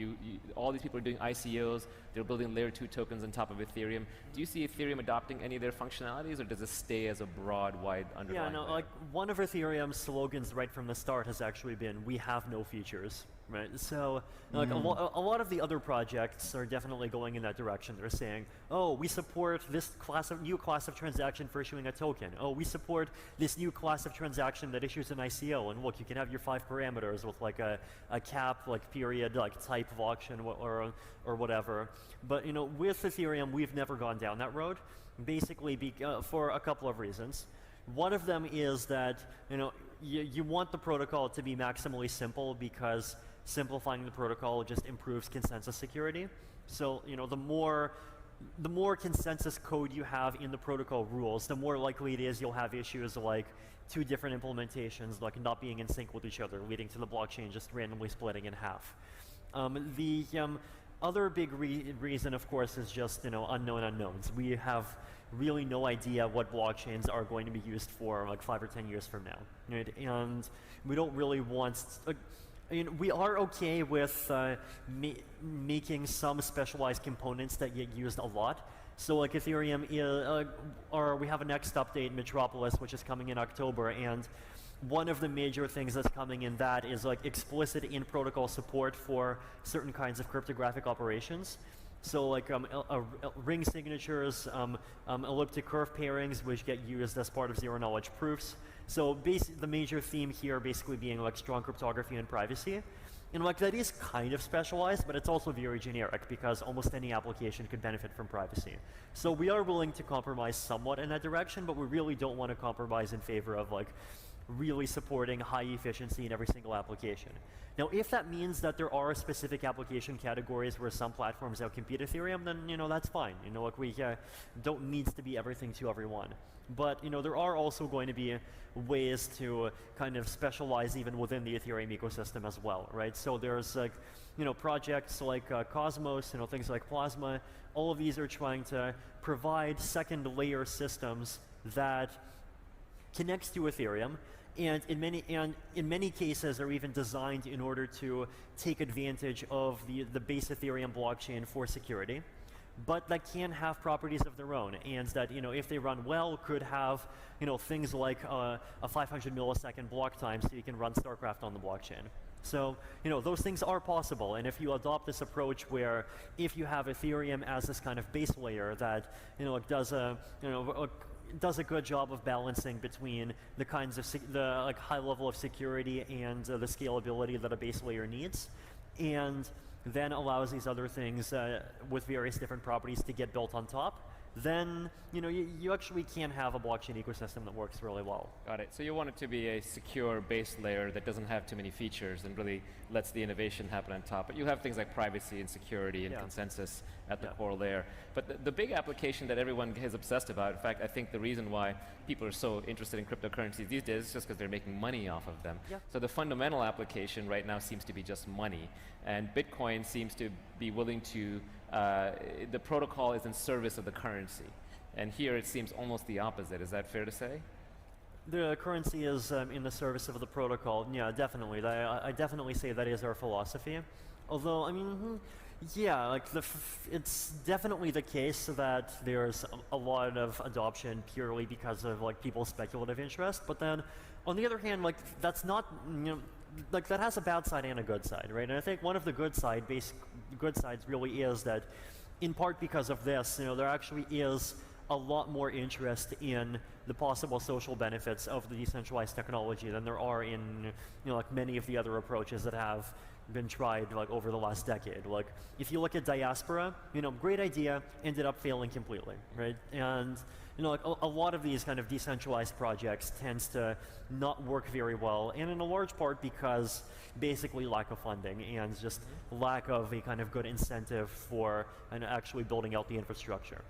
All these people are doing ICOs, they're building layer 2 tokens on top of Ethereum. Do you see Ethereum adopting any of their functionalities, or does it stay as a broad, wide underlying layer? Like one of Ethereum's slogans right from the start has actually been, we have no features. right? So like a lot of the other projects are definitely going in that direction. They're saying, oh, we support this new class of transaction for issuing a token. Oh, we support this new class of transaction that issues an ICO. And look, you can have your 5 parameters with like a cap, like period, like type of auction or whatever. But with Ethereum, we've never gone down that road, basically for a couple of reasons. One of them is that you want the protocol to be maximally simple because simplifying the protocol just improves consensus security. So the more consensus code you have in the protocol rules, the more likely it is you'll have issues like 2 different implementations like not being in sync with each other, leading to the blockchain just randomly splitting in half. The other big reason, of course, is just unknown unknowns. We have really no idea what blockchains are going to be used for like 5 or 10 years from now, right? And we don't really want. We are okay with making some specialized components that get used a lot. So like Ethereum, we have a next update, Metropolis, which is coming in October, and one of the major things that's coming in that is like explicit in-protocol support for certain kinds of cryptographic operations. So like ring signatures, elliptic curve pairings, which get used as part of zero-knowledge proofs. So the major theme here basically being like strong cryptography and privacy. And like that is kind of specialized, but it's also very generic because almost any application could benefit from privacy. So we are willing to compromise somewhat in that direction, but we really don't want to compromise in favor of like really supporting high efficiency in every single application. Now, if that means that there are specific application categories where some platforms outcompete Ethereum, then that's fine. Like we don't need to be everything to everyone. But there are also going to be ways to kind of specialize even within the Ethereum ecosystem as well, right? So there's like projects like Cosmos, things like Plasma. All of these are trying to provide second layer systems that connects to Ethereum, and in many cases are even designed in order to take advantage of the base Ethereum blockchain for security, but that can have properties of their own, and that if they run well, could have things like a 500 millisecond block time, so you can run StarCraft on the blockchain. So those things are possible, and if you adopt this approach where if you have Ethereum as this kind of base layer that does a good job of balancing between the kinds of like high level of security and the scalability that a base layer needs, and then allows these other things with various different properties to get built on top, then you actually can have a blockchain ecosystem that works really well. Got it. So you want it to be a secure base layer that doesn't have too many features and really lets the innovation happen on top. But you have things like privacy and security and consensus at the core layer. But the big application that everyone is obsessed about, in fact, I think the reason why people are so interested in cryptocurrencies these days is just because they're making money off of them. Yeah. So the fundamental application right now seems to be just money. And Bitcoin seems to be willing to, the protocol is in service of the currency. And here it seems almost the opposite. Is that fair to say? The currency is in the service of the protocol. Yeah, definitely. I definitely say that is our philosophy. Although, I mean, yeah, like it's definitely the case that there's a lot of adoption purely because of like people's speculative interest. But then, on the other hand, like that's not, like that has a bad side and a good side, right? And I think one of the good sides really is that, in part because of this, there actually is a lot more interest in the possible social benefits of the decentralized technology than there are in like many of the other approaches that have been tried like over the last decade. Like if you look at diaspora, great idea, ended up failing completely, right? And like a lot of these kind of decentralized projects tends to not work very well, and in a large part because basically lack of funding and just lack of a kind of good incentive for actually building out the infrastructure.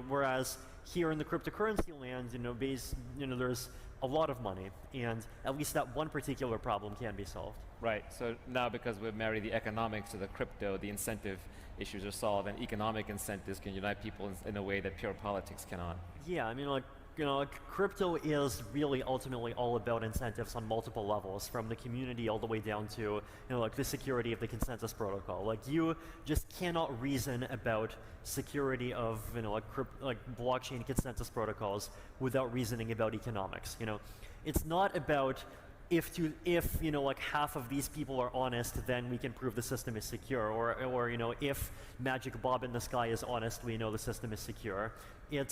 Whereas here in the cryptocurrency land, there's a lot of money, and at least that one particular problem can be solved. Right. So now because we've married the economics to the crypto, the incentive issues are solved, and economic incentives can unite people in a way that pure politics cannot. Yeah, I mean, like crypto is really ultimately all about incentives on multiple levels, from the community all the way down to like the security of the consensus protocol. Like you just cannot reason about security of like blockchain consensus protocols without reasoning about economics. It's not about if you know, like half of these people are honest, then we can prove the system is secure. Or you know, if Magic Bob in the sky is honest, we know the system is secure. You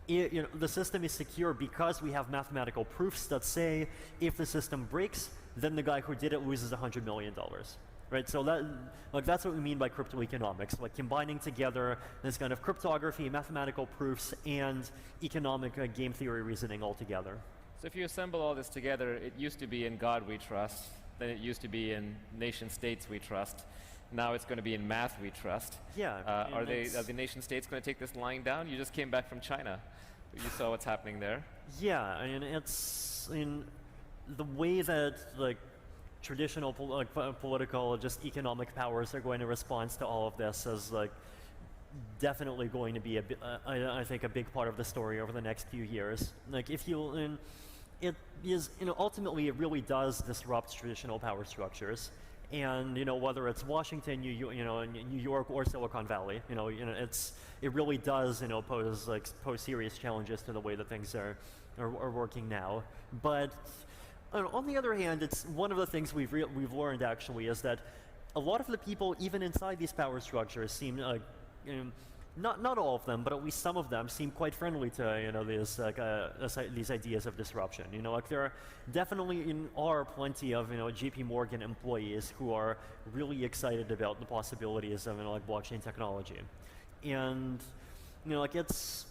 know, the system is secure because we have mathematical proofs that say if the system breaks, then the guy who did it loses $100 million. Right, so that's what we mean by crypto economics, like combining together this kind of cryptography, mathematical proofs, and economic game theory reasoning all together. So if you assemble all this together, it used to be in God we trust, then it used to be in nation states we trust, now it's going to be in math we trust. Yeah. Are the nation states going to take this lying down? You just came back from China. You saw what's happening there. Yeah, I mean, it's in the way that like traditional political, just economic powers are going to respond to all of this as like definitely going to be I think a big part of the story over the next few years. Like if you, it is, you know, ultimately it really does disrupt traditional power structures. And you know, whether it's Washington, New York, or Silicon Valley, it really does, you know, pose serious challenges to the way that things are working now. But on the other hand, it's one of the things we've learned actually is that a lot of the people, even inside these power structures, seem like, not all of them, but at least some of them seem quite friendly to, you know, these ideas of disruption. You know, like there definitely are plenty of, you know, JP Morgan employees who are really excited about the possibilities of, you know, like blockchain technology, and you know, like it's.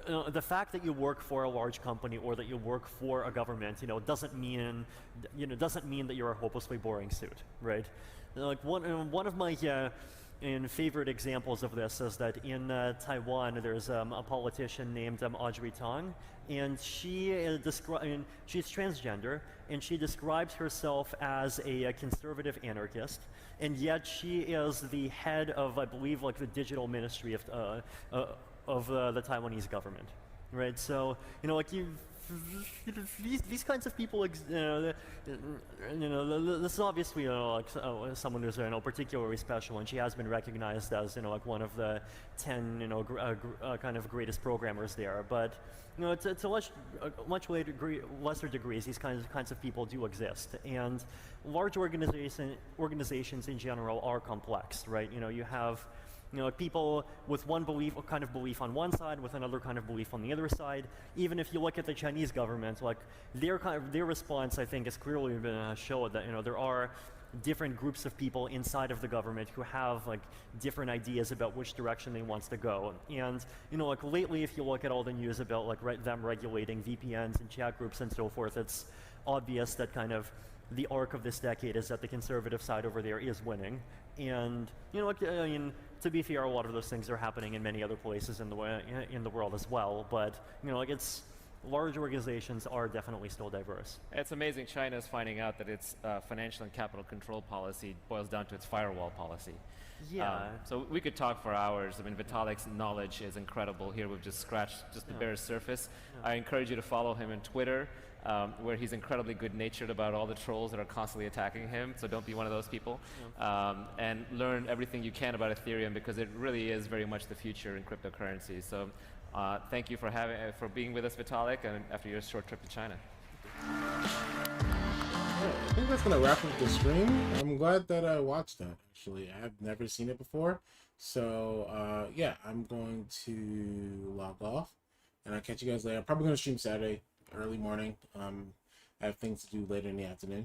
The fact that you work for a large company or that you work for a government, you know, doesn't mean that you're a hopelessly boring suit, right? Like one of my favorite examples of this is that in Taiwan there's a politician named Audrey Tang, and she's transgender, and she describes herself as a conservative anarchist, and yet she is the head of, I believe, like the digital ministry of the Taiwanese government, right? So, you know, like these kinds of people, this is obviously, you know, like someone who's, you know, particularly special, and she has been recognized as, you know, like one of the 10, you know, kind of greatest programmers there. But, you know, to much lesser degrees, these kinds of people do exist, and large organizations in general are complex, right? You know, you have, you know, people with one kind of belief on one side, with another kind of belief on the other side. Even if you look at the Chinese government, like their response, I think, is clearly going to show that, you know, there are different groups of people inside of the government who have like different ideas about which direction they want to go. And you know, like lately, if you look at all the news about like them regulating VPNs and chat groups and so forth, it's obvious that kind of the arc of this decade is that the conservative side over there is winning. And you know, I mean, to be fair, a lot of those things are happening in many other places in the world as well. But you know, like large organizations are definitely still diverse. It's amazing. China is finding out that its financial and capital control policy boils down to its firewall policy. Yeah. So we could talk for hours. I mean, Vitalik's knowledge is incredible. Here we've just scratched just the bare surface. Yeah. I encourage you to follow him on Twitter, where he's incredibly good-natured about all the trolls that are constantly attacking him. So don't be one of those people. Yeah. And learn everything you can about Ethereum, because it really is very much the future in cryptocurrency. So thank you for being with us, Vitalik, and after your short trip to China. I think that's gonna wrap up the stream. I'm glad that I watched that. Actually, I've never seen it before, so yeah, I'm going to log off, and I'll catch you guys later. I'm probably gonna stream Saturday early morning. I have things to do later in the afternoon,